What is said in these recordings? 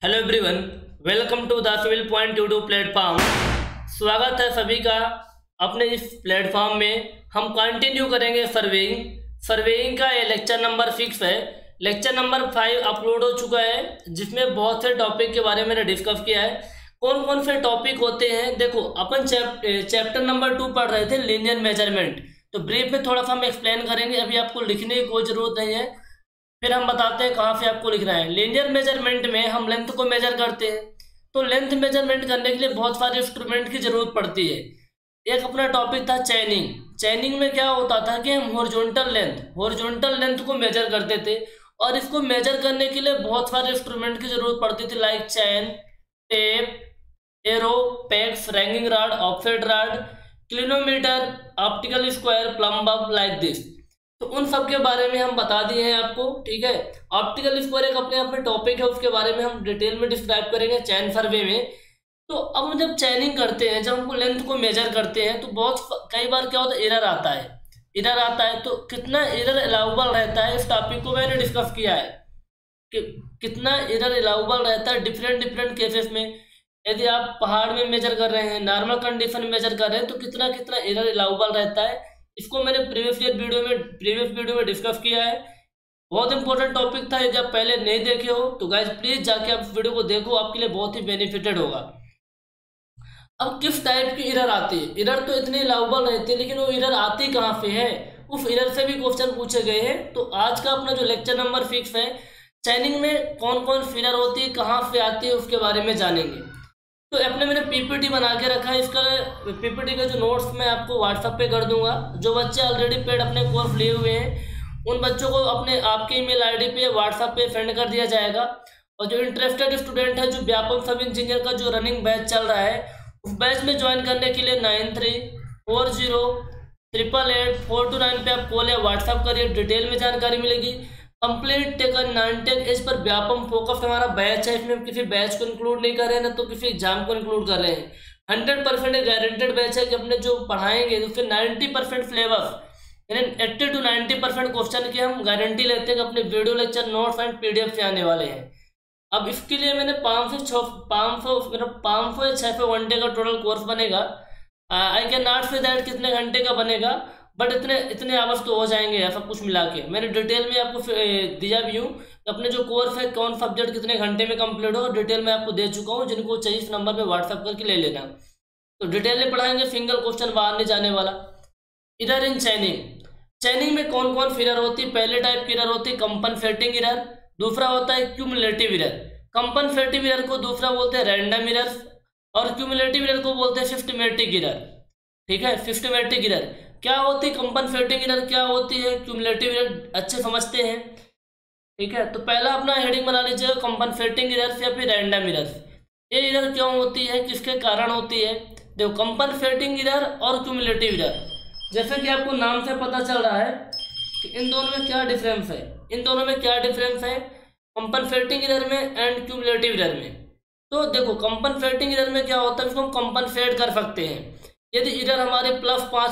Hello everyone, welcome to the civil point YouTube platform. स्वागत है सभी का अपने इस प्लेटफॉर्म में। हम कंटिन्यू करेंगे सर्वेइंग का ये लेक्चर नंबर 6 है। लेक्चर नंबर 5 अपलोड हो चुका है, जिसमें बहुत से टॉपिक के बारे में मैंने डिस्कस किया है। कौन कौन से टॉपिक होते हैं, देखो अपन चैप्टर नंबर 2 पढ़ रहे थे, लीनियर मेजरमेंट। तो ब्रीफ में थोड़ा सा हम एक्सप्लेन करेंगे, अभी आपको लिखने की कोई ज़रूरत नहीं है। फिर हम बताते हैं कहाँ से आपको लिखना है। लीनियर मेजरमेंट में हम लेंथ को मेजर करते हैं, तो लेंथ मेजरमेंट करने के लिए बहुत सारे इंस्ट्रूमेंट की जरूरत पड़ती है। एक अपना टॉपिक था चैनिंग में क्या होता था कि हम हॉरिजॉन्टल लेंथ को मेजर करते थे, और इसको मेजर करने के लिए बहुत सारे इंस्ट्रूमेंट की जरूरत पड़ती थी, like chain, tape, arrow, PECS, ragging rod, offset rod, clinometer, optical square, plum bulb, like this. तो उन सब के बारे में हम बता दिए हैं आपको, ठीक है। ऑप्टिकल स्क्वायर एक अपने आप में टॉपिक है, उसके बारे में हम डिटेल में डिस्क्राइब करेंगे चैन सर्वे में। तो अब हम जब चैनिंग करते हैं, जब हमको लेंथ को मेजर करते हैं, तो बहुत कई बार क्या होता है, एरर आता है। तो कितना एरर अलाउबल रहता है, इस टॉपिक को मैंने डिस्कस किया है कि कितना एरर अलाउबल रहता है डिफरेंट केसेस में। यदि आप पहाड़ में मेजर कर रहे हैं, नॉर्मल कंडीशन में मेजर कर रहे हैं, तो कितना एरर अलाउबल रहता है, इसको मैंने प्रीवियस वीडियो में डिस्कस किया है। बहुत इंपॉर्टेंट टॉपिक था। यदि आप पहले नहीं देखे हो तो गाइज प्लीज जाके आप वीडियो को देखो, आपके लिए बहुत ही बेनिफिटेड होगा। अब किस टाइप की एरर आती है, एरर तो इतने अलाउबल रहती है, लेकिन वो एरर आती कहाँ से है, उस एरर से भी क्वेश्चन पूछे गए हैं। तो आज का अपना जो लेक्चर नंबर 6 है, चैनिंग में कौन कौन सी एरर होती है, कहाँ से आती है, उसके बारे में जानेंगे। तो अपने मैंने पीपीटी बना के रखा है, इसका पीपीटी का जो नोट्स मैं आपको व्हाट्सएप पे कर दूंगा। जो बच्चे ऑलरेडी पेड अपने कोर्स लिए हुए हैं, उन बच्चों को अपने आपके ईमेल आईडी पे व्हाट्सएप पे सेंड कर दिया जाएगा। और जो इंटरेस्टेड स्टूडेंट है, जो व्यापक सब इंजीनियर का जो रनिंग बैच चल रहा है, उस बैच में ज्वाइन करने के लिए 9340888429 पे आप कॉल या व्हाट्सएप करिए, डिटेल में जानकारी मिलेगी। Complete taken non-take as per Vyapam focus हमारा बैच है, इसमें हम किसी बैच को इंक्लूड नहीं कर रहे हैं, ना तो किसी एग्जाम को इंक्लूड कर रहे हैं। 100% गारंटेड बैच है कि अपने जो पढ़ाएंगे उसके 90% सिलेबस, यानी 80 to 90% क्वेश्चन की हम गारंटी लेते हैं कि अपने video lecture notes and PDF से आने वाले हैं। अब इसके लिए मैंने 500 या 600 घंटे का टोटल कोर्स बनेगा। आई कैन नॉट से दैट कितने घंटे का बनेगा, बट इतने आवर्स तो हो जाएंगे ऐसा कुछ मिला के। मैंने डिटेल में आपको दिया भी हूँ, अपने जो कोर्स है कौन सब्जेक्ट कितने घंटे में कंप्लीट हो, डिटेल में आपको दे चुका हूँ। जिनको चाहिए इस नंबर पे व्हाट्सएप करके ले लेना। तो डिटेल में पढ़ाएंगे, सिंगल क्वेश्चन बाहर नहीं जाने वाला। एरर इन चैनिंग में कौन कौन सी एरर होती है। पहले टाइप की एरर होती है कंपनसेटिंग एरर, दूसरा होता है क्यूमुलेटिव एरर। कंपनसेटिव एरर को दूसरा बोलते हैं रैंडम एरर, और क्यूमुलेटिव एरर को बोलते हैं सिस्टमैटिक एरर, ठीक है। सिस्टमैटिक एरर क्या होती है, कंपनसेटिंग एरर क्या होती है, क्यूमुलेटिव एरर अच्छे समझते हैं, ठीक है। तो पहला अपना हेडिंग बना लीजिएगा, कंपनसेटिंग एरर या फिर रैंडम एरर। ये एरर क्यों होती है, किसके कारण होती है। देखो, कंपनसेटिंग एरर और क्यूमुलेटिव एरर, जैसे कि आपको नाम से पता चल रहा है कि इन दोनों में क्या डिफरेंस है, कंपनसेटिंग एरर में एंड क्यूमुलेटिव एरर में। तो देखो, कंपनसेटिंग एरर में क्या होता है, इसको हम कंपनसेट कर सकते हैं। यदि एरर हमारे प्लस 5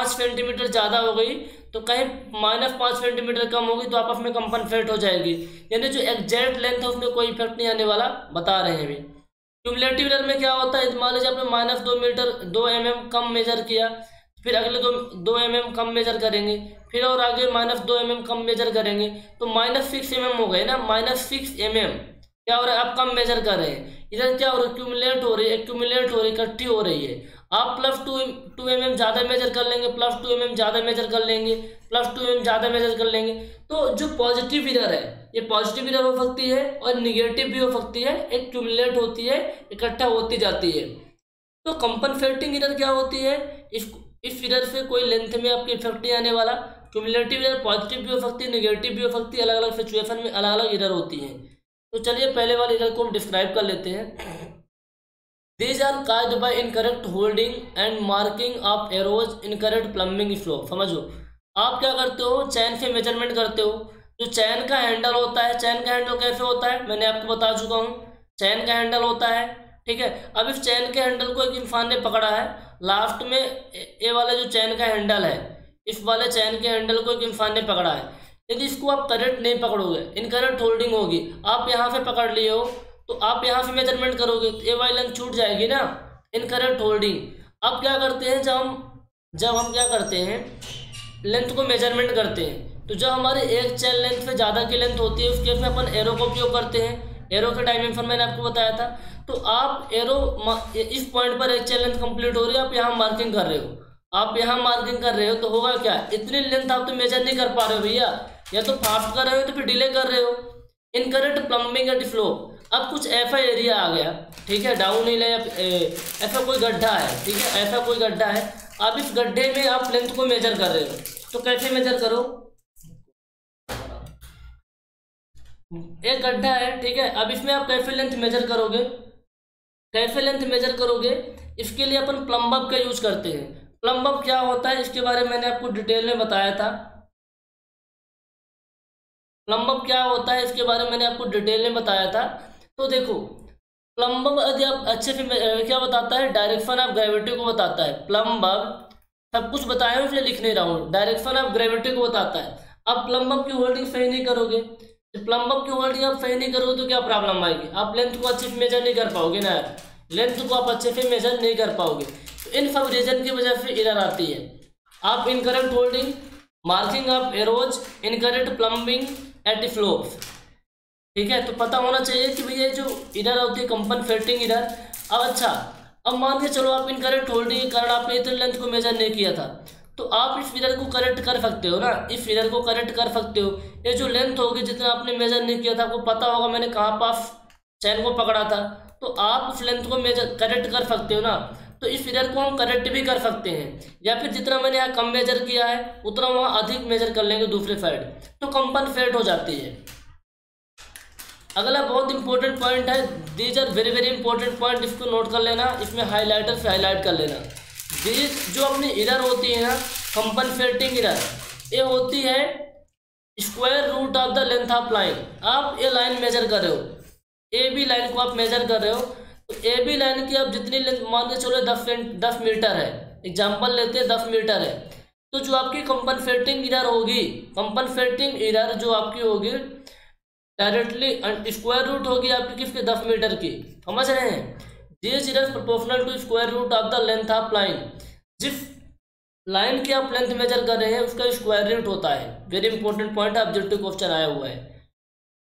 सेंटीमीटर ज़्यादा हो गई, तो कहीं -5 सेंटीमीटर कम होगी, तो आपस में कंपनसेट हो जाएगी, यानी जो एग्जैक्ट लेंथ है उसमें कोई इफेक्ट नहीं आने वाला, बता रहे हैं अभी। क्यूमुलेटिव एरर में क्या होता है, मान लीजिए आपने -2 mm कम मेजर किया, फिर अगले 2 mm कम मेजर करेंगे, फिर और आगे -2 mm कम मेजर करेंगे, तो -6 mm हो गए ना। -6 mm क्या हो रहा है, आप कम मेजर कर रहे हैं। इधर क्या हो रहा है, एक्यूमुलेट हो रही है, इकट्ठी हो रही है। आप +2 mm ज़्यादा मेजर कर लेंगे, +2 mm ज़्यादा मेजर कर लेंगे, +2 mm ज़्यादा मेजर कर लेंगे। तो जो पॉजिटिव एरर है, ये पॉजिटिव एरर हो सकती है और निगेटिव भी हो सकती है, एक्यूमुलेट होती है, इकट्ठा होती जाती है। तो कंपनसेटिंग एरर क्या होती है, इस एरर से कोई लेंथ में आपके इफेक्ट नहीं आने वाला। क्यूमुलेटिव एरर पॉजिटिव भी हो सकती है, निगेटिव भी हो सकती है, अलग अलग सिचुएशन में अलग अलग एरर होती है। तो चलिए पहले वाले एरर को हम डिस्क्राइब कर लेते हैं। These are caused by incorrect holding and marking of arrows, incorrect plumbing slope। समझो, आप क्या करते हो, चैन से मेजरमेंट करते हो। जो चैन का हैंडल होता है, चैन का हैंडल कैसे होता है मैंने आपको बता चुका हूँ। चैन का हैंडल होता है, ठीक है। अब इस चैन के हैंडल को एक इंसान ने पकड़ा है, लास्ट में ये वाला जो चैन का हैंडल है, इस वाले चैन के हैंडल को एक इंसान ने पकड़ा है। यदि इसको आप करेक्ट नहीं पकड़ोगे, इनकरेक्ट होल्डिंग होगी, आप यहाँ पे पकड़ लिए हो तो आप यहाँ से मेजरमेंट करोगे तो ए वाई लेंथ छूट जाएगी ना, इनकरेक्ट होल्डिंग। अब क्या करते हैं, जब हम क्या करते हैं, लेंथ को मेजरमेंट करते हैं, तो जब हमारे एक चेन लेंथ से ज़्यादा की लेंथ होती है उस केस में अपन एरो का उपयोग करते हैं। एरो के डायमेंशन मैंने आपको बताया था। तो आप एरो इस पॉइंट पर एक चेन लेंथ कंप्लीट हो रही है, आप यहाँ मार्किंग कर रहे हो, आप यहाँ मार्किंग कर रहे हो, तो होगा क्या, इतनी लेंथ आप तो मेजर नहीं कर पा रहे हो भैया, या तो फास्ट कर रहे हो तो फिर डिले कर रहे हो। Incorrect plumbing at flow. अब कुछ ऐसा एरिया आ गया, ठीक है, डाउन हिल है, ऐसा कोई गड्ढा है, ठीक है, ऐसा कोई गड्ढा है। अब इस गड्ढे में आप लेंथ को मेजर कर रहे हो, तो कैसे मेजर करो, एक गड्ढा है, ठीक है, अब इसमें आप कैसे लेंथ मेजर करोगे, कैसे लेंथ मेजर करोगे, इसके लिए अपन प्लम्ब अप का यूज करते हैं। प्लम्ब अप क्या होता है इसके बारे में मैंने आपको डिटेल में बताया था। प्लम्ब अप क्या होता है इसके बारे में मैंने आपको डिटेल में बताया था। तो देखो, प्लम्ब अप यदि आप अच्छे से क्या बताता है, डायरेक्शन ऑफ ग्रेविटी को बताता है। प्लम्ब अप सब कुछ बताया हूँ इसलिए लिख नहीं रहा हूँ, डायरेक्शन ऑफ ग्रेविटी को बताता है। अब प्लम्ब अप की होल्डिंग सही नहीं करोगे, प्लम्ब अप की होल्डिंग आप सही नहीं करोगे तो क्या प्रॉब्लम आएगी, आप लेंथ को अच्छे से मेजर नहीं कर पाओगे ना, लेंथ को आप अच्छे से मेजर नहीं कर पाओगे। तो इन सब रीजन की वजह से एरर आती है। आप incorrect holding, marking of arrows, incorrect plumbing at slopes, ठीक है, तो पता होना चाहिए कि भैया जो एरर होती है कंपनसेटिंग एरर। अब अच्छा, अब मान के चलो आप इनकरेक्ट होल्डिंग के कारण आपने इतने लेंथ को मेजर नहीं किया था, तो आप इस फिगर को करेक्ट कर सकते हो ना, इस फिगर को करेक्ट कर सकते हो। ये जो लेंथ होगी जितना आपने मेजर नहीं किया था, आपको पता होगा मैंने कहाँ पास चैन को पकड़ा था, तो आप उस लेंथ को मेजर करेक्ट कर सकते हो ना। तो इस फिगर को हम करेक्ट भी कर सकते हैं, या फिर जितना मैंने यहाँ कम मेजर किया है उतना वहाँ अधिक मेजर कर लेंगे दूसरे साइड, तो कंपनसेट हो जाती है। अगला बहुत इंपॉर्टेंट पॉइंट है, these are very very important point, इसको नोट कर लेना, इसमें हाईलाइटर से हाईलाइट कर लेना। दीज जो अपनी एरर होती है ना, कंपनसेटिंग एरर, ये होती है square root of the length of line. आप ये लाइन मेजर कर रहे हो, ए बी लाइन को आप मेजर कर रहे हो, तो ए बी लाइन की आप जितनी लेंथ मान के चलो 10 मीटर है, एग्जाम्पल लेते हैं 10 मीटर है, तो जो आपकी कंपनसेटिंग एरर होगी, कंपनसेटिंग एरर जो आपकी होगी डायरेक्टली स्क्वायर रूट होगी आपकी किसके, 10 मीटर की, समझ रहे हैं। This error proportional to square root of the length of line. जिस लाइन की आप लेंथ मेजर कर रहे हैं उसका स्क्वायर रूट होता है। Very important point, objective question आया हुआ है।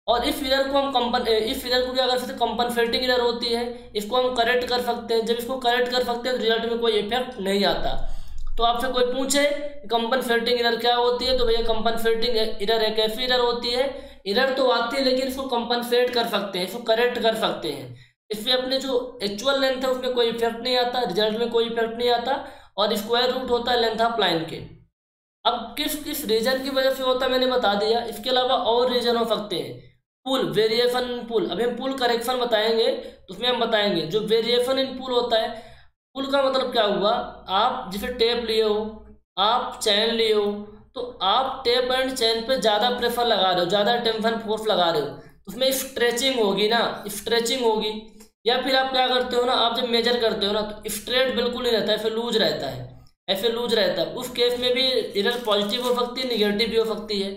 और इस फिगर को हम इस फिगर को क्या कर सकते हैं, कंपनसेटिंग एरर होती है, इसको हम करेक्ट कर सकते हैं। जब इसको करेक्ट कर सकते हैं तो रिजल्ट में कोई इफेक्ट नहीं आता। तो आपसे कोई पूछे कंपनसेटिंग एरर क्या होती है, तो भैया कंपनसेटिंग एरर एक ऐसी एरर होती है, एरर तो आती है लेकिन इसको कंपनसेट कर सकते हैं, इसको करेक्ट कर सकते हैं। इसमें अपने जो एक्चुअल लेंथ है उसमें कोई इफेक्ट नहीं आता, रिजल्ट में कोई इफेक्ट नहीं आता, और स्क्वायर रूट होता है लेंथ ऑफ लाइन के। अब किस किस रीजन की वजह से होता है मैंने बता दिया, इसके अलावा और रीजन हो सकते हैं। पुल, वेरिएशन पुल, अभी हम पुल करेक्शन बताएंगे तो उसमें हम बताएंगे जो वेरिएशन इन पुल होता है। पुल का मतलब क्या हुआ, आप जैसे टेप लिए हो, आप चैन लिए हो, तो आप टेप एंड चैन पे ज़्यादा प्रेशर लगा रहे हो, ज़्यादा टेंशन फोर्स लगा रहे हो, तो उसमें स्ट्रेचिंग होगी ना, स्ट्रेचिंग होगी। या फिर आप क्या करते हो ना, आप जब मेजर करते हो ना तो स्ट्रेट बिल्कुल नहीं रहता है, फिर लूज रहता है, ऐसे लूज रहता है। उस केस में भी एरर पॉजिटिव हो सकती है, निगेटिव भी हो सकती है,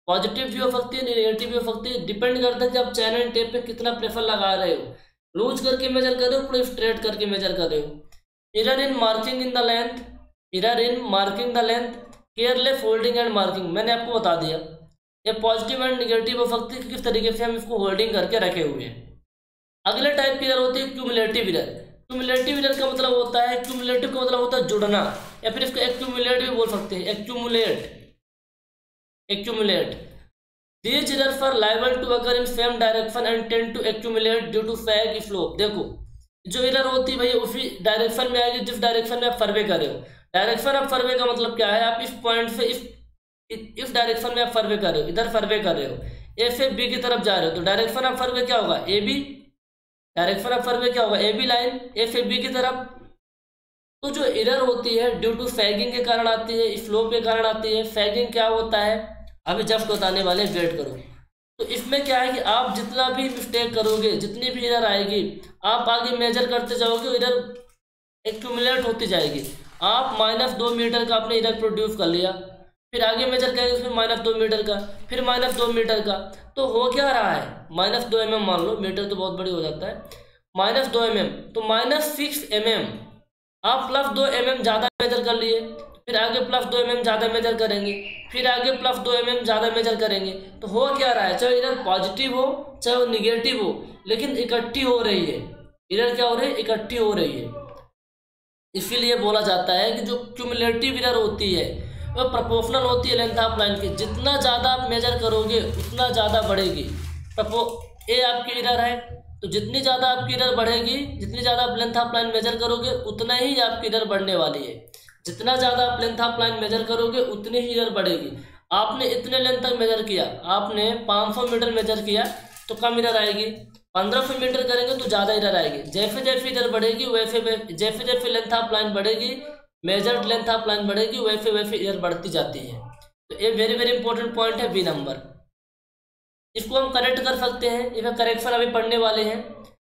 पॉजिटिव भी हो सकती है, नेगेटिव भी हो सकती है, डिपेंड करता है कि आप चैन एंड टेप पे कितना प्रेशर लगा रहे हो, लूज करके मेजर कर रहे हो, पूरे स्ट्रेट करके मेजर कर रहे हो। Error in marking in the length, error in marking the length, careless holding and marking, मैंने आपको बता दिया। ये पॉजिटिव एंड निगेटिव हो सकती है कि किस तरीके से हम इसको होल्डिंग करके रखे हुए हैं। अगले टाइप की एरर होती है क्यूमुलेटिव एरर। क्यूमुलेटिव एरर का मतलब होता है, क्यूमुलेटिव का मतलब होता है जुड़ना, या फिर इसको एक्यूमुलेट भी बोल सकते हैं, accumulate, accumulate. These errors are liable to occur in same direction and tend to accumulate due to sag slope। देखो जो एरर होती है भैया उसी डायरेक्शन में आएगी जिस डायरेक्शन में आप सर्वे कर रहे हो। डायरेक्शन ऑफ सर्वे का मतलब क्या है, आप इस पॉइंट से इस डायरेक्शन में आप सर्वे कर रहे हो, इधर सर्वे कर रहे हो, ए से बी की तरफ जा रहे हो, तो डायरेक्शन ऑफ सर्वे क्या होगा, A B. Direction of survey क्या होगा, ए बी लाइन, ए से बी की तरफ। तो जो एरर होती है ड्यू टू सैगिंग के कारण आती है, स्लोप के कारण आती है। सैगिंग क्या होता है अभी जस्ट बताने वाले, वेट करो। तो इसमें क्या है कि आप जितना भी मिस्टेक करोगे, जितनी भी एरर आएगी, आप आगे मेजर करते जाओगे, एरर एक्यूमुलेट होती जाएगी। आप -2 मीटर का आपने एरर प्रोड्यूस कर लिया, फिर आगे मेजर करेंगे उसमें -2 मीटर का, फिर -2 मीटर का। तो हो क्या रहा है, -2 mm मान लो, मीटर तो बहुत बड़ी हो जाता है, -2 mm, तो -6 mm। आप +2 mm ज़्यादा मेजर कर लिए, फिर आगे +2 mm ज़्यादा मेजर करेंगे, फिर आगे +2 mm ज़्यादा मेजर करेंगे। तो हो क्या रहा है, चाहे इधर पॉजिटिव हो चाहे वो निगेटिव हो, लेकिन इकट्ठी हो रही है। इधर क्या हो रही है, इकट्ठी हो रही है। इसीलिए बोला जाता है कि जो क्यूमुलेटिव एरर होती है वो प्रोपोर्शनल होती है लेंथ ऑफ लाइन की। जितना ज़्यादा आप मेजर करोगे उतना ज़्यादा बढ़ेगी। ये आपकी एरर है, तो जितनी ज़्यादा आपकी एरर बढ़ेगी, जितनी ज़्यादा आप लेंथ ऑफ लाइन मेजर करोगे उतना ही आपकी एरर बढ़ने वाली है। जितना ज़्यादा आप लेंथ ऑफ लाइन मेजर करोगे उतनी ही एरर बढ़ेगी। आपने इतने लेंथ तक मेजर किया, आपने 500 मीटर मेजर किया तो कम एरर आएगी, 1500 मीटर करेंगे तो ज़्यादा एरर आएगी। जैसे जैसे एरर बढ़ेगी वैसे जैसे जैसे लेंथ ऑफ लाइन बढ़ेगी, मेजर्ड लेंथ ऑफ लाइन बढ़ेगी, वैसे वैसे एरर बढ़ती जाती है। तो ये वेरी वेरी इंपॉर्टेंट पॉइंट है बी नंबर। इसको हम करेक्ट कर सकते हैं, इसका करेक्शन अभी पढ़ने वाले हैं।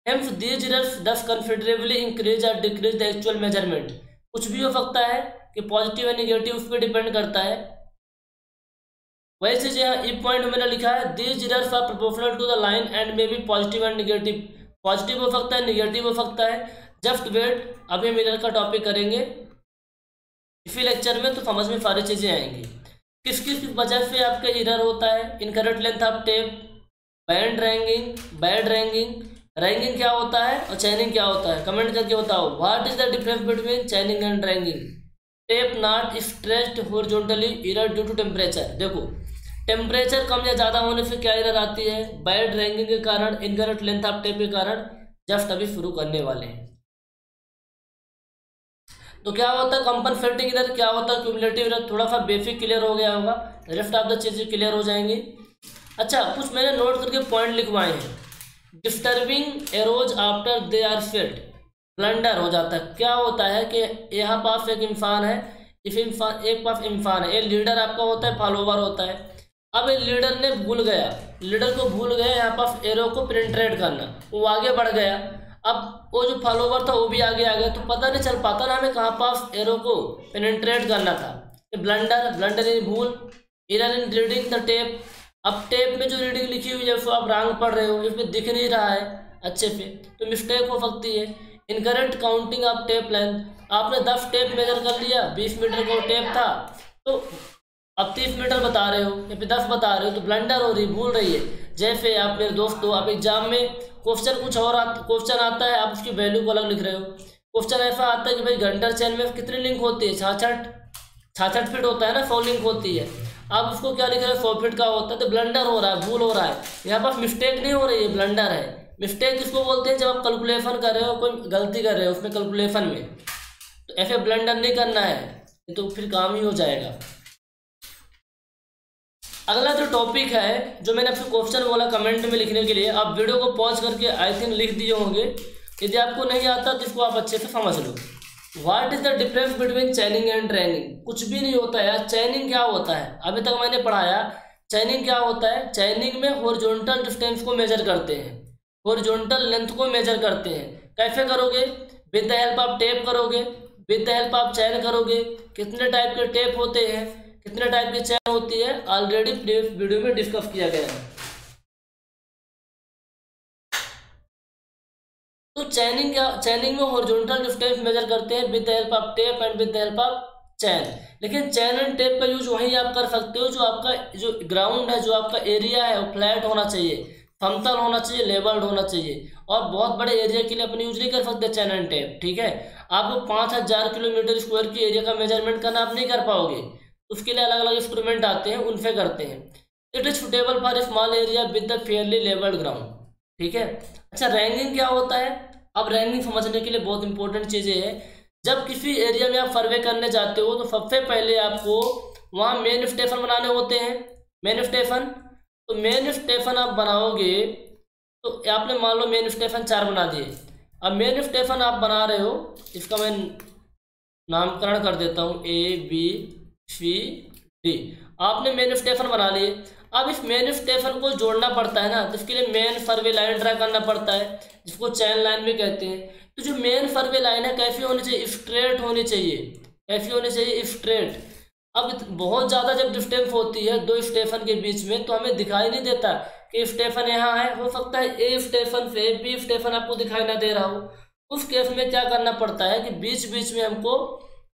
Hence these errors does considerably increase और डिक्रीज द एक्चुअल मेजरमेंट। कुछ भी हो सकता है कि पॉजिटिव या निगेटिव, उस पर डिपेंड करता है। वैसे जो है ई पॉइंट मैंने लिखा है, these errors are proportional to the line and may be positive and negative. Positive हो सकता है, निगेटिव हो सकता है। जस्ट वेट, अभी हम एरर का टॉपिक करेंगे इसी लेक्चर में, तो समझ में सारी चीज़ें आएंगी। किस किस वजह से आपका एरर होता है। Incorrect length of tape, band ragging, bad ragging. Ragging क्या होता है और चैनिंग क्या होता है, कमेंट करके बताओ। What is the difference between chaining and ranging. Tape not stretched horizontally, error due to temperature. देखो टेम्परेचर कम या ज़्यादा होने से क्या एरर आती है, बैड रैंगिंग के कारण, इनकरेक्ट लेंथ ऑफ टेप के कारण। जस्ट अभी शुरू करने वाले हैं। तो क्या होता है कंपनसेटिंग एरर, क्या होता है क्यूमुलेटिव एरर। थोड़ा सा बेसिक क्लियर हो गया होगा, रेस्ट ऑफ द चीज़ें क्लियर हो जाएंगी। अच्छा, कुछ मैंने नोट करके पॉइंट लिखवाए हैं। Disturbing arrows after they are set, blunder हो जाता है। क्या होता है कि यहाँ पास एक इंसान है, इस इंसान एक पास इंसान है, ये लीडर आपका होता है, फॉलोवर होता है। अब ये लीडर ने भूल गया, लीडर को भूल गया यहाँ पास एरो को पेनिट्रेट करना, वो आगे बढ़ गया। अब वो जो फॉलोवर था वो भी आगे आ गया, तो पता नहीं चल पाता ना हमें कहाँ पास एरो को पेनिट्रेट करना था। ब्लंडर, ब्लंडर इन भूल, error in reading the tape. अब टेप में जो रीडिंग लिखी हुई है उसको आप रॉन्ग पढ़ रहे हो, इसमें दिख नहीं रहा है अच्छे से, तो मिस्टेक हो सकती है। Incorrect counting of tape length, आपने 10 टेप मेजर कर लिया, 20 मीटर का टेप था, तो अब 30 मीटर बता रहे हो या फिर 10 बता रहे हो, तो ब्लंडर हो रही, भूल रही है। जैसे आप मेरे दोस्तों, आप एग्जाम में क्वेश्चन कुछ और क्वेश्चन आता है, आप उसकी वैल्यू को अलग लिख रहे हो। क्वेश्चन ऐसा आता है कि भाई घंटा चैन में कितनी लिंक होती है, 66 फीट होता है ना, 100 लिंक होती है। आप उसको क्या लिख रहे हो, 100 फीट का होता है, तो ब्लंडर हो रहा है, भूल हो रहा है। यहाँ पर मिस्टेक नहीं हो रही है, ब्लंडर है। मिस्टेक किसको बोलते हैं, जब आप कैलकुलेशन कर रहे हो, कोई गलती कर रहे हो उसमें कैलकुलेशन में, तो ऐसे ब्लंडर नहीं करना है, तो फिर काम ही हो जाएगा। अगला जो टॉपिक है, जो मैंने आपसे क्वेश्चन बोला कमेंट में लिखने के लिए, आप वीडियो को पॉज करके आई थिंक लिख दिए होंगे। यदि आपको नहीं आता तो इसको आप अच्छे से समझ लो। What is the difference between chaining and ranging. कुछ भी नहीं होता है यार। चैनिंग क्या होता है, अभी तक मैंने पढ़ाया। चैनिंग क्या होता है, चैनिंग में हॉरिजॉन्टल डिस्टेंस को मेजर करते हैं, हॉरिजॉन्टल लेंथ को मेजर करते हैं। कैसे करोगे, with the help of tape करोगे, विद द हेल्प ऑफ चैन करोगे। कितने टाइप के टेप होते हैं, कितने टाइप की चैन होती है, ऑलरेडी प्रीवियस वीडियो में डिस्कस किया गया है। तो चैनिंग क्या, चैनिंग में हॉरिजॉन्टल डिस्टेंस मेजर करते हैं with the help of tape and with the help of chain. लेकिन चैन एंड टेप का यूज वहीं आप कर सकते हो जो आपका जो ग्राउंड है, जो आपका एरिया है वो फ्लैट होना चाहिए, समतल होना चाहिए, लेवल्ड होना चाहिए। और बहुत बड़े एरिया के लिए अपन यूज नहीं कर सकते चैन एंड टेप, ठीक है। आपको 5000 किलोमीटर स्क्वायर की एरिया का मेजरमेंट करना आप नहीं कर पाओगे, उसके लिए अलग अलग इंस्ट्रूमेंट आते हैं, उनसे करते हैं। It is suitable for a small area with the fairly levelled ground, ठीक है। अच्छा, रैंकिंग क्या होता है। अब रैंकिंग समझने के लिए बहुत इंपॉर्टेंट चीज़ें हैं। जब किसी एरिया में आप सर्वे करने जाते हो तो सबसे पहले आपको वहाँ मेन स्टेशन बनाने होते हैं, मेन स्टेशन। तो मेन स्टेशन आप बनाओगे तो आपने मान लो मेन स्टेशन 4 बना दिए। अब मेन स्टेशन आप बना रहे हो, इसका मैं नामकरण कर देता हूँ ABCD। आपने मेन स्टेशन बना लिए। अब इस मेन स्टेशन को जोड़ना पड़ता है ना, तो इसके लिए मेन सर्वे लाइन ड्रा करना पड़ता है, जिसको चैन लाइन भी कहते हैं। तो जो मेन सर्वे लाइन है कैसी होनी चाहिए, स्ट्रेट होनी चाहिए। कैसी होनी चाहिए, स्ट्रेट। अब बहुत ज़्यादा जब डिस्टेंस होती है दो स्टेशन के बीच में तो हमें दिखाई नहीं देता कि स्टेशन यहाँ है, हो सकता है ए स्टेशन से बी स्टेशन आपको दिखाई ना दे रहा हो। उस केस में क्या करना पड़ता है कि बीच बीच में हमको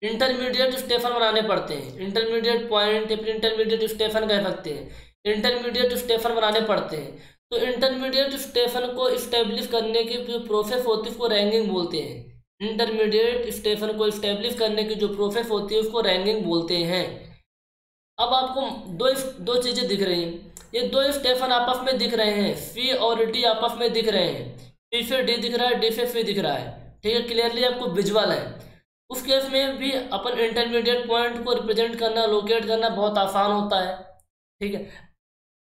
इंटरमीडिएट स्टेशन बनाने पड़ते हैं, इंटरमीडिएट पॉइंट या फिर इंटरमीडिएट स्टेशन कह सकते हैं, इंटरमीडिएट स्टेशन बनाने पड़ते हैं। तो इंटरमीडिएट स्टेशन को इस्टेब्लिश करने की जो प्रोसेस होती है उसको रैंकिंग बोलते हैं। इंटरमीडिएट स्टेशन को इस्टेब्लिश करने की जो प्रोसेस होती है उसको रैंकिंग बोलते हैं। अब आपको दो चीज़ें दिख रही हैं, ये दो स्टेशन आपस में दिख रहे हैं, सी और डी आपस में दिख रहे हैं, सी से डी दिख रहा है, डी से सी दिख रहा है, ठीक है, क्लियरली आपको विजुअल है। उस केस में भी अपन इंटरमीडिएट पॉइंट को रिप्रेजेंट करना, लोकेट करना बहुत आसान होता है, ठीक है।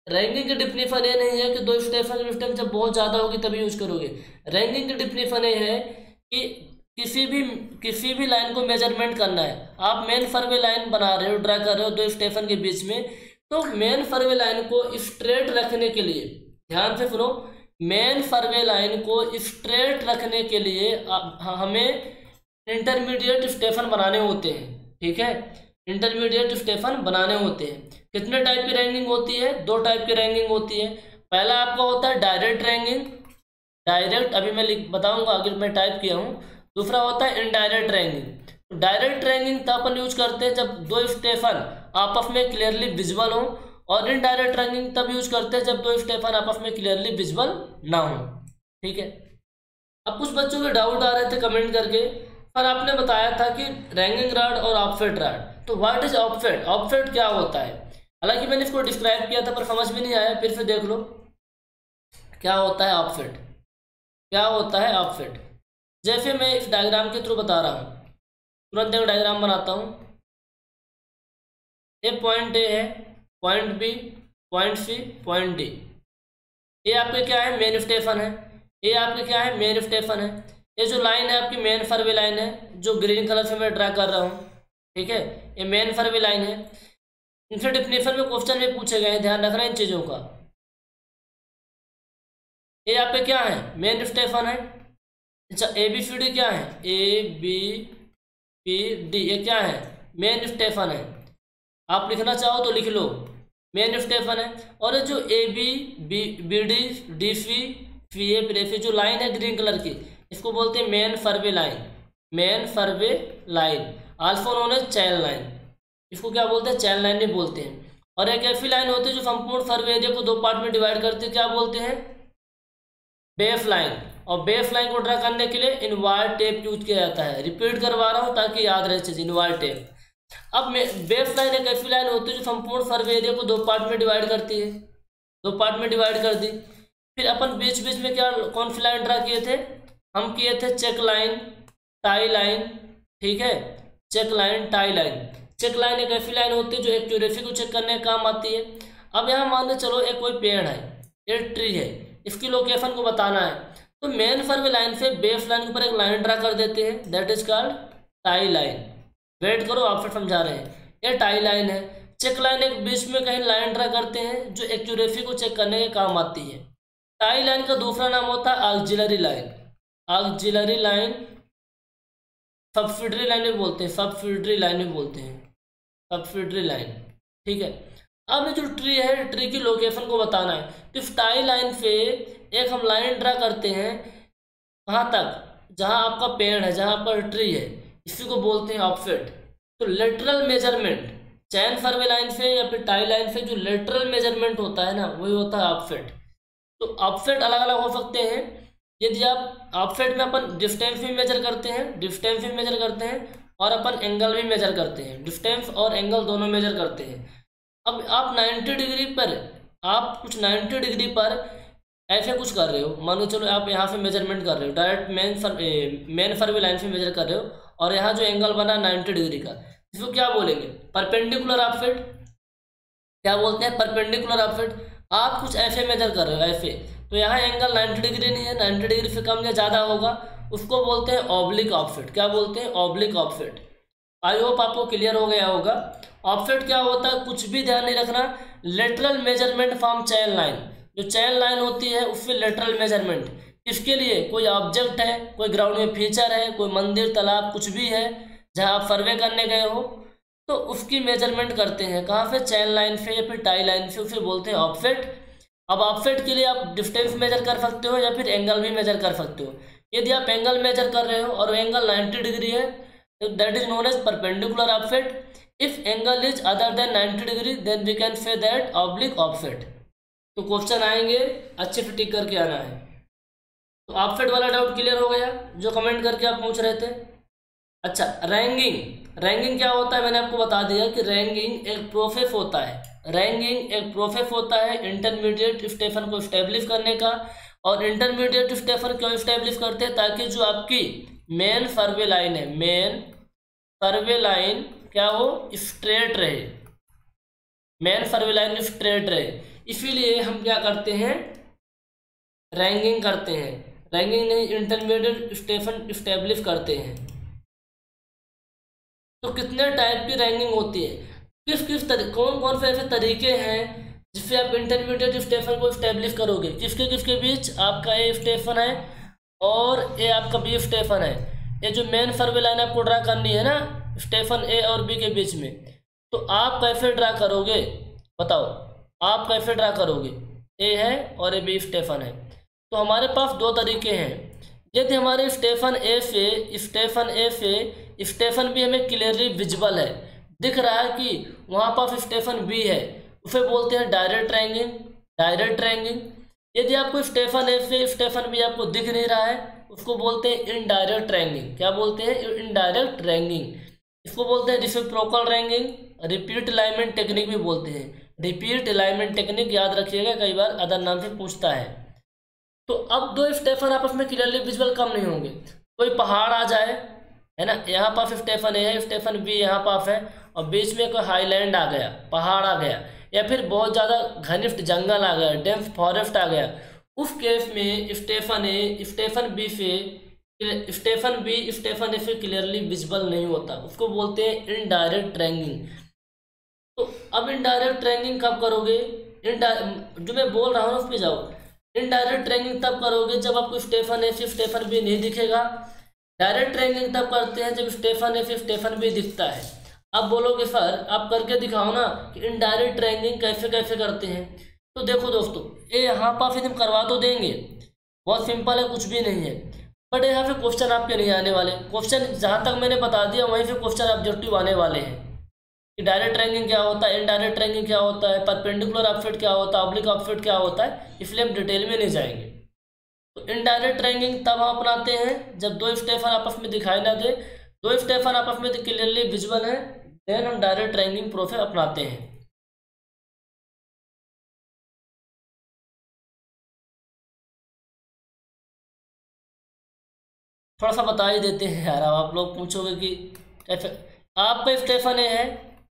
रैंकिंग की डिफिनेशन ये नहीं है कि दो स्टेशन की डिस्टेंस जब बहुत ज़्यादा होगी तभी यूज करोगे। रैंकिंग की डिफिनेशन ये है कि किसी भी लाइन को मेजरमेंट करना है। आप मेन सर्वे लाइन बना रहे हो, ड्रा कर रहे हो दो स्टेशन के बीच में, तो मेन सर्वे लाइन को स्ट्रेट रखने के लिए, ध्यान से सुनो, मेन सर्वे लाइन को स्ट्रेट रखने के लिए हमें इंटरमीडिएट स्टेशन बनाने होते हैं, ठीक है, इंटरमीडिएट स्टेशन बनाने होते हैं। कितने टाइप की रैंकिंग होती है? दो टाइप की रैंकिंग होती है। पहला आपका होता है डायरेक्ट रैंकिंग, डायरेक्ट अभी मैं बताऊंगा, आगे मैं टाइप किया हूँ। दूसरा होता है इनडायरेक्ट रैंकिंग। तो डायरेक्ट रैंकिंग तब अपन यूज करते हैं जब दो स्टेशन आपस में क्लियरली विजुअल हो, और इनडायरेक्ट रैंकिंग तब यूज करते हैं जब दो स्टेशन आपस में क्लियरली विजुअल ना हो, ठीक है। अब कुछ बच्चों के डाउट आ रहे थे कमेंट करके, पर आपने बताया था कि रैंकिंग रॉड और ऑफसेट रॉड, तो व्हाट इज ऑफसेट? ऑफसेट क्या होता है? हालांकि मैंने इसको डिस्क्राइब किया था पर समझ में नहीं आया, फिर से देख लो क्या होता है ऑफसेट, क्या होता है ऑफसेट। जैसे मैं इस डायग्राम के थ्रू बता रहा हूँ, तुरंत एक डायग्राम बनाता हूँ। ये पॉइंट ए है, point B, point C, point D. ये आपके क्या है? मेन स्टेशन है। ये आपके क्या है? मेन स्टेशन है। ये जो लाइन है आपकी मेन सर्वे लाइन है, जो ग्रीन कलर से मैं ड्रा कर रहा हूँ, ठीक है, ये मेन सर्वे लाइन है। इनसे डिफिनेशन में क्वेश्चन में पूछे गए हैं, ध्यान रखना इन चीज़ों का। ये यहाँ पे क्या है? मेन स्टेशन है। अच्छा, ए बी सी डी क्या है? ए बी सी डी, ये क्या है? मेन स्टेशन है। आप लिखना चाहो तो लिख लो, मेन स्टेशन है। और ये जो A B D D C C A फिर जो लाइन है ग्रीन कलर की, इसको बोलते हैं main survey line, main survey line, also known as chain line. इसको क्या बोलते हैं? चैन लाइन भी बोलते हैं। और एक ऐसी लाइन होती है जो संपूर्ण सर्वे एरिया को दो पार्ट में डिवाइड करती है, क्या बोलते हैं? Base line. और बेस लाइन को ड्रा करने के लिए इनवर्ट टेप यूज किया जाता है। रिपीट करवा रहा हूँ ताकि याद रहे चीज, इनवर्ट टेप। अब बेस लाइन एक ऐसी लाइन होती है जो संपूर्ण सर्वे एरिया को दो पार्ट में डिवाइड करती है, दो पार्ट में डिवाइड कर दी। फिर अपन बीच बीच में क्या कौन सी लाइन ड्रा किए थे? हम किए थे चेक लाइन, टाई लाइन, ठीक है, check line, tie line. Check line एक ऐसी लाइन होती है जो एक्यूरेसी को चेक करने का काम आती है। अब यहाँ मान लो चलो एक कोई पेड़ है, ये ट्री है, इसकी लोकेशन को बताना है, तो मेन सर्वे लाइन से बेस लाइन के ऊपर एक लाइन ड्रा कर देते हैं, that is called tie line. Wait करो, आप फिर समझा रहे हैं, ये टाई लाइन है। चेक लाइन एक बीच में कहीं लाइन ड्रा करते हैं जो एक्यूरेसी को चेक करने के काम आती है। टाई लाइन का दूसरा नाम होता है auxiliary line, auxiliary line, subsidiary line भी बोलते हैं, सब्सिडरी लाइन भी बोलते हैं, सब्सिडरी लाइन, ठीक है। अब ये जो ट्री है, ट्री की लोकेशन को बताना है, तो इस टाई लाइन से एक हम लाइन ड्रा करते हैं कहाँ तक? जहाँ आपका पेड़ है, जहाँ पर ट्री है, इसी को बोलते हैं ऑफसेट। तो लेटरल मेजरमेंट चैन सर्वे लाइन से या फिर टाई लाइन से जो लेटरल मेजरमेंट होता है ना, वही होता है ऑफसेट। तो ऑफसेट अलग अलग हो सकते हैं। यदि आप ऑफसेट में अपन डिस्टेंस भी मेजर करते हैं, डिस्टेंस भी मेजर करते हैं, और अपन एंगल भी मेजर करते हैं, डिस्टेंस और एंगल दोनों मेजर करते हैं। अब आप 90 डिग्री पर, आप कुछ 90 डिग्री पर ऐसे कुछ कर रहे हो, मान लो चलो आप यहाँ से मेजरमेंट कर रहे हो, डायरेक्ट मेन सर्वे लाइन से मेजर कर रहे हो, और यहाँ जो एंगल बना 90 डिग्री का, इसको क्या बोलेंगे? Perpendicular offset. क्या बोलते हैं? Perpendicular offset. आप कुछ ऐसे मेजर कर रहे हो, ऐसे, तो यहाँ एंगल 90 डिग्री नहीं है, 90 डिग्री से कम या ज़्यादा होगा, उसको बोलते हैं ऑब्लिक ऑफसेट। क्या बोलते हैं? Oblique offset. आई होप आपको क्लियर हो गया होगा। ऑफसेट क्या होता है? कुछ भी ध्यान नहीं रखना, lateral measurement from chain line. जो चैन लाइन होती है उससे लेटरल मेजरमेंट, किसके लिए? कोई ऑब्जेक्ट है, कोई ग्राउंड में फीचर है, कोई मंदिर, तालाब, कुछ भी है जहाँ आप सर्वे करने गए हो, तो उसकी मेजरमेंट करते हैं कहाँ पे, चैन लाइन पे या फिर टाई लाइन पे, उसे बोलते हैं ऑफसेट। अब ऑफसेट के लिए आप डिस्टेंस मेजर कर सकते हो या फिर एंगल भी मेजर कर सकते हो। यदि आप एंगल मेजर कर रहे हो और वो एंगल 90 डिग्री है तो that is known as perpendicular offset. If angle is other than 90 degree then we can say that oblique offset. तो क्वेश्चन आएंगे, अच्छे से टिक करके आना है। तो ऑफसेट वाला डाउट क्लियर हो गया जो कमेंट करके आप पूछ रहे थे। अच्छा, रैंगिंग क्या होता है, मैंने आपको बता दिया कि रैंगिंग एक प्रोसेस होता है। रैंगिंग एक प्रोसेस होता है इंटरमीडिएट स्टेशन को स्टेब्लिश करने का। और इंटरमीडिएट स्टेशन क्यों स्टेब्लिश करते हैं, ताकि जो आपकी मेन सर्वे लाइन है, मेन सर्वे लाइन क्या हो, स्ट्रेट रहे, मेन सर्वे लाइन स्ट्रेट रहे। इसीलिए हम क्या करते हैं, रैंगिंग करते हैं। रैंगिंग नहीं, इंटरमीडिएट स्टेशन स्टेब्लिश करते हैं। तो कितने टाइप की रैंकिंग होती है, कौन कौन से ऐसे तरीके हैं जिससे आप इंटरमीडिएट स्टेशन को स्टेब्लिश करोगे। किसके किसके बीच, आपका ए स्टेशन है और ए आपका बी स्टेशन है। ये जो मेन सर्वे लाइन आपको ड्रा करनी है ना स्टेशन ए और बी के बीच में, तो आप कैसे ड्रा करोगे बताओ, आप कैसे ड्रा करोगे। ए है और ए बी स्टेशन है, तो हमारे पास दो तरीके हैं। यदि हमारे स्टेशन ए से स्टेशन बी हमें क्लियरली विजिबल है, दिख रहा है कि वहाँ पर स्टेशन बी है, उसे बोलते हैं डायरेक्ट रैंकिंग। यदि आपको स्टेशन ए से स्टेशन बी आपको दिख नहीं रहा है, उसको बोलते हैं इनडायरेक्ट रैंकिंग। क्या बोलते हैं, इनडायरेक्ट रैंकिंग। इसको बोलते हैं reciprocal ranking, repeat alignment technique भी बोलते हैं। रिपीट अलाइनमेंट टेक्निक याद रखिएगा, कई बार अदर नाम से पूछता है। तो अब दो स्टेशन आपस में क्लियरली विजुअल कम नहीं होंगे। कोई पहाड़ आ जाए, है ना, यहाँ पास स्टेशन ए है, स्टेशन बी यहाँ पास है, और बीच में कोई हाईलैंड आ गया, पहाड़ आ गया, या फिर बहुत ज़्यादा घनिष्ठ जंगल आ गया, डेंस फॉरेस्ट आ गया, उस केस में स्टेशन ए स्टेशन बी से क्लियरली विजिबल नहीं होता, उसको बोलते हैं इनडायरेक्ट रैंकिंग। तो अब इनडायरेक्ट रैंकिंग कब करोगे, जो मैं बोल रहा हूँ उस पर जाओ। इनडायरेक्ट रैंकिंग तब करोगे जब आपको स्टेशन ए से स्टेशन बी नहीं दिखेगा। डायरेक्ट रैंकिंग तब करते हैं जब स्टेशन ए से स्टेशन बी दिखता है। अब बोलोगे सर आप करके दिखाओ ना कि इनडायरेक्ट रैंकिंग कैसे कैसे करते हैं। तो देखो दोस्तों, ये यहाँ पर फिर हम करवा तो देंगे, बहुत सिंपल है, कुछ भी नहीं है, बट यहाँ पे क्वेश्चन आपके नहीं आने वाले। क्वेश्चन जहाँ तक मैंने बता दिया वहीं से क्वेश्चन ऑब्जेक्टिव आने वाले हैं कि डायरेक्ट रैंकिंग क्या होता है, इनडायरेक्ट रैंकिंग क्या होता है, परपेंडिकुलर ऑफसेट क्या होता है, ऑब्लिक ऑफसेट क्या होता है, इसलिए हम डिटेल में नहीं जाएंगे। तो इनडायरेक्ट रैंकिंग तब हम अपनाते हैं जब दो स्टेशन आपस में दिखाई ना दे, दो स्टेशन आपस में क्लियरली विजुअल है, देन हम डायरेक्ट रैंकिंग प्रोसेस अपनाते हैं। थोड़ा सा बता ही देते हैं यार, अब आप लोग पूछोगे कि कैसे। आपका स्टेशन ए है,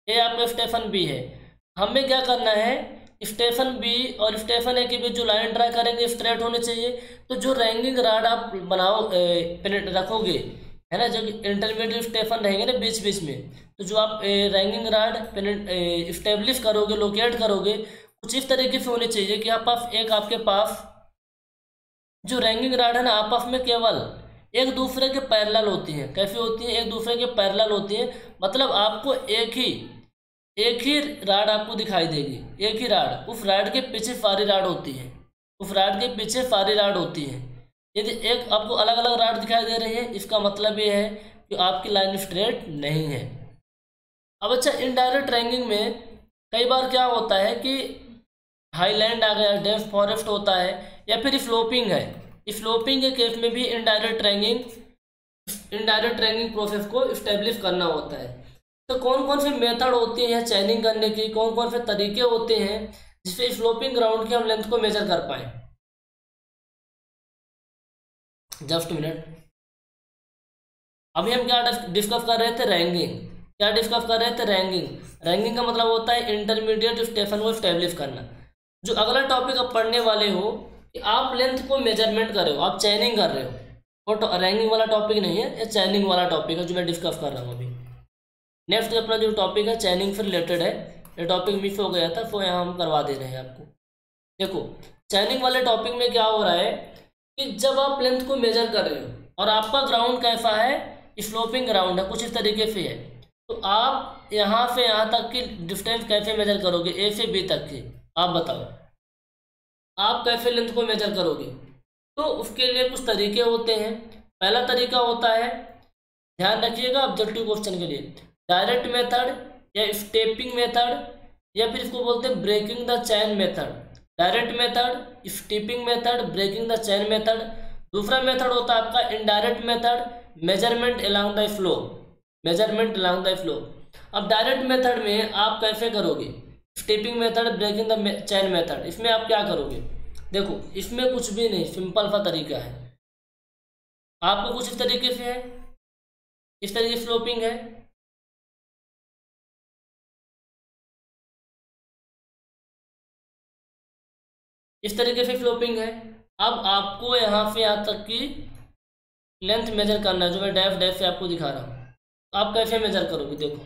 ए आपका स्टेशन बी है, हमें क्या करना है, स्टेशन बी और स्टेशन ए के बीच जो लाइन ड्रा करेंगे स्ट्रेट होने चाहिए। तो जो रैंकिंग राड आप बनाओ रखोगे, है ना, जो इंटरमीडिएट स्टेशन रहेंगे ना बीच बीच में, तो जो आप रैंकिंग राड स्टेब्लिश करोगे, लोकेट करोगे, कुछ इस तरीके से होनी चाहिए कि आपके पास जो रैंकिंग राड है ना आपस में केवल एक दूसरे के पैरेलल होती हैं। कैसे होती हैं, एक दूसरे के पैरेलल होती हैं, मतलब आपको एक ही राड आपको दिखाई देगी, एक ही राड, उस राड के पीछे सारी राड होती है, उस राड के पीछे सारी राड होती है। यदि एक आपको अलग अलग राड दिखाई दे रही है, इसका मतलब ये है कि आपकी लाइन स्ट्रेट नहीं है। अब अच्छा, इनडायरेक्ट रैंकिंग में कई बार क्या होता है कि हाईलैंड आ गया, डेंस फॉरेस्ट होता है, या फिर स्लोपिंग है। स्लोपिंग के केस में भी इनडायरेक्ट रैंकिंग प्रोसेस को इस्टेब्लिश करना होता है। तो कौन कौन से मेथड होते हैं चैनिंग करने की, कौन कौन से तरीके होते हैं जिससे स्लोपिंग ग्राउंड की हम लेंथ को मेजर कर पाए। जस्ट मिनट, अभी हम क्या डिस्कस कर रहे थे, रैंकिंग। क्या डिस्कस कर रहे थे, रैंकिंग का मतलब होता है इंटरमीडिएट स्टेशन को स्टेब्लिश करना। जो अगला टॉपिक आप पढ़ने वाले हो कि आप लेंथ को मेजरमेंट कर रहे हो, आप चैनिंग कर रहे हो, और रैंकिंग वाला टॉपिक नहीं है, ये चैनिंग वाला टॉपिक है जो मैं डिस्कस कर रहा हूँ अभी। नेक्स्ट अपना जो टॉपिक है चैनिंग से रिलेटेड है, ये टॉपिक मिस हो गया था तो यहाँ हम करवा दे रहे हैं आपको। देखो, चैनिंग वाले टॉपिक में क्या हो रहा है कि जब आप लेंथ को मेजर कर रहे हो और आपका ग्राउंड कैसा है, स्लोपिंग ग्राउंड है, कुछ इस तरीके से है, तो आप यहाँ से यहाँ तक की डिस्टेंस कैसे मेजर करोगे, ए से बी तक की, आप बताओ आप कैसे लेंथ को मेजर करोगे। तो उसके लिए कुछ तरीके होते हैं। पहला तरीका होता है, ध्यान रखिएगा ऑब्जेक्टिव क्वेश्चन के लिए, डायरेक्ट मेथड या स्टेपिंग मेथड, या फिर इसको बोलते हैं breaking the chain method. Direct method, stepping method, breaking the chain method. दूसरा मेथड होता है आपका indirect method, measurement along the flow, measurement along the flow. अब डायरेक्ट मेथड में आप कैसे करोगे, stepping method, breaking the chain method, इसमें आप क्या करोगे, देखो इसमें कुछ भी नहीं, सिंपल सा तरीका है। आपको कुछ इस तरीके से है, इस तरीके से स्लोपिंग है, इस तरीके से स्लोपिंग है। अब आपको यहाँ से यहाँ तक की लेंथ मेजर करना है, जो मैं डैश डैश से आपको दिखा रहा हूँ। आप कैसे मेजर करोगे, देखो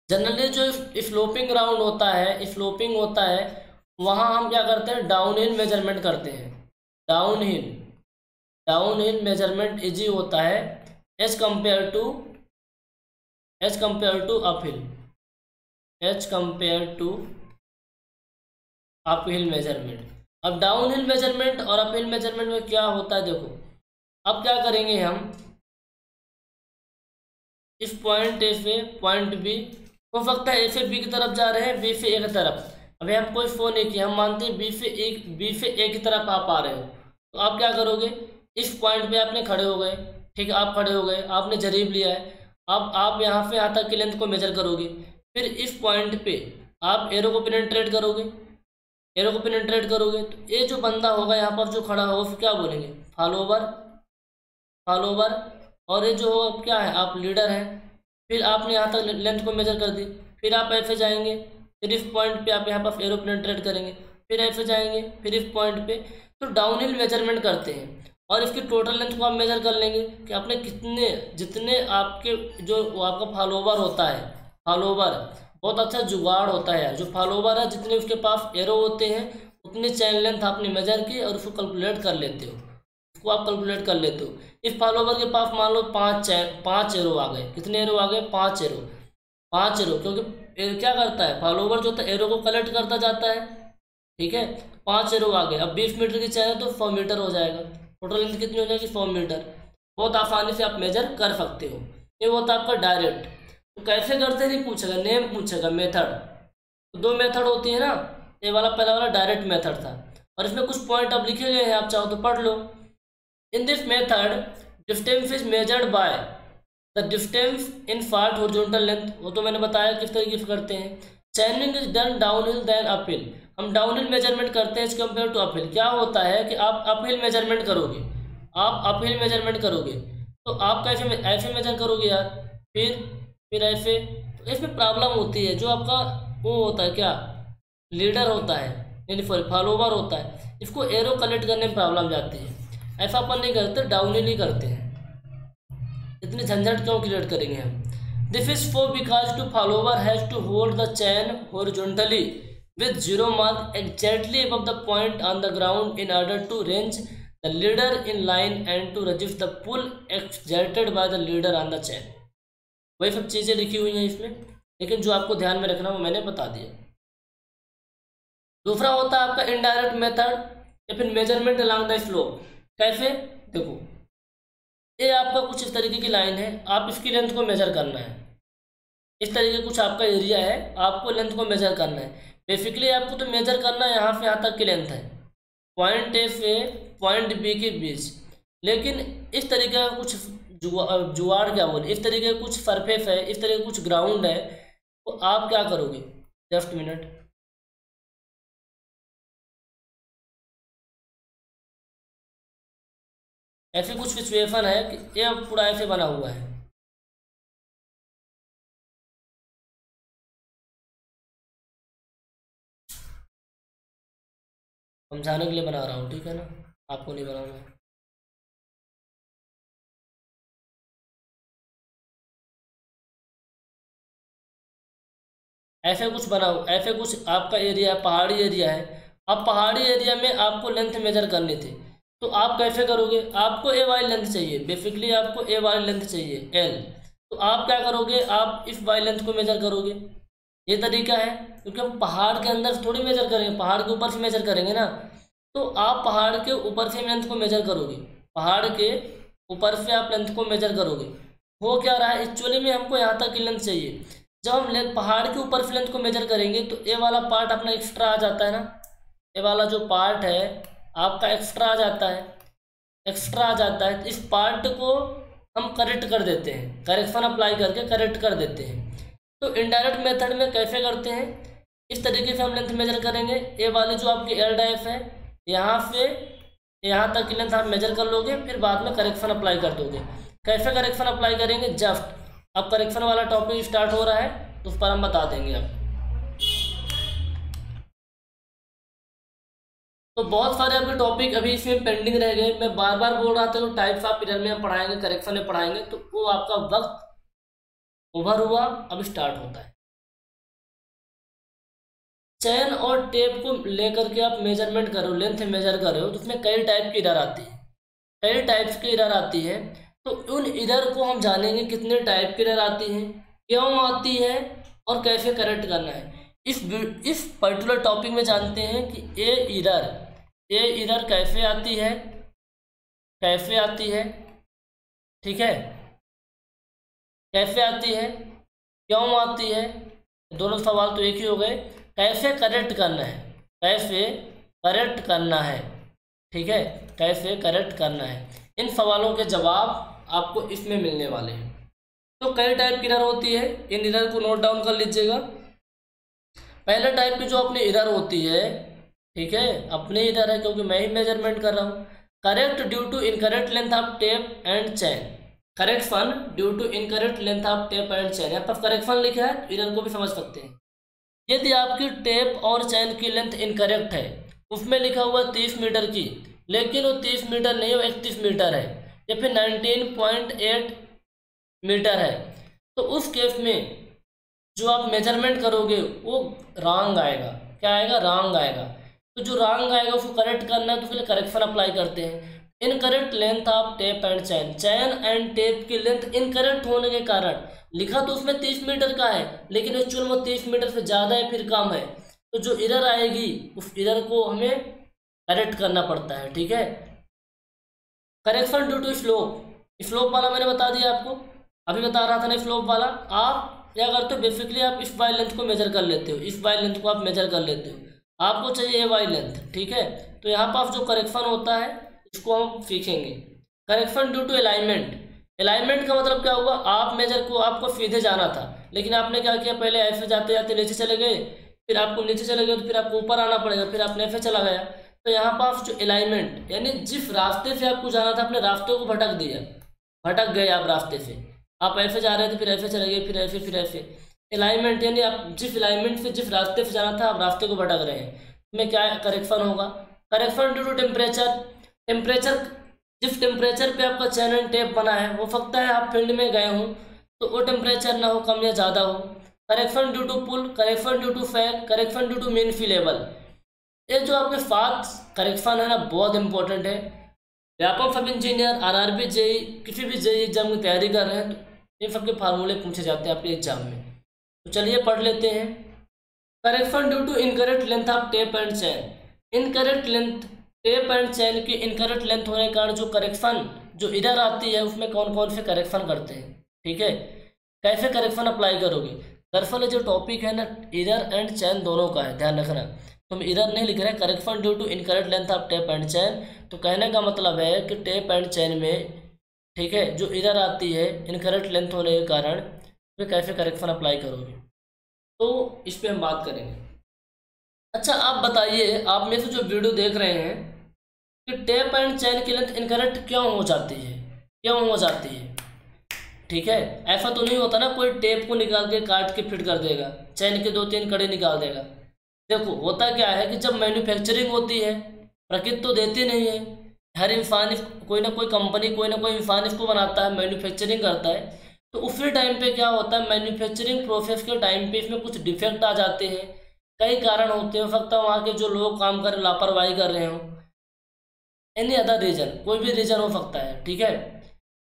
जनरली जो स्लोपिंग राउंड होता है, स्लोपिंग होता है, वहाँ हम क्या करते हैं, डाउन हिल मेजरमेंट करते हैं। डाउन हिल मेजरमेंट इजी होता है as compare to up hill, as compare to up hill measurement. अब डाउन हिल मेजरमेंट और अप हिल मेजरमेंट में क्या होता है, देखो अब क्या करेंगे हम, इस पॉइंट ए से पॉइंट बी, हो सकता है ए से बी की तरफ जा रहे हैं, बी से ए की तरफ, अभी हम कोई फोन नहीं किया, हम मानते हैं बी से ए की तरफ आप आ रहे हो। तो आप क्या करोगे, इस पॉइंट पे आपने खड़े हो गए, ठीक है, आप खड़े हो गए, आपने जरीब लिया है। अब आप यहाँ से यहाँ तक की लेंथ को मेजर करोगे, फिर इस पॉइंट पे आप एरो को पेनिट्रेट करोगे, एरो को पेनिट्रेट करोगे, तो ये जो बंदा होगा यहाँ पर जो खड़ा होगा उसको क्या बोलेंगे, फॉलोवर, और ये जो होगा क्या है, आप लीडर हैं। फिर आपने यहाँ तक लेंथ को मेजर कर दी, फिर आप ऐसे जाएंगे, फिर इस पॉइंट पे आप यहाँ पर एरो पेनिट्रेट करेंगे, फिर ऐसे जाएंगे, फिर इस पॉइंट पे। तो डाउन हिल मेजरमेंट करते हैं और इसकी टोटल लेंथ को आप मेजर कर लेंगे कि आपने कितने, जितने आपके जो आपका फॉलोवर होता है, फॉलोवर बहुत अच्छा जुगाड़ होता है यार, जो फॉलोवर है जितने उसके पास एरो होते हैं उतनी चैन लेंथ आपने मेजर की और उसको कैलकुलेट कर लेते हो, उसको आप कैलकुलेट कर लेते हो। इस फॉलोवर के पास मान लो 5 एरो आ गए, कितने एरो आ गए, 5 एरो, क्योंकि क्या करता है फॉलोवर जो था एरो को कलेक्ट करता जाता है, ठीक है। 5 एरो आ गए, अब 20 मीटर की चैन है तो 100 मीटर हो जाएगा, टोटल लेंथ कितनी हो जाएगी, 100 मीटर। बहुत आसानी से आप मेजर कर सकते हो। ये होता है आपका डायरेक्ट। तो कैसे करते नहीं पूछेगा, नेम पूछेगा, मेथड। तो 2 मेथड होती है ना, ये वाला पहला वाला डायरेक्ट मेथड था, और इसमें कुछ पॉइंट अब लिखे गए हैं, आप चाहो तो पढ़ लो। In this method distance is measured by the distance in fact horizontal length, वो तो मैंने बताया किस तरीके से करते हैं। Chaining is done down hill then up hill, हम डाउन हिल मेजरमेंट करते हैं as compare to up hill. क्या होता है कि आप अप हिल मेजरमेंट करोगे, आप अप हिल मेजरमेंट करोगे तो आप कैसे ऐसे मेजर करोगे यार, फिर ऐसे, तो इसमें प्रॉब्लम होती है। जो आपका वो होता है क्या, लीडर होता है यानी फॉलोवर होता है, इसको एरो कलेक्ट करने में प्रॉब्लम जाती है। ऐसा अपन नहीं करते, डाउन हिल ही करते हैं, इतनी झंझट क्यों क्रिएट करेंगे हम। This is for because to follower has to hold the chain horizontally with 0 mark exactly above the point on the ground in order to range the leader in line and to resist the pull exerted by the leader on the chain। वही सब चीज़ें लिखी हुई हैं इसमें, लेकिन जो आपको ध्यान में रखना वो मैंने बता दिया। दूसरा होता है आपका इनडायरेक्ट मेथड या फिर मेजरमेंट अलोंग द स्लोप। कैसे, देखो ये आपका कुछ इस तरीके की लाइन है, आप इसकी लेंथ को मेजर करना है। इस तरीके कुछ आपका एरिया है, आपको लेंथ को मेजर करना है। बेसिकली आपको तो मेजर करना है यहाँ से यहाँ तक की लेंथ है, पॉइंट ए से पॉइंट बी के बीच। लेकिन इस तरीके का कुछ जुगाड़ क्या बोले, इस तरीके का कुछ सरफेस है, इस तरीके का कुछ ग्राउंड है, तो आप क्या करोगे, जस्ट मिनट, ऐसे कुछ सिचुएशन है कि ये पूरा ऐसे बना हुआ है, समझाने के लिए बना रहा हूँ, ठीक है ना, आपको नहीं बनाना। ऐसे कुछ बनाओ, ऐसे कुछ आपका एरिया पहाड़ी एरिया है, अब पहाड़ी एरिया में आपको लेंथ मेजर करनी थी, तो आप कैसे करोगे, आपको ए वाली लेंथ चाहिए, बेसिकली आपको ए वाली लेंथ चाहिए एल। तो आप क्या करोगे, आप इस वाई लेंथ को मेजर करोगे, ये तरीका है। क्योंकि हम पहाड़ के अंदर थोड़ी मेजर करेंगे, पहाड़ के ऊपर से मेजर करेंगे ना। तो आप पहाड़ के ऊपर से लेंथ को मेजर करोगे, पहाड़ के ऊपर से आप लेंथ को मेजर करोगे। हो क्या रहा है, एक्चुअली में हमको यहाँ तक की लेंथ चाहिए। जब हम लेंथ पहाड़ के ऊपर से लेंथ को मेजर करेंगे तो ये वाला पार्ट अपना एक्स्ट्रा आ जाता है ना, ये वाला जो पार्ट है आपका एक्स्ट्रा आ जाता है, एक्स्ट्रा आ जाता है। इस पार्ट को हम करेक्ट कर देते हैं, करेक्शन अप्लाई करके करेक्ट कर देते हैं। तो इनडायरेक्ट मेथड में कैसे करते हैं, इस तरीके से हम लेंथ मेजर करेंगे। ये वाली जो आपकी एल डाइफ है, यहाँ से यहाँ तक की लेंथ आप मेजर कर लोगे, फिर बाद में करेक्शन अप्लाई कर दोगे। कैसे करेक्शन अप्लाई करेंगे, जस्ट अब करेक्शन वाला टॉपिक स्टार्ट हो रहा है तो उस पर हम बता देंगे आप। तो बहुत सारे अभी टॉपिक अभी इसमें पेंडिंग रह गए। मैं बार बार बोल रहा था तो टाइप्स ऑफ एरर में हम पढ़ाएंगे, करेक्शन में पढ़ाएंगे, तो वो आपका वक्त ओवर हुआ, अब स्टार्ट होता है। चैन और टेप को लेकर के आप मेजरमेंट करो, लेंथ मेजर कर रहे हो, तो उसमें कई टाइप की एरर आती है, कई टाइप्स की एरर आती है। तो उन एरर को हम जानेंगे कितने टाइप की एरर आती हैं, क्यों आती है और कैसे करेक्ट करना है। इस पर्टिकुलर टॉपिक में जानते हैं कि ये एरर कैसे आती है, कैसे आती है, ठीक है, कैसे आती है, क्यों आती है। दोनों सवाल तो एक ही हो गए। कैसे करेक्ट करना है, कैसे करेक्ट करना है, ठीक है, कैसे करेक्ट करना है, इन सवालों के जवाब आपको इसमें मिलने वाले हैं। तो कई टाइप की एरर होती है, इन एरर को नोट डाउन कर लीजिएगा। पहले टाइप की जो अपनी एरर होती है, ठीक है, अपनी एरर है क्योंकि मैं ही मेजरमेंट कर रहा हूँ। Correct due to incorrect length of tape and chain, correction due to incorrect length of tape and chain. यहाँ पर करेक्शन लिखा है, एरर को भी समझ सकते हैं। यदि आपकी टेप और चैन की लेंथ इनकरेक्ट है, उसमें लिखा हुआ 30 मीटर की, लेकिन वो 30 मीटर नहीं, वो 31 मीटर है या फिर 19.8 मीटर है, तो उस केस में जो आप मेजरमेंट करोगे वो रॉन्ग आएगा। क्या आएगा, रॉन्ग आएगा। तो जो रॉन्ग आएगा उसको करेक्ट करना है, तो फिर करेक्शन अप्लाई करते हैं। Incorrect length of tape and chain, chain and tape की लेंथ इनकरेक्ट होने के कारण, लिखा तो उसमें 30 मीटर का है लेकिन एक्चुअल में 30 मीटर से ज़्यादा है, फिर कम है। तो जो एरर आएगी उस एरर को हमें करेक्ट करना पड़ता है, ठीक है। Correction due to slope, slope वाला मैंने बता दिया आपको, अभी बता रहा था ना स्लोप वाला। आप क्या करते हो, बेसिकली आप इस वाई लेंथ को मेजर कर लेते हो, इस वाई लेंथ को आप मेजर कर लेते हो, आपको चाहिए ये वाई लेंथ, ठीक है। तो यहाँ पर जो करेक्शन होता है इसको हम सीखेंगे। Correction due to alignment, alignment का मतलब क्या हुआ, आप मेजर को आपको सीधे जाना था लेकिन आपने क्या किया, पहले ऐसे जाते जाते नीचे चले गए, फिर आपको नीचे चले गए तो फिर आपको ऊपर आना पड़ेगा, फिर आपने ऐसे चला गया। तो यहाँ पर आप जो अलाइनमेंट, यानी जिस रास्ते से आपको जाना था अपने रास्ते को भटक दिया, भटक गए आप रास्ते से, आप ऐसे जा रहे थे फिर ऐसे चले गए, फिर ऐसे फिर ऐसे। अलाइनमेंट यानी आप जिस अलाइनमेंट से जिस रास्ते से जाना था आप रास्ते को भटक रहे हैं, में क्या करेक्शन होगा। Correction due to temperature, temperature जिस टेम्परेचर पे आपका चैन एंड टेप बना है, हो सकता है आप फील्ड में गए हों तो वो टेम्परेचर ना हो, कम या ज़्यादा हो। Correction due to pull, correction due to fan, correction due to mean sea level. ये जो आपके 7 करेक्शन है ना, बहुत इंपॉर्टेंट है। व्यापक सब इंजीनियर, आरआरबी, जेई, किसी भी जेई एग्जाम की तैयारी कर रहे हैं तो ये सबके फार्मूले पूछे जाते हैं आपके एग्जाम में। तो चलिए पढ़ लेते हैं। Correction due to incorrect length of tape and chain, incorrect length, tape and chain की इनकरेक्ट लेंथ होने के कारण जो करेक्शन, जो एरर आती है उसमें कौन कौन से करेक्शन करते हैं, ठीक है। कैसे करेक्शन अप्लाई करोगे, दरअसल जो टॉपिक है ना एरर एंड चैन दोनों का है, ध्यान रखना। तो हम एरर नहीं लिख रहे हैं, correction due to incorrect length of tape and chain. तो कहने का मतलब है कि टेप एंड चैन में, ठीक है, जो एरर आती है इनकरेक्ट लेंथ होने के कारण, फिर कैसे करेक्शन अप्लाई करोगे, तो इस पर हम बात करेंगे। अच्छा आप बताइए, आप में से जो वीडियो देख रहे हैं कि टेप एंड चैन की लेंथ इनकरेक्ट क्यों हो जाती है, क्यों हो जाती है, ठीक है। ऐसा तो नहीं होता ना कोई टेप को निकाल के काट के फिट कर देगा, चैन के 2-3 कड़े निकाल देगा। देखो होता क्या है कि जब मैन्युफैक्चरिंग होती है, प्रकृति तो देती नहीं है, हर इंसान, कोई ना कोई कंपनी, कोई ना कोई इंसान इसको बनाता है, मैन्युफैक्चरिंग करता है। तो उसी टाइम पे क्या होता है, मैन्युफैक्चरिंग प्रोसेस के टाइम पे इसमें कुछ डिफेक्ट आ जाते हैं, कई कारण होते हैं। हो सकता है वहाँ के जो लोग काम कर लापरवाही कर रहे हों, एनी अदर रीजन, कोई भी रीजन हो सकता है, ठीक है।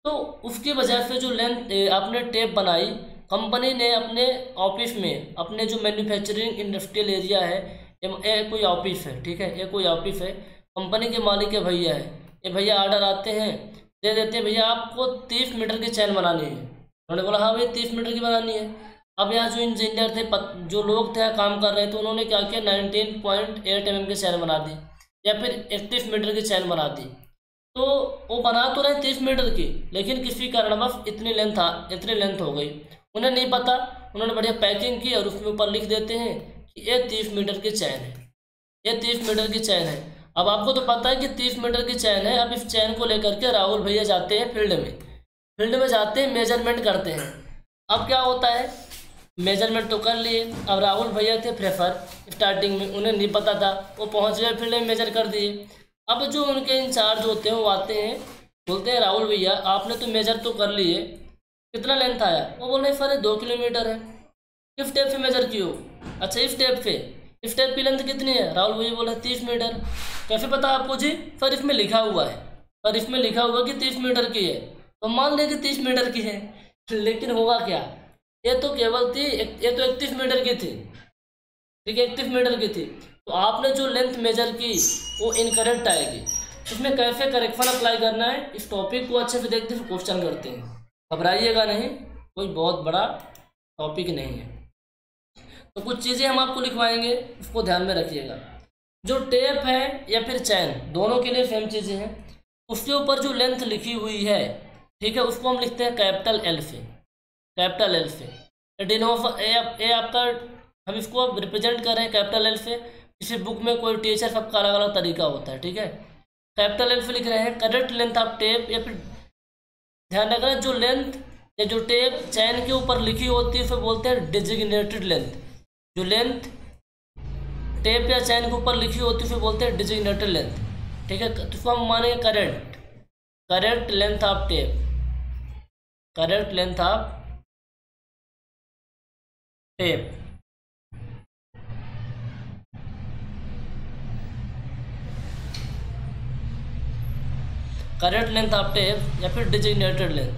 तो उसकी वजह से जो लेंथ आपने टेप बनाई, कंपनी ने अपने ऑफिस में, अपने जो मैन्युफैक्चरिंग इंडस्ट्रियल एरिया है, ये कोई ऑफिस है, ठीक है, ये कोई ऑफिस है, कंपनी के मालिक के भैया है, ये भैया ऑर्डर आते हैं, दे देते हैं, भैया आपको 30 मीटर की चैन बनानी है। उन्होंने बोला हाँ भैया 30 मीटर की बनानी है। अब यहाँ जो इंजीनियर थे, जो लोग थे काम कर रहे थे, उन्होंने क्या किया, 19.8 mm की चैन बना दी, या फिर 31 मीटर की चैन बना दी। तो वो बना तो रहे 30 मीटर की, लेकिन किसी कारणवश इतनी लेंथ हो गई, उन्हें नहीं पता। उन्होंने बढ़िया पैकिंग की और उसके ऊपर लिख देते हैं कि ये 30 मीटर की चैन है, ये 30 मीटर की चैन है। अब आपको तो पता है कि 30 मीटर की चैन है। अब इस चैन को लेकर के राहुल भैया जाते हैं फील्ड में जाते हैं, मेजरमेंट करते हैं। अब क्या होता है, मेजरमेंट तो कर लिए। अब राहुल भैया थे फ्रेशर स्टार्टिंग में, उन्हें नहीं पता था, वो पहुंच गए फील्ड में, मेजर कर दिए। अब जो उनके इंचार्ज होते हैं वो आते हैं, बोलते हैं राहुल भैया आपने तो मेजर तो कर लिए, कितना लेंथ आया? वो बोल रहे सर 2 किलोमीटर है। किस टेप से मेजर किए हो? अच्छा इस टेप पे, इस टेप की लेंथ कितनी है? राहुल भैया बोले 30 मीटर। कैसे पता आपको जी? सर इसमें लिखा हुआ है, पर इसमें लिखा हुआ कि 30 मीटर की है, तो मान लें कि 30 मीटर की है, लेकिन होगा क्या, ये तो केवल थी, ये तो 31 मीटर की थी, ठीक है, 31 मीटर की थी। तो आपने जो लेंथ मेजर की वो इनकरेक्ट आएगी। इसमें कैसे करेक्शन अप्लाई करना है, इस टॉपिक को अच्छे से देखते हुए क्वेश्चन करते हैं, घबराइएगा नहीं, कोई बहुत बड़ा टॉपिक नहीं है। तो कुछ चीज़ें हम आपको लिखवाएंगे, उसको ध्यान में रखिएगा। जो टेप है या फिर चैन, दोनों के लिए सेम चीज़ें हैं। उसके ऊपर जो लेंथ लिखी हुई है, ठीक है, उसको हम लिखते हैं कैपिटल एल से, कैपिटल एल से। ए आपका, हम इसको अब रिप्रेजेंट कर रहे हैं कैपिटल एल से। किसी बुक में कोई टीचर सबका अलग अलग तरीका होता है, ठीक है। कैपिटल एल से लिख रहे हैं करेक्ट लेंथ ऑफ टेप, या फिर ध्यान रखना जो लेंथ या जो टेप चैन के ऊपर लिखी होती है उसे बोलते हैं डिजिग्नेटेड लेंथ। जो लेंथ टेप या चैन के ऊपर लिखी होती है उसे बोलते हैं डिजिग्नेटेड लेंथ, ठीक है। तो इसको हम मानेंगे correct length of tape, correct length of tape, correct length of tape या फिर डिजिग्नेटेड लेंथ,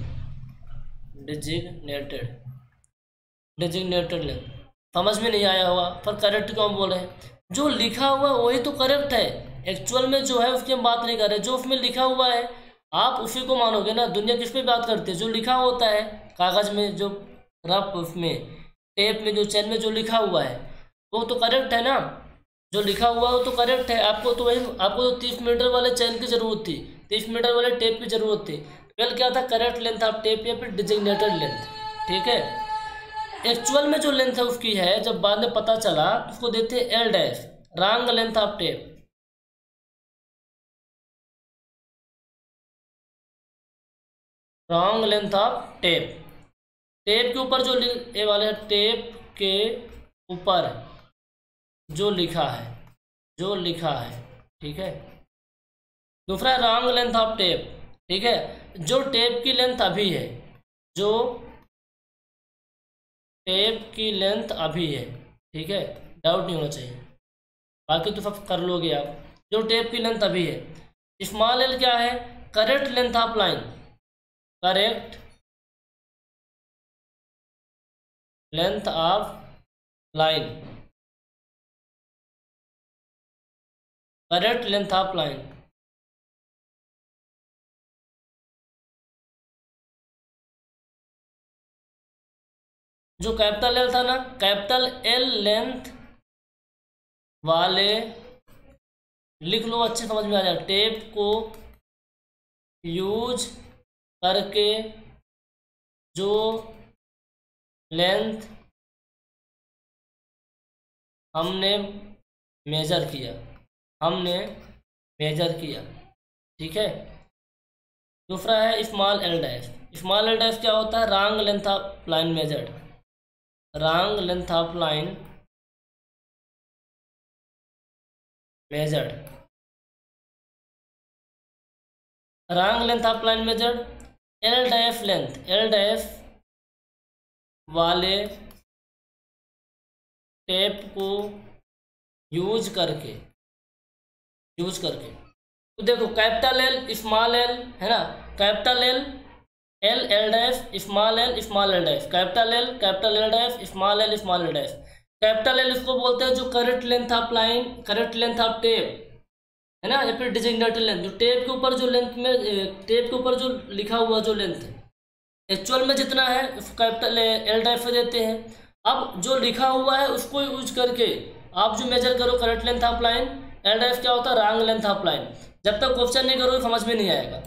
डिजिग्नेटेड लेंथ। समझ में नहीं आया होगा, पर करेक्ट क्यों बोल रहे हैं? जो लिखा हुआ है वही तो करेक्ट है, एक्चुअल में जो है उसकी हम बात नहीं कर रहे। जो उसमें लिखा हुआ है आप उसी को मानोगे ना। दुनिया किस पे बात करती है? जो लिखा होता है कागज़ में, जो रफ उसमें टेप में, जो चैन में जो लिखा हुआ है वो तो करेक्ट है ना। जो लिखा हुआ है वो तो करेक्ट है। आपको तो 30 मीटर वाले चैन की ज़रूरत थी, 30 मीटर वाले टेप की ज़रूरत थी। पहले क्या था, करेक्ट लेंथ ऑफ टेप या फिर डिजिग्नेटेड लेंथ, ठीक है। एक्चुअल में जो लेंथ है उसकी है, जब बाद में पता चला उसको देते हैं L dash, wrong length of tape, wrong length of tape. Tape के ऊपर जो ये वाले टेप के ऊपर जो लिखा है, ठीक है। दूसरा रॉन्ग लेंथ ऑफ टेप, ठीक है। जो टेप की लेंथ अभी है, जो टेप की लेंथ अभी है, ठीक है, डाउट नहीं होना चाहिए, बाकी तो सब कर लोगे आप। जो टेप की लेंथ अभी है, स्मॉल एल क्या है, correct length of line, correct length of line, correct length of line. जो कैपिटल एल था ना, कैपिटल एल लेंथ वाले लिख लो, अच्छे समझ में आ जाए। टेप को यूज करके जो लेंथ हमने मेजर किया, ठीक है। दूसरा है small L dash. Small L dash क्या होता है, wrong length of line measured, wrong length of line measured, wrong length of line measured. L dash length, L dash वाले टेप को यूज करके, तो देखो कैपिटल एल स्मॉल एल है ना, capital L L L dash small L dash, capital L dash small L dash. Capital L इसको बोलते हैं जो correct length of line, correct length of tape, है ना, या फिर डिजिग्नेटेड लेंथ, जो टेप के ऊपर जो लेंथ में, टेप के ऊपर जो लिखा हुआ जो लेंथ है एक्चुअल में जितना है उसको कैपिटल एल डैश से देते हैं। अब जो लिखा हुआ है उसको यूज करके आप जो मेजर करो correct length of line, L dash क्या होता है, रॉन्ग लेंथ ऑफ लाइन। जब तक क्वेश्चन नहीं करोगे समझ में नहीं आएगा,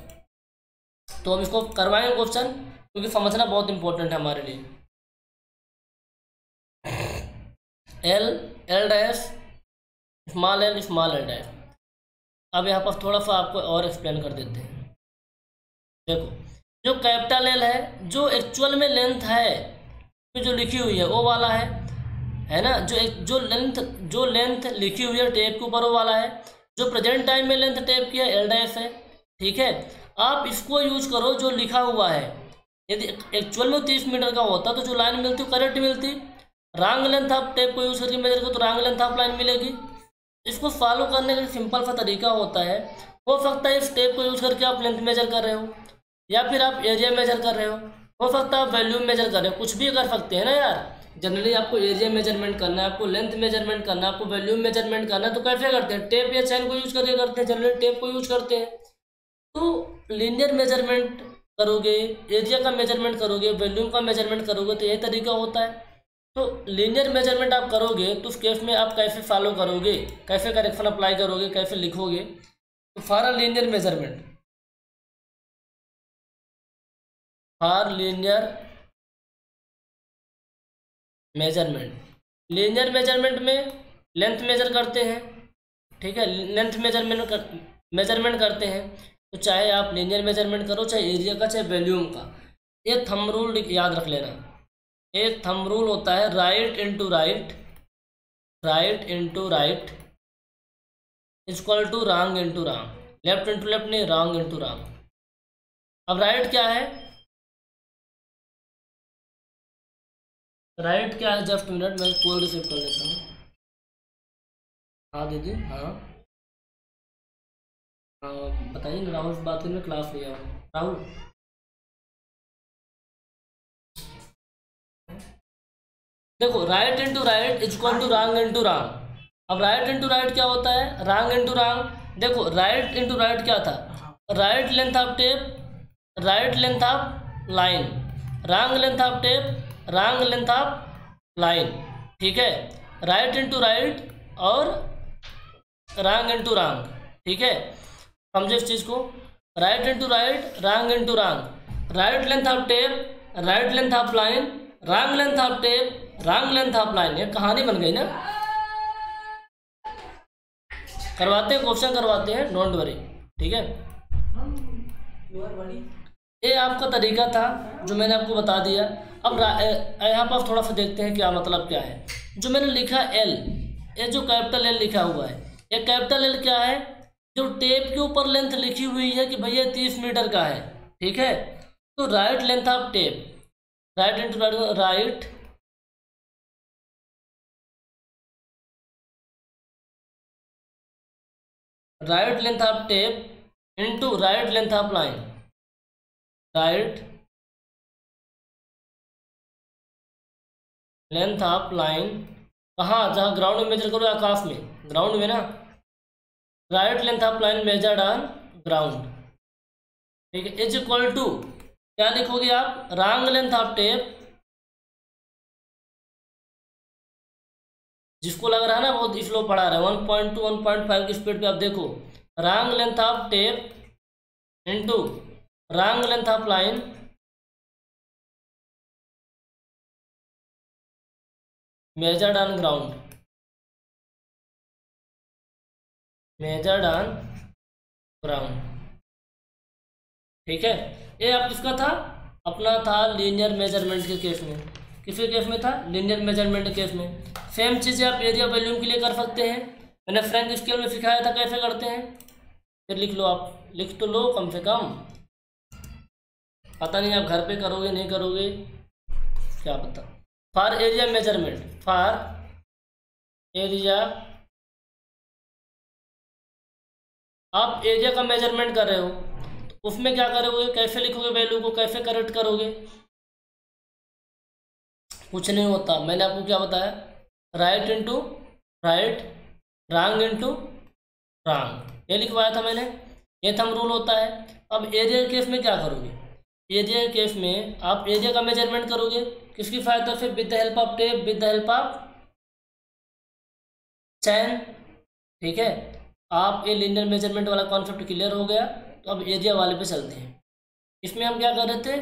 तो हम इसको करवाएंगे क्वेश्चन, क्योंकि समझना बहुत इंपॉर्टेंट है हमारे लिए। L L dash small L dash. अब यहाँ पर थोड़ा सा आपको और एक्सप्लेन कर देते हैं। देखो, जो कैपिटल एल है जो एक्चुअल में लेंथ है तो जो लिखी हुई है वो वाला है ना, जो लेंथ लिखी हुई है टेप के ऊपर वो वाला है। जो प्रेजेंट टाइम में लेंथ टेप की है एल डैश है, ठीक है। आप इसको यूज करो जो लिखा हुआ है, यदि एक्चुअल में 30 मीटर का होता तो जो लाइन मिलती वो करेक्ट मिलती, रॉन्ग लेंथ ऑफ टेप को यूज करके मेजर करो तो रॉन्ग लेंथ ऑफ लाइन मिलेगी। इसको फॉलो करने का सिंपल सा तरीका होता है, हो सकता है इस टेप को यूज करके आप लेंथ मेजर कर रहे हो, या फिर आप एरिया मेजर कर रहे हो सकता है आप वैल्यूम मेजर कर रहे हो, कुछ भी कर सकते हैं ना यार। जनरली आपको एरिया मेजरमेंट करना है, आपको लेंथ मेजरमेंट करना है, आपको वैल्यूम मेजरमेंट करना है, तो कैसे करते हैं, टेप या चैन को यूज करके करते हैं, जनरली टेप को यूज करते हैं। तो लीनियर मेजरमेंट करोगे, एरिया का मेजरमेंट करोगे, वैल्यूम का मेजरमेंट करोगे, तो यही तरीका होता है। तो लीनियर मेजरमेंट आप करोगे तो उस केस में आप कैसे फॉलो करोगे, कैसे करेक्शन अप्लाई करोगे, कैसे लिखोगे, तो for linear measurement, for linear measurement में लेंथ मेजर करते हैं, ठीक है, लेंथ मेजरमेंट करते हैं। तो चाहे आप लीनियर मेजरमेंट करो, चाहे एरिया का, चाहे वैल्यूम का, ये थंब रूल याद रख लेना। एक थंब रूल होता है right into right, right into right equal to wrong into wrong, left into left नहीं, रॉन्ग इंटू रॉन्ग। अब राइट क्या है, राइट क्या है, जस्ट मिनट मैं कॉल रिसीव कर लेता हूँ। हाँ दीदी, हाँ बताइए ना, राहुल से बात करने क्लास लिया हूँ। राहुल देखो, right into right equal to wrong into wrong. अब राइट इंटू राइट क्या होता है, रॉन्ग इंटू रॉन्ग। देखो राइट इंटू राइट क्या था, right length of tape, right length of line, wrong length of tape, wrong length of line, ठीक है। Right into right और रॉन्ग इंटू रॉन्ग, ठीक है, समझो इस चीज़ को। Right into right, wrong into wrong, right length of tape, right length of line, wrong length of tape, wrong length of line. ये कहानी बन गई ना, करवाते हैं क्वेश्चन, करवाते हैं, डोंट वरी, ठीक है। ये आपका तरीका था जो मैंने आपको बता दिया। अब यहाँ पर थोड़ा सा देखते हैं क्या मतलब क्या है। जो मैंने लिखा एल, ये जो कैपिटल एल लिखा हुआ है, ये कैपिटल एल क्या है, जो टेप के ऊपर लेंथ लिखी हुई है कि भैया 30 मीटर का है, ठीक है। तो right length of tape, right into right, right length of tape into right length of line, right length of line, कहाँ, जहाँ ग्राउंड में मेजर करो, आकाश में, ग्राउंड में ना, right length of line measured on ground, ठीक है, इज इक्वल टू क्या लिखोगे आप, रॉन्ग लेंथ ऑफ टेप, जिसको लग रहा है ना बहुत स्लो पढ़ा रहा है, 1.2 1.5 की स्पीड पे आप देखो, wrong length of tape into wrong length of line measured on ground, measured on ground, ठीक है। ये आप किसका था, अपना था लीनियर मेजरमेंट के केस में। किसके केस में था, लीनियर मेजरमेंट के केस में। सेम चीज़ें आप एरिया वॉल्यूम के लिए कर सकते हैं, मैंने फ्रैंक स्केल में सिखाया था कैसे करते हैं। फिर लिख लो, आप लिख तो लो कम से कम, पता नहीं आप घर पे करोगे नहीं करोगे क्या पता। For area measurement, for area, आप एरिया का मेजरमेंट कर रहे हो, तो उसमें क्या करोगे, कैसे लिखोगे वैल्यू को, कैसे करेक्ट करोगे? कुछ नहीं होता, मैंने आपको क्या बताया, right into right, wrong into wrong, ये लिखवाया था मैंने, ये थंब रूल होता है। अब एरिया केस में क्या करोगे, एरिया केस में आप एरिया का मेजरमेंट करोगे, किसकी सहायता से, with the help of tape, with the help of chain, ठीक है। आप ये लिनियर मेजरमेंट वाला कॉन्सेप्ट क्लियर हो गया, तो अब एरिया वाले पे चलते हैं। इसमें हम क्या कर रहे थे,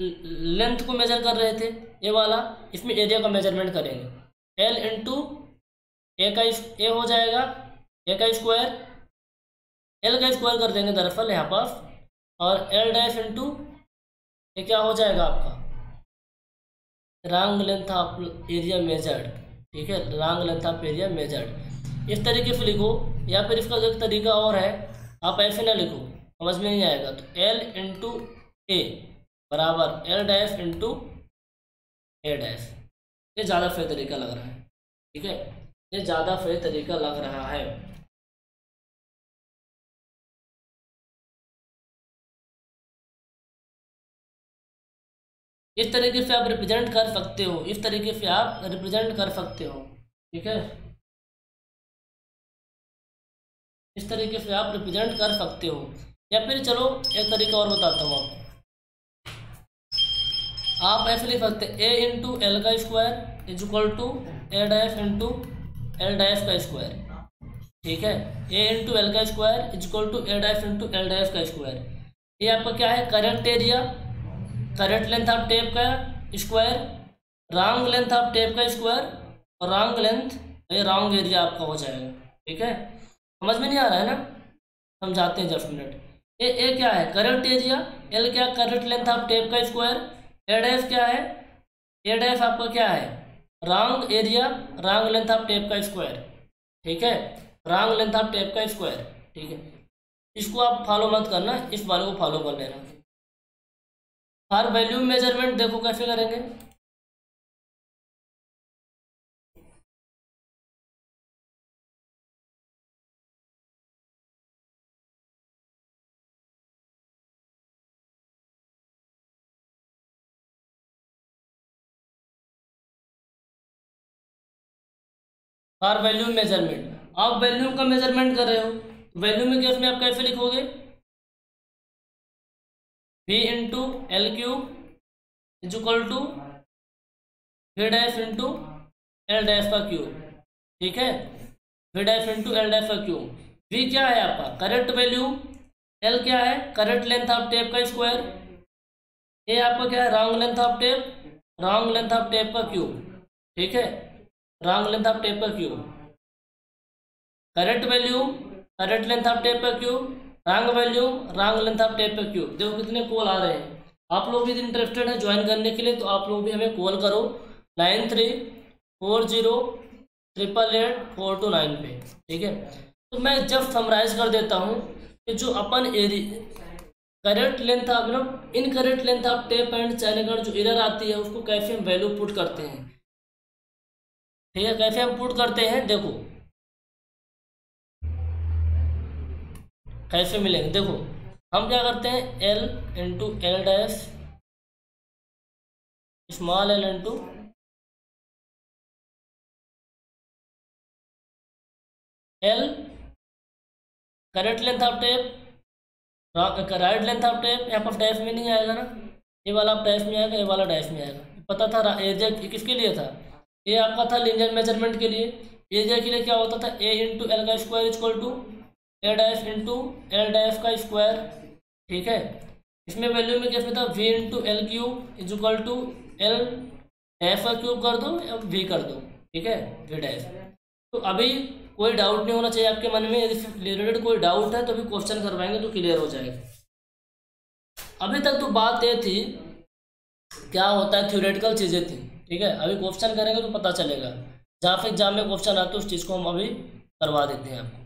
लेंथ को मेजर कर रहे थे, ये वाला, इसमें एरिया का मेजरमेंट करेंगे। एल इंटू ए का ए हो जाएगा, ए का स्क्वायर, एल का स्क्वायर कर देंगे दरअसल यहाँ पास, और एल डैश इंटू ये क्या हो जाएगा आपका, wrong length of area measured, ठीक है, wrong length of area measured. इस तरीके से लिखो, या फिर इसका एक तरीका और है, आप ऐसे ना लिखो, समझ में नहीं आएगा, तो एल इंटू ए बराबर एल डैश इंटू ए डैश। ये ज़्यादा सही तरीका लग रहा है, ठीक है, ये ज़्यादा सही तरीका लग रहा है। इस तरीके से आप रिप्रेजेंट कर सकते हो, इस तरीके से आप रिप्रेजेंट कर सकते हो, ठीक है, इस तरीके से आप रिप्रेजेंट कर सकते हो। या फिर चलो एक तरीका और बताता हूँ आपको, आप ऐसे लिख सकते हैं, ए इंटू एल का square is equal to A dash into L dash का स्क्वायर, ठीक है, ए इंटू एल का square is equal to A dash into L dash का स्क्वायर। ये आपका क्या है, correct area, correct length of tape का square, wrong length of tape का स्क्वायर, और रॉन्ग लेंथ, ये रॉन्ग एरिया आपका हो जाएगा, ठीक है। समझ में नहीं आ रहा है ना, समझाते हैं 10 मिनट। ए क्या है, करेक्ट एरिया, एल क्या, करेक्ट लेंथ ऑफ टेप का स्क्वायर, ए डैश क्या है, ए डैश आपका क्या है, wrong area, wrong length of tape का स्क्वायर, ठीक है, रॉन्ग लेंथ ऑफ टेप का स्क्वायर, ठीक है। इसको आप फॉलो मत करना, इस वाले को फॉलो कर लेना। हर वैल्यू मेजरमेंट देखो कैसे करेंगे, हर वैल्यू मेजरमेंट, आप वैल्यूम का मेजरमेंट कर रहे हो, वैल्यूम में केस में आप कैसे लिखोगे, v into L cube is equal to V dash into L dash का क्यूब, ठीक है, V dash into L dash का क्यूब। v क्या है आपका करेक्ट वैल्यू, l क्या है करेक्ट लेंथ ऑफ टेप का स्क्वायर, a आपका क्या है wrong length of tape, wrong length of tape का क्यूब, ठीक है, रॉन्ग लेंथ ऑफ टेप का cube, correct value correct length of tape का cube, wrong value wrong length of tape का क्यूब। देखो कितने कॉल आ रहे हैं, आप लोग भी इंटरेस्टेड है ज्वाइन करने के लिए, तो आप लोग भी हमें कॉल करो 9340888429 पे, ठीक है। तो मैं जब समराइज कर देता हूँ कि जो अपन करेक्ट लेंथ ऑफ मतलब incorrect length of tape and channel जो एरर आती है उसको कैसे हम वैल्यू पुट करते हैं, ठीक है, कैसे हम पुट करते हैं, देखो कैसे मिलेंगे। देखो हम क्या करते हैं, L into L dash small L into L correct length of tape, right length of tape, यहाँ पर डैश में नहीं आएगा ना, ये वाला डैश में आएगा, ये वाला डैश में आएगा। पता था एरिया किसके लिए था, ये आपका था लीनियर मेजरमेंट के लिए। एरिया के लिए क्या होता था, ए इंटू एल का square equal to A dash into L dash का स्क्वायर, ठीक है। इसमें वैल्यू में कैसे था, V into L cube is equal to L dash का क्यूब कर दो या वी कर दो, ठीक है, वी डैश। तो अभी कोई डाउट नहीं होना चाहिए आपके मन में, यदि रिलेटेड कोई डाउट है तो अभी क्वेश्चन करवाएंगे तो क्लियर हो जाएगा। अभी तक तो बात ये थी क्या होता है, थ्योरेटिकल चीज़ें थी, ठीक है। अभी क्वेश्चन करेंगे तो पता चलेगा, जहाँ फिर एग्जाम में क्वेश्चन आते उस चीज़ को हम अभी करवा देते हैं आपको।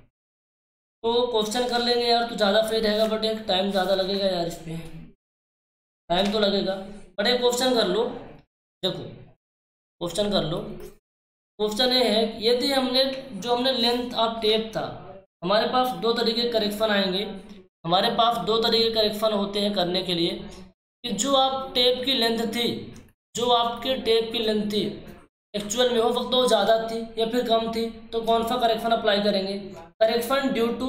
तो क्वेश्चन कर लेंगे यार तो ज़्यादा सही रहेगा, बट एक टाइम ज़्यादा लगेगा यार, इस पर टाइम तो लगेगा, बट एक क्वेश्चन कर लो। देखो क्वेश्चन कर लो, क्वेश्चन ये है यदि हमने लेंथ ऑफ टेप था, हमारे पास दो तरीके करेक्शन आएंगे। हमारे पास दो तरीके के करेक्शन होते हैं करने के लिए कि जो आप टेप की लेंथ थी, जो आपके टेप की लेंथ थी एक्चुअल में हो सकता वो ज़्यादा थी या फिर कम थी, तो कौन सा करेक्शन अप्लाई करेंगे? करेक्शन ड्यू टू,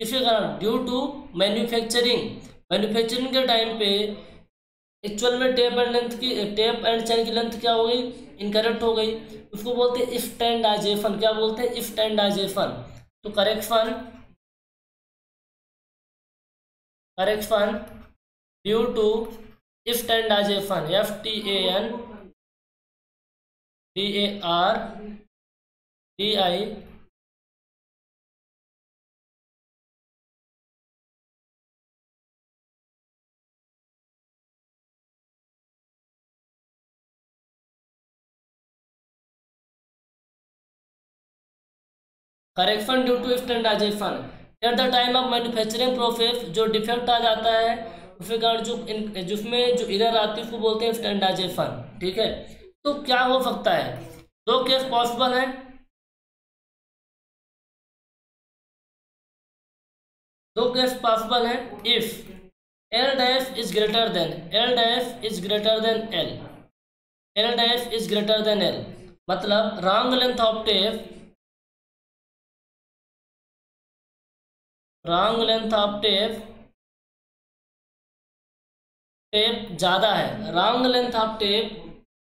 इसके कारण ड्यू टू मैन्युफैक्चरिंग के टाइम पे एक्चुअल में टेप एंड चैन की लेंथ क्या हो गई? इनकरेक्ट हो गई। उसको बोलते हैं स्टैंडर्डाइजेशन। क्या बोलते हैं? स्टैंडर्डाइजेशन। तो correction due to standardization, STANDARDI correction due to standardization at the time of manufacturing process, जो डिफेक्ट आ जाता है उसके कारण जिसमें जो एरर आती है उसको बोलते हैं स्टैंडर्डाइजेशन। ठीक है, तो क्या हो सकता है? दो केस पॉसिबल है। If L dash is greater than L, मतलब रॉन्ग लेंथ ऑफ टेप ज़्यादा है, रॉन्ग लेंथ ऑफ टेप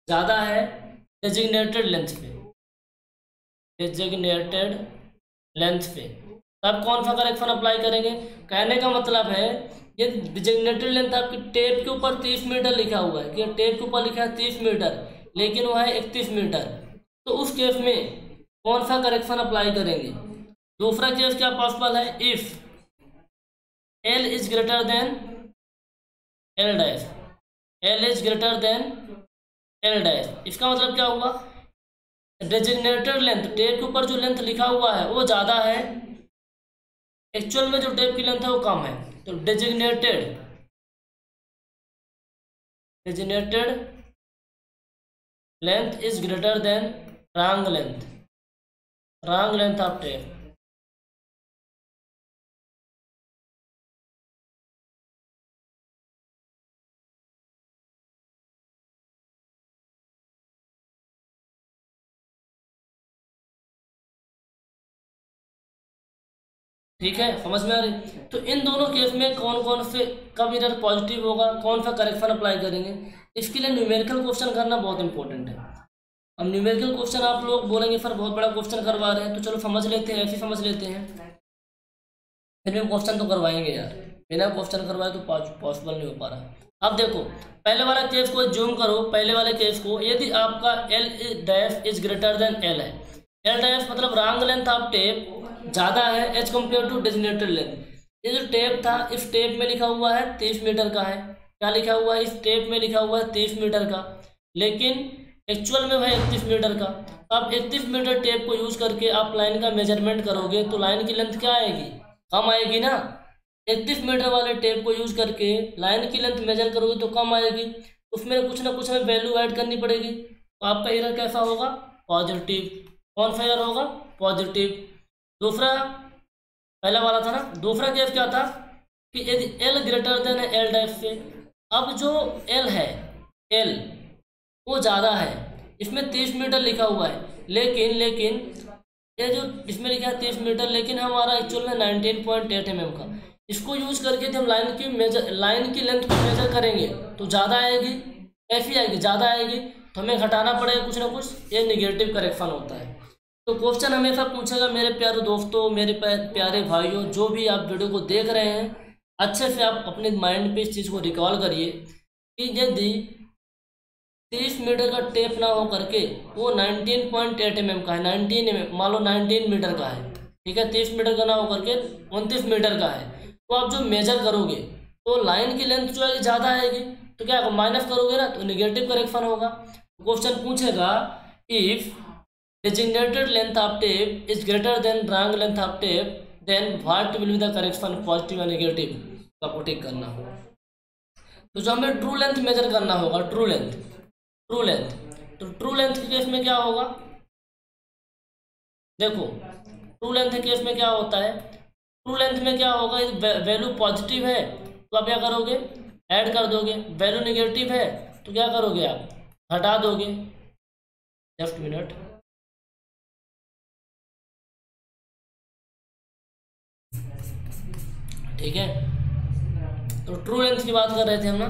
ज़्यादा है डेजिग्नेटेड लेंथ पे, तब कौन सा करेक्शन अप्लाई करेंगे? कहने का मतलब है ये डेजिग्नेटेड लेंथ आपकी टेप के ऊपर 30 मीटर लिखा हुआ है कि टेप के ऊपर लिखा है 30 मीटर लेकिन वह है 31 मीटर, तो उस केस में कौन सा करेक्शन अप्लाई करेंगे? दूसरा केस क्या पॉसिबल है? If L is greater than L dash, इसका मतलब क्या हुआ? डेजिग्नेटेड लेंथ, टेप के ऊपर जो लेंथ लिखा हुआ है वो ज़्यादा है, एक्चुअल में जो टेप की लेंथ है वो कम है। तो designated length is greater then wrong length of tape. ठीक है, समझ में आ रही? तो इन दोनों केस में कौन कौन से कब एरर पॉजिटिव होगा, कौन सा करेक्शन अप्लाई करेंगे, इसके लिए न्यूमेरिकल क्वेश्चन करना बहुत इंपॉर्टेंट है। अब न्यूमेरिकल क्वेश्चन आप लोग बोलेंगे सर बहुत बड़ा क्वेश्चन करवा रहे हैं, तो चलो समझ लेते हैं, ऐसे समझ लेते हैं। फिर भी क्वेश्चन तो करवाएंगे यार, बिना क्वेश्चन करवाए तो पॉसिबल नहीं हो पा रहा। अब देखो पहले वाला केस को जूम करो, पहले वाले केस को, यदि आपका L dash is greater than L है, L डैश मतलब रॉन्ग लेंथ ऑफ टेप ज़्यादा है as compare to designated length. ये जो टेप था इस टेप में लिखा हुआ है 30 मीटर का है, क्या लिखा हुआ है? इस टेप में लिखा हुआ है 30 मीटर का, लेकिन एक्चुअल में है 31 मीटर का। अब 31 मीटर टेप को यूज़ करके आप लाइन का मेजरमेंट करोगे तो लाइन की लेंथ क्या आएगी? कम आएगी ना। 31 मीटर वाले टेप को यूज़ करके लाइन की लेंथ मेजर करोगे तो कम आएगी, उसमें कुछ ना कुछ हमें वैल्यू ऐड करनी पड़ेगी, तो आपका एरर कैसा होगा? पॉजिटिव। कौन सा एरर होगा? पॉजिटिव। दूसरा, पहला वाला था ना, दूसरा केस क्या था कि यदि L ग्रेटर देन है L डैश से, अब जो L है L वो ज़्यादा है, इसमें 30 मीटर लिखा हुआ है, लेकिन ये जो इसमें लिखा है 30 मीटर, लेकिन हमारा एक्चुअल में 19.8 mm का, इसको यूज करके हम लाइन की लेंथ को मेजर करेंगे तो ज़्यादा आएगी। कैसी आएगी? ज़्यादा आएगी, तो हमें घटाना पड़ेगा कुछ ना कुछ, ये निगेटिव करेक्शन होता है। तो क्वेश्चन हमेशा पूछेगा मेरे प्यारे दोस्तों, मेरे प्यारे भाइयों, जो भी आप वीडियो को देख रहे हैं, अच्छे से आप अपने माइंड पे इस चीज़ को रिकॉल करिए कि यदि 30 मीटर का टेप ना हो करके वो 19.8 mm का है, 19 mm, मान लो 19 मीटर का है, ठीक है, 30 मीटर का ना हो करके 29 मीटर का है, तो आप जो मेजर करोगे तो लाइन की लेंथ जो है ज़्यादा आएगी, तो क्या माइनस करोगे ना तो निगेटिव करेक्शन होगा। क्वेश्चन पूछेगा if designated length of tape is greater than wrong length of tape, then what will be the correction, positive and negative, तो आपको टिक करना होगा। तो जो हमें ट्रू लेंथ मेजर करना होगा, ट्रू लेंथ, तो ट्रू लेंथ के केस में क्या होगा? देखो ट्रू लेंथ के केस में क्या होता है, ट्रू लेंथ में क्या होगा, वैल्यू पॉजिटिव है तो आप क्या करोगे, ऐड कर दोगे, वैल्यू नेगेटिव है तो क्या करोगे, आप हटा दोगे। जस्ट मिनट, ठीक है। तो ट्रू लेंथ की बात कर रहे थे हम ना।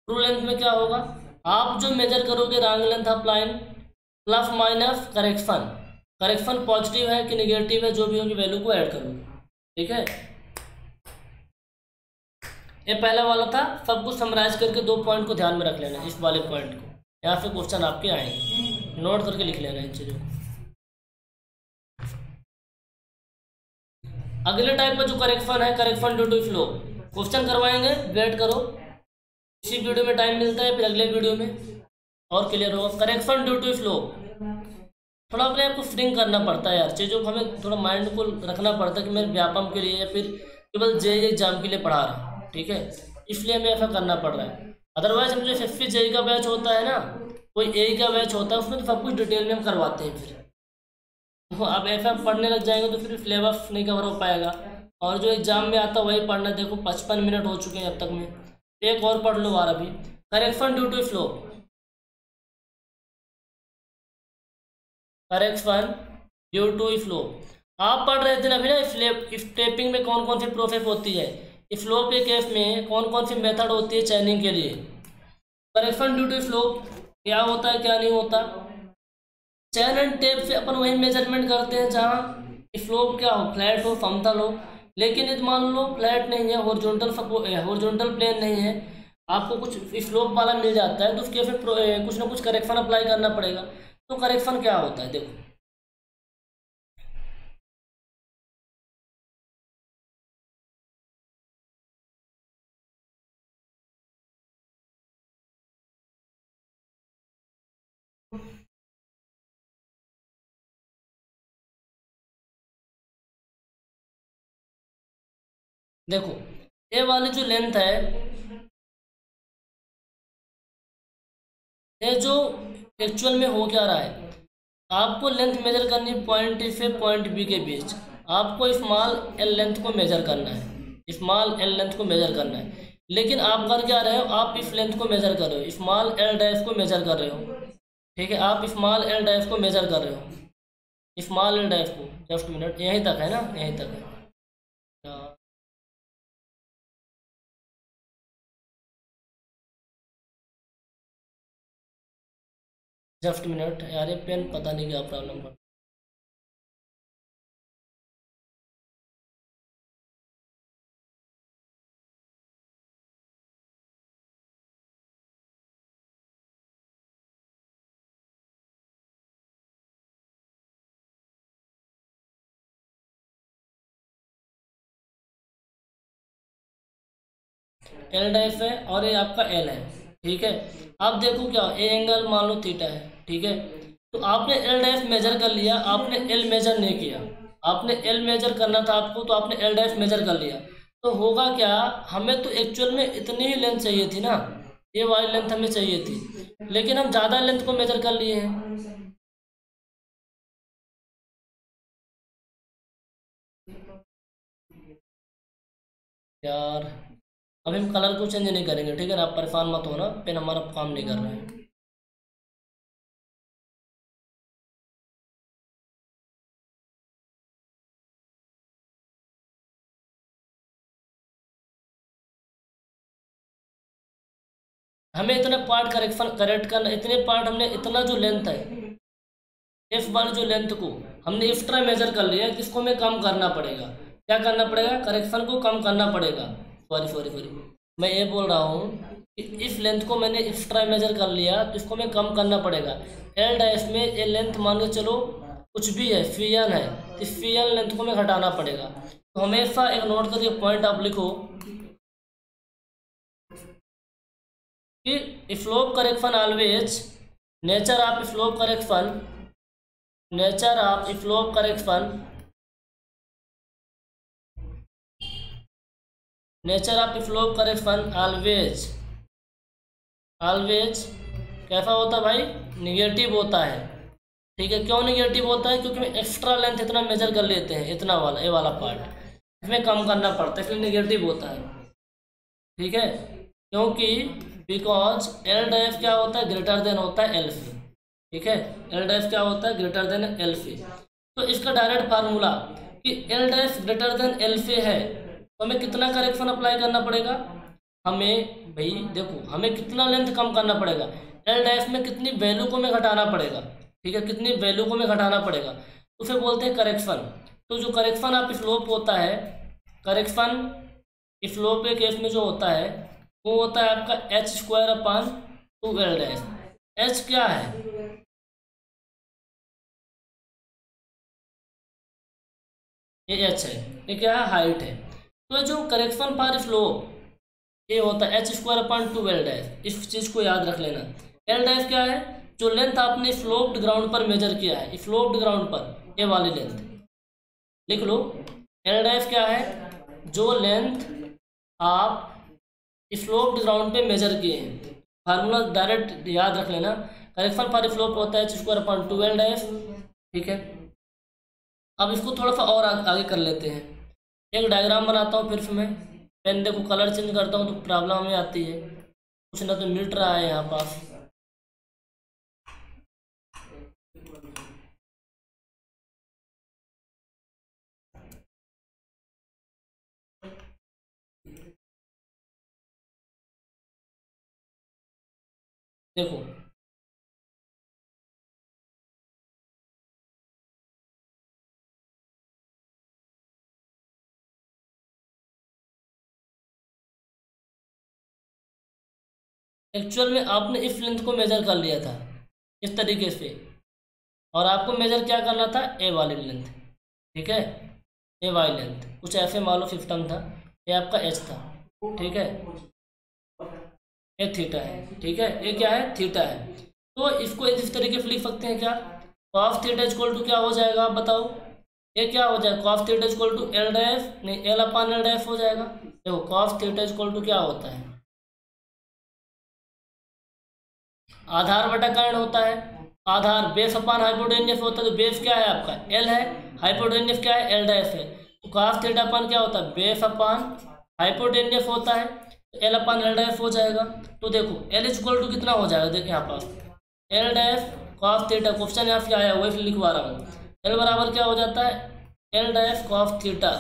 ट्रू लेंथ में क्या होगा, आप जो मेजर करोगे wrong length of line plus minus correction, correction positive है कि नेगेटिव है, जो भी होगी वैल्यू को ऐड करो, ठीक है। ये पहला वाला था, सब कुछ समराइज करके 2 पॉइंट को ध्यान में रख लेना, इस वाले पॉइंट को, यहाँ से क्वेश्चन आपके आएंगे, नोट करके लिख लेना इन चीज़ों को। अगले टाइप का जो करेक्शन है, correction due to flow, question करवाएंगे, वेट करो, इसी वीडियो में टाइम मिलता है, फिर अगले वीडियो में और क्लियर होगा। करेक्शन ड्यू टू फ्लो, थोड़ा अपने आप को फ्रिंक करना पड़ता है यार, चीज़ों को हमें थोड़ा माइंड को रखना पड़ता है कि मैं व्यापम के लिए या फिर केवल जेईई एग्जाम के लिए पढ़ा रहा हूँ, ठीक है, इसलिए हमें ऐसा करना पड़ रहा है। अदरवाइज हम जो फिफ्थ जेईई का बैच होता है ना, कोई एई का बैच होता है, उसमें तो सब कुछ डिटेल में हम करवाते हैं। फिर तो आप ऐसा पढ़ने लग जाएंगे तो फिर सिलेबस नहीं कवर हो पाएगा, और जो एग्जाम में आता है वही पढ़ना। देखो 55 मिनट हो चुके हैं अब तक में, एक और पढ़ लो 12 भी। Correction due to flow, correction due to flow, आप पढ़ रहे थे ना अभी ना, स्टेपिंग में कौन कौन सी प्रोसेस होती है, फ्लो के केस में कौन कौन सी मेथड होती है चैनिंग के लिए। करेक्शन ड्यू टू फ्लो क्या होता है क्या नहीं होता, चैन एंड टेप से अपन वही मेजरमेंट करते हैं जहाँ स्लोप क्या हो, फ्लैट हो, समतल हो। लेकिन यदि मान लो फ्लैट नहीं है, हॉरिजॉन्टल प्लेन नहीं है, आपको कुछ स्लोप वाला मिल जाता है, तो उसके फिर कुछ ना कुछ करेक्शन अप्लाई करना पड़ेगा। तो करेक्शन क्या होता है, देखो देखो ये वाली जो लेंथ है, ये जो एक्चुअल में हो क्या रहा है, आपको लेंथ मेजर करनी पॉइंट ए से पॉइंट बी के बीच, आपको स्मॉल एल लेंथ को मेजर करना है, स्मॉल एल लेंथ को मेजर करना है। लेकिन आप कर क्या रहे हो, आप इस लेंथ को मेजर कर रहे हो, स्मॉल एल डैश को मेजर कर रहे हो, ठीक है, आप स्मॉल एल डैश को मेजर कर रहे हो, स्मॉल एल डैश को। जस्ट मिनट, यहीं तक है ना, यहीं तक है। जस्ट मिनट यार, ये पेन पता नहीं क्या प्रॉब्लम है। एल डैश है और ये आपका एल है, ठीक है। आप देखो क्या, ए एंगल मान लो थीटा है, ठीक है। तो आपने एल डैश मेजर कर लिया, आपने एल मेजर नहीं किया, आपने एल मेजर करना था आपको, तो आपने एल डैश मेजर कर लिया। तो होगा क्या, हमें तो एक्चुअल में इतनी ही लेंथ चाहिए थी ना, ये वाली लेंथ हमें चाहिए थी, लेकिन हम ज़्यादा लेंथ को मेजर कर लिए हैं। यार अभी हम कलर को चेंज नहीं करेंगे, ठीक है ना, आप परेशान मत होना, पेन हमारा काम नहीं कर रहा है। हमें इतने पार्ट करेक्ट करना, इतने पार्ट हमने, इतना जो लेंथ है एफ वाली जो लेंथ को हमने एक्स्ट्रा मेजर कर लिया, किसको हमें कम करना पड़ेगा, क्या करना पड़ेगा, करेक्शन को कम करना पड़ेगा। सॉरी सॉरी सॉरी, मैं ये बोल रहा हूँ कि इस लेंथ को मैंने एक्स्ट्रा मेजर कर लिया, तो इसको हमें कम करना पड़ेगा। एल डैश में ये लेंथ मान के चलो कुछ भी है, फीएन है, तो इस फीएन लेंथ को हमें घटाना पड़ेगा। तो हमेशा एक नोट करके पॉइंट आप लिखो कि slope correction always, nature of slope correction, nature of slope correction, nature of slope correction always, always कैसा होता है भाई, निगेटिव होता है, ठीक है, क्यों नेगेटिव होता है? क्योंकि हम एक्स्ट्रा लेंथ इतना मेजर कर लेते हैं, इतना वाला, ये वाला पार्ट इसमें कम करना पड़ता है, इसलिए नेगेटिव होता है। ठीक है, क्योंकि बिकॉज एल डैश क्या होता है? ग्रेटर देन होता है एल से। ठीक है, एल डैश क्या होता है? ग्रेटर देन एल से। तो इसका डायरेक्ट फार्मूला कि L dash greater than L से है, तो हमें कितना करेक्शन अप्लाई करना पड़ेगा? हमें भाई देखो, हमें कितना लेंथ कम करना पड़ेगा? एल डैश में कितनी वैल्यू को हमें घटाना पड़ेगा? ठीक है, कितनी वैल्यू को हमें घटाना पड़ेगा, उसे बोलते हैं करेक्शन। तो जो करेक्शन आप स्लोप होता है, करेक्शन स्लोप के केस में जो होता है वो होता है आपका H square upon 2 L dash. H क्या है? ये एच है, ये क्या है? हाइट है। तो जो करेक्शन फॉर स्लोप ये होता है H square upon 2 L dash. इस चीज़ को याद रख लेना। एल डैश क्या है? जो लेंथ आपने स्लोप्ड ग्राउंड पर मेजर किया है, स्लोप्ड ग्राउंड पर, ये वाली लेंथ लिख लो। एल डैश क्या है? जो लेंथ आप स्लोप्ड ग्राउंड पे मेजर किए हैं। फार्मूला डायरेक्ट याद रख लेना। करेक्शन फॉर स्लोप होता है H square upon 2 L dash. ठीक है, अब इसको थोड़ा सा और आगे कर लेते हैं। एक डायग्राम बनाता हूँ, फिर मैं पेन देखो कलर चेंज करता हूँ तो प्रॉब्लम हमें आती है, कुछ ना तो मिट रहा है यहाँ पास। देखो एक्चुअल में आपने इस लेंथ को मेजर कर लिया था इस तरीके से, और आपको मेजर क्या करना था? ए वाली लेंथ। ठीक है, ए वाली लेंथ कुछ ऐसे मान लो सिस्टम था, ये आपका एच था। ठीक है, ये थीटा है। ठीक है, ये क्या है? थीटा है। तो इसको इस तरीके से लिख सकते हैं क्या? कॉस थीटा इक्वल टू क्या हो जाएगा? आप बताओ, ये क्या हो जाएगा? Cos theta equal to L dash, नहीं एल अपान एल डैश हो जाएगा। देखो कॉस थीटा इक्वल टू क्या होता है? आधार बटा कर्ण होता है। आधार बेस अपान हाइपोटेन्यूस होता है, तो बेस क्या है आपका? एल है। हाइपोटेन्यूस क्या है? एल डैश है। तो कॉस थीटा अपान क्या होता है? बेस अपान हाइपोटेन्यूस होता है, तो एल अपान एल डैश हो जाएगा। तो देखो एल इक्वल टू कितना हो जाएगा? देखिए यहाँ पास L dash cos theta, question यहाँ से आया हुआ है इसलिए लिखवा रहा हूँ। एल बराबर क्या हो जाता है? L dash cos theta.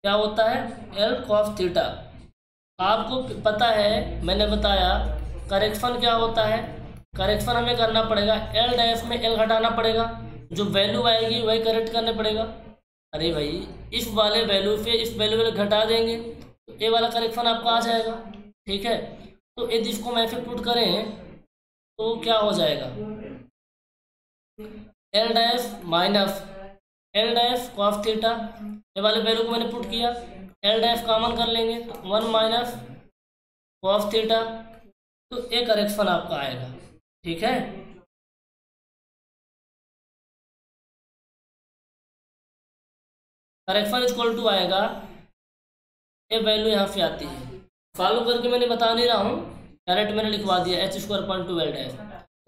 क्या होता है? L cos theta. आपको पता है, मैंने बताया करेक्शन क्या होता है? करेक्शन हमें करना पड़ेगा, एल डैश में एल घटाना पड़ेगा, जो वैल्यू आएगी वही करेक्ट करने पड़ेगा। अरे भाई इस वाले वैल्यू से इस वैल्यू घटा देंगे तो ए वाला करेक्शन आपका आ जाएगा। ठीक है, तो यदि इसको मैं फिर पुट करें तो क्या हो जाएगा? L dash minus L dash cos theta, ये वाले वैल्यू को मैंने पुट किया, एल डैश कॉमन कर लेंगे तो 1 माइनस कॉस थीटा, तो ये करेक्शन आपका आएगा। ठीक है, करेक्शन इक्वल टू आएगा, ये वैल्यू यहाँ से आती है, फॉलो करके मैंने बता नहीं रहा हूँ, डायरेक्ट मैंने लिखवा दिया H square upon 2 L dash.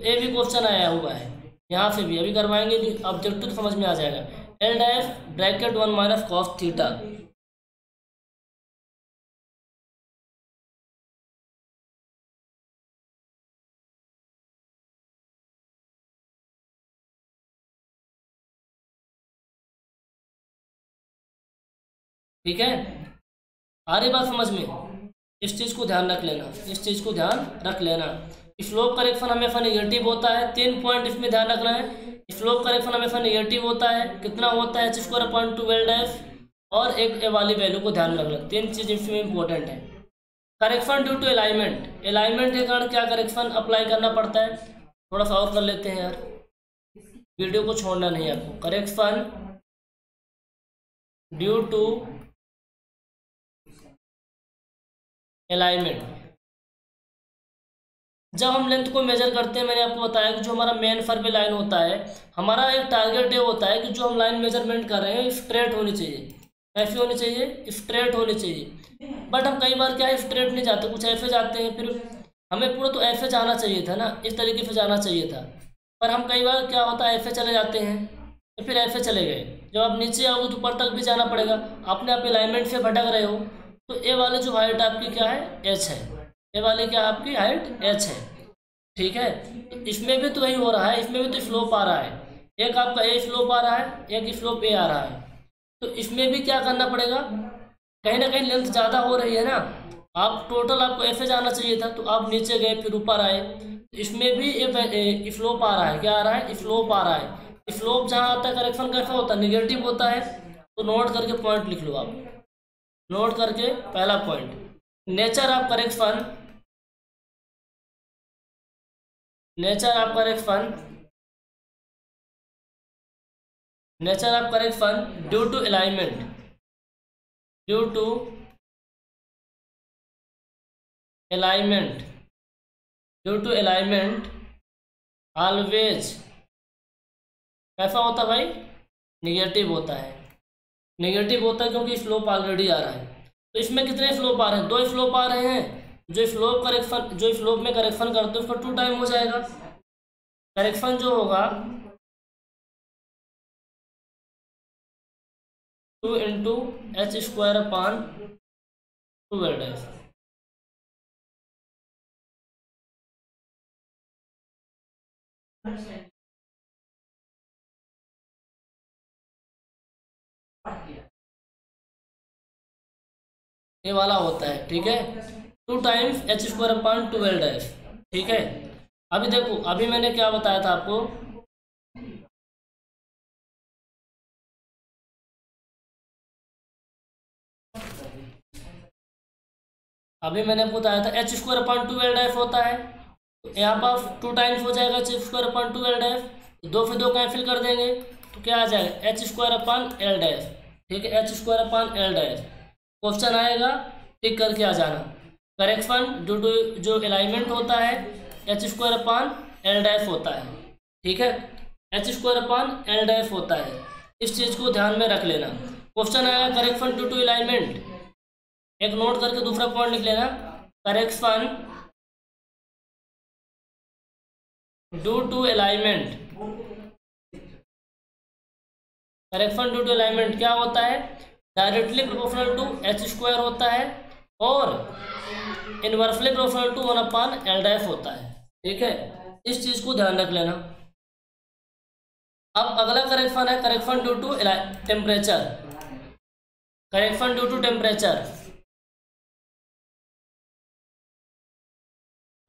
ये भी क्वेश्चन आया हुआ है, यहाँ से भी अभी करवाएंगे, ऑब्जेक्टिव तो समझ में आ जाएगा। L dash bracket 1 minus cos theta. ठीक है, आ रही बात समझ में? इस चीज़ को ध्यान रख लेना, इस चीज़ को ध्यान रख लेना। स्लोप करेक्शन हमेशा नेगेटिव होता है, 3 पॉइंट इसमें ध्यान रखना है। स्लोप करेक्शन हमेशा नेगेटिव होता है, कितना होता है? H square upon 2 L dash, और एक ए वाली वैल्यू को ध्यान रखना। 3 चीज़ इसमें इंपॉर्टेंट है। Correction due to alignment, alignment के कारण क्या करेक्शन अप्लाई करना पड़ता है? थोड़ा सा और कर लेते हैं यार, वीडियो को छोड़ना नहीं है आपको। करेक्शन ड्यू टू अलाइनमेंट, जब हम लेंथ को मेजर करते हैं, मैंने आपको बताया कि जो हमारा मेन सर्वे लाइन होता है, हमारा एक टारगेट ये होता है कि जो हम लाइन मेजरमेंट कर रहे हैं स्ट्रेट होनी चाहिए। ऐसी होनी चाहिए, स्ट्रेट होनी चाहिए। बट हम कई बार क्या है, स्ट्रेट नहीं जाते, कुछ ऐसे जाते हैं। फिर हमें पूरा तो ऐसे जाना चाहिए था ना, इस तरीके से जाना चाहिए था। पर हम कई बार क्या होता है ऐसे चले जाते हैं, तो फिर ऐसे चले गए, जब आप नीचे आओगे तो ऊपर तक भी जाना पड़ेगा, अपने आप अलाइनमेंट से भटक रहे हो, तो ए वाले जो हाइट आपकी क्या है, एच है, ए वाली क्या आपकी हाइट एच है, ठीक है। तो इसमें भी तो वही हो रहा है, इसमें भी तो स्लोप आ रहा है, एक आपका ए स्लोप आ रहा है, एक स्लोप ए आ रहा है, तो इसमें भी क्या करना पड़ेगा, कहीं ना कहीं लेंथ ज़्यादा हो रही है ना, आप टोटल आपको ऐसे जाना चाहिए था, तो आप नीचे गए फिर ऊपर आए, तो इसमें भी एक स्लोप आ रहा है, क्या आ रहा है, स्लोप आ रहा है। स्लोप जहाँ आता है करेक्शन कैसा होता है, निगेटिव होता है, तो नोट करके पॉइंट लिख लो आप, नोट करके पहला point, nature of correction, nature of correction, nature of correction due to alignment, due to alignment, due to alignment always कैसा होता है भाई, निगेटिव होता है, निगेटिव होता है क्योंकि स्लोप ऑलरेडी आ रहा है। तो इसमें कितने स्लोप आ रहे हैं, दो स्लोप आ रहे हैं, जो स्लोप करेक्शन, जो स्लोप में करेक्शन करते हैं उसका 2 टाइम हो जाएगा, करेक्शन जो होगा 2 इंटू एच स्क्वायर अपान 12 ये वाला होता है, ठीक है, 2 टाइम्स एच स्क्वायर अपान 12, ठीक है। अभी देखो, अभी मैंने क्या बताया था आपको, अभी मैंने आपको बताया था एच स्क्वायर अपान 12 होता है, तो यहाँ पर 2 टाइम्स हो जाएगा एच स्क्वायर अपान 12, 2 फिर 2 कैंसिल कर देंगे, तो क्या आ जाएगा H square upon L dash, ठीक है, H square upon L dash, question आएगा टिक करके आ जाना। करेक्शन ड्यू टू जो अलाइनमेंट होता है H square upon L dash होता है, ठीक है, H square upon L dash होता है, इस चीज़ को ध्यान में रख लेना। क्वेश्चन आएगा करेक्शन ड्यू टू अलाइनमेंट, एक नोट करके दूसरा पॉइंट लिख लेना, correction due to alignment, correction due to alignment क्या होता है, directly proportional to H square होता है और inversely proportional to 1 upon L dash होता है, ठीक है, इस चीज को ध्यान रख लेना। अब अगला करेक्शन है correction due to temperature, correction due to temperature,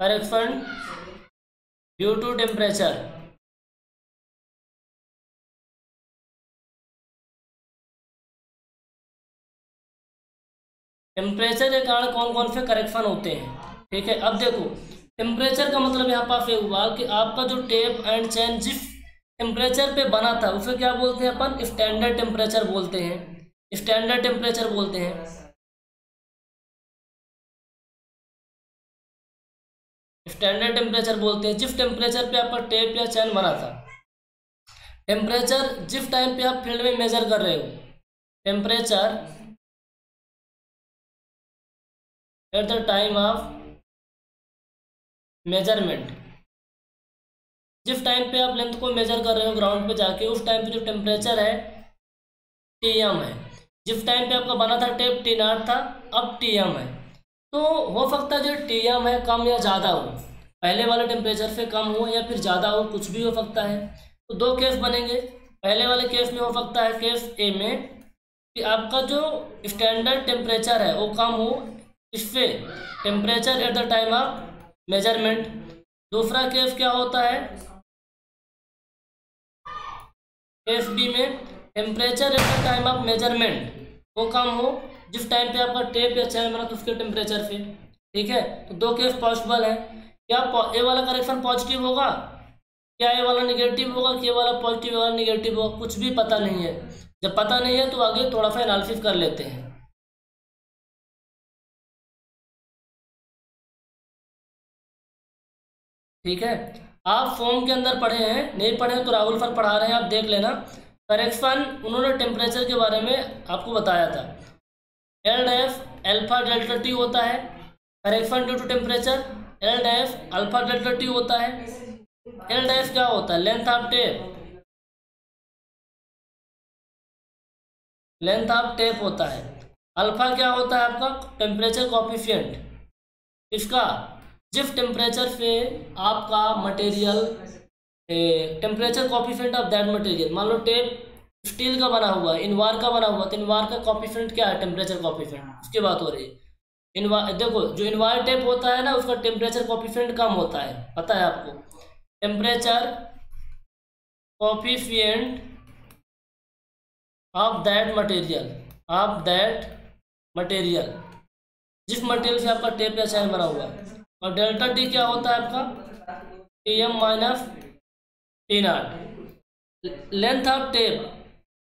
correction due to temperature, temperature के कारण कौन कौन से करेक्शन होते हैं, ठीक है। अब देखो, टेम्परेचर का मतलब यहाँ पास ये हुआ कि आपका जो टेप एंड चैन जिस टेम्परेचर पे बना था उसे क्या बोलते हैं अपन, स्टैंडर्ड टेम्परेचर बोलते हैं, स्टैंडर्ड टेम्परेचर बोलते हैं, स्टैंडर्ड टेम्परेचर बोलते हैं जिस टेम्परेचर पे आपका टेप या चैन बना था। टेम्परेचर जिस टाइम पे आप फील्ड में मेजर कर रहे हो, temperature at the time of measurement, जिस टाइम पे आप लेंथ को मेजर कर रहे हो ग्राउंड पे जाके, उस टाइम पे जो टेम्परेचर है टीएम है, जिस टाइम पे आपका बना था टेप टी नॉट था, अब टीएम है, तो हो सकता है जो टीएम है कम या ज़्यादा हो, पहले वाले टेम्परेचर से कम हो या फिर ज़्यादा हो, कुछ भी हो सकता है। तो 2 केस बनेंगे, पहले वाले केस में हो सकता है केस ए में कि आपका जो स्टैंडर्ड टेम्परेचर है वो कम हो, इससे temperature at the time of measurement. दूसरा केस क्या होता है, केस बी में temperature at the time of measurement वो कम हो जिस टाइम पे आपका टेप या चैन बना तो उसके टेम्परेचर से, ठीक है। तो 2 केस पॉसिबल है, क्या ए वाला करेक्शन पॉजिटिव होगा, क्या ए वाला निगेटिव होगा, कि ए वाला पॉजिटिव वाला निगेटिव होगा, कुछ भी पता नहीं है। जब पता नहीं है तो आगे थोड़ा सा एनालिसिस कर लेते हैं, ठीक है। आप फॉर्म के अंदर पढ़े हैं, नहीं पढ़े हैं तो राहुल सर पढ़ा रहे हैं, आप देख लेना। करेक्शन उन्होंने टेम्परेचर के बारे में आपको बताया था, L dash alpha delta T होता है, correction due to temperature L dash alpha delta T होता है, एल डैश क्या होता है? Length of tape, length of tape होता है। अल्फा क्या होता है आपका? टेम्परेचर कॉफिशिएंट इसका, जिस टेम्परेचर पे आपका material, temperature coefficient of that material, मान लो टेप स्टील का बना हुआ है, इनवार का बना हुआ, तो इनवार का कॉफिशिएंट क्या है? टेम्परेचर कॉफिशिएंट, उसकी बात हो रही है। इनवार देखो, जो इनवार टेप होता है ना, उसका टेम्परेचर कॉफिशिएंट कम होता है, पता है आपको। Temperature coefficient of that material, of that material, जिस मटेरियल से आपका टेप या चैन बना हुआ है। और डेल्टा टी क्या होता है आपका? T M minus T naught. Length of tape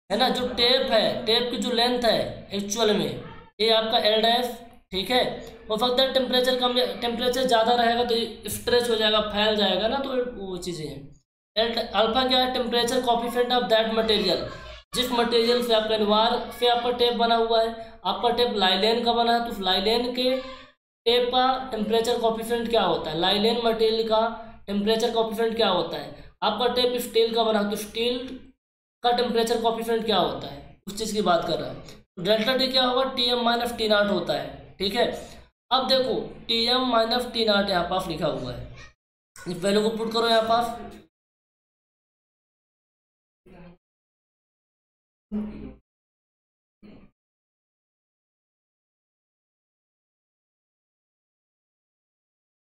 है ना, जो टेप है, टेप की जो लेंथ है एक्चुअल में, ये आपका एल डैश, ठीक है। हो सकता है टेम्परेचर कम, टेम्परेचर ज़्यादा रहेगा तो स्ट्रेच हो जाएगा, फैल जाएगा ना, तो वो चीज़ें हैं। अल्फा क्या है? Temperature coefficient of that material, जिस मटेरियल से आपका इनवार से आपका टेप बना हुआ है। आपका टेप लाइलेन का बना है, तो लाइलेन के टेप का टेम्परेचर कॉफिशिएंट क्या होता है? लाइलेन मटेरियल का टेम्परेचर कॉफिशिएंट क्या होता है? आपका टेप स्टील का बना, तो स्टील का टेम्परेचर कॉफिशिएंट क्या होता है? उस चीज़ की बात कर रहा है। तो डेल्टा टी क्या होगा? T M minus T naught होता है, ठीक है। अब देखो T M minus T naught यहाँ पास लिखा हुआ है, इस वैल्यू को पुट करो यहाँ पास।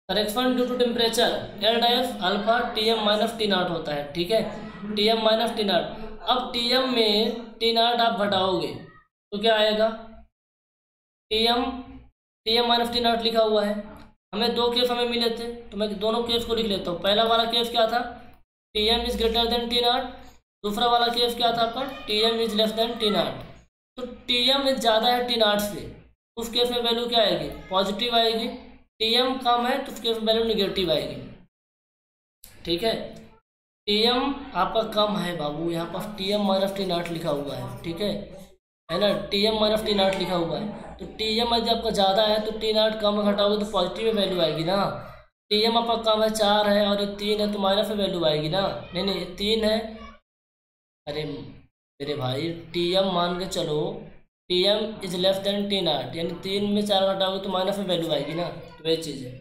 Correction due to temperature L dash alpha T M minus T naught होता है, ठीक है। T M minus T naught, अब टी एम में टी नॉट आप घटाओगे तो क्या आएगा? T M minus T naught लिखा हुआ है। हमें दो केस हमें मिले थे, तो मैं दोनों केस को लिख लेता हूँ। पहला वाला केस क्या था? T M is greater than T naught. दूसरा वाला केस क्या था आपका? T M is less than T naught. तो टी एम इज ज़्यादा है टी नॉट से, उस केस में वैल्यू क्या आएगी? पॉजिटिव आएगी। टी एम कम है तो उस केस में वैल्यू निगेटिव आएगी, ठीक है। टी एम आपका कम है बाबू, यहाँ पर T M minus T naught लिखा हुआ है, ठीक है ना। T M minus T naught लिखा हुआ है, तो टी एम यदि आपका ज़्यादा है तो टी नॉट कम घटाओगे तो पॉजिटिव में वैल्यू आएगी ना। टी एम आपका कम है 4 है और ये 3 है, तो माइनस में वैल्यू आएगी ना। नहीं ये 3 है, अरे मेरे भाई टी एम मान के चलो, T M is less than T naught, यानी 3 में 4 घटाओगे तो माइनस में वैल्यू आएगी ना। तो वही चीज़ है।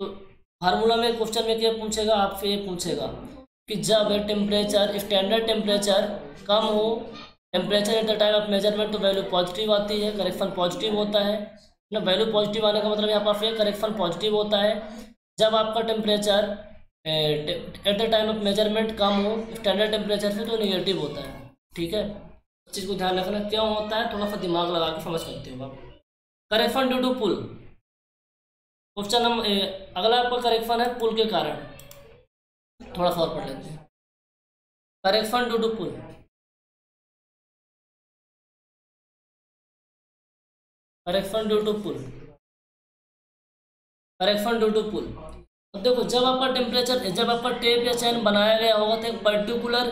तो फार्मूला में क्वेश्चन में क्या पूछेगा आपसे? ये पूछेगा कि जब टेम्परेचर, स्टैंडर्ड टेम्परेचर कम हो, temperature at the time of measurement, तो वैल्यू पॉजिटिव आती है, करेक्शन पॉजिटिव होता है ना। वैल्यू पॉजिटिव आने का मतलब यहाँ पर फिर करेक्शन पॉजिटिव होता है। जब आपका temperature at the time of measurement कम हो स्टैंडर्ड टेम्परेचर से, तो निगेटिव होता है, ठीक है। इस चीज़ को ध्यान रखना क्यों होता है, थोड़ा सा दिमाग लगा के समझ सकते हो आप। Correction due to pull, question number अगला आपका करेक्शन है पुल के कारण। थोड़ा सा और पढ़ लेते हैं। Correction due to pull, correction due to pull, correction due to pull. अब देखो जब आपका टेम्परेचर, जब आपका टेप या चैन बनाया गया होगा तो एक पर्टिकुलर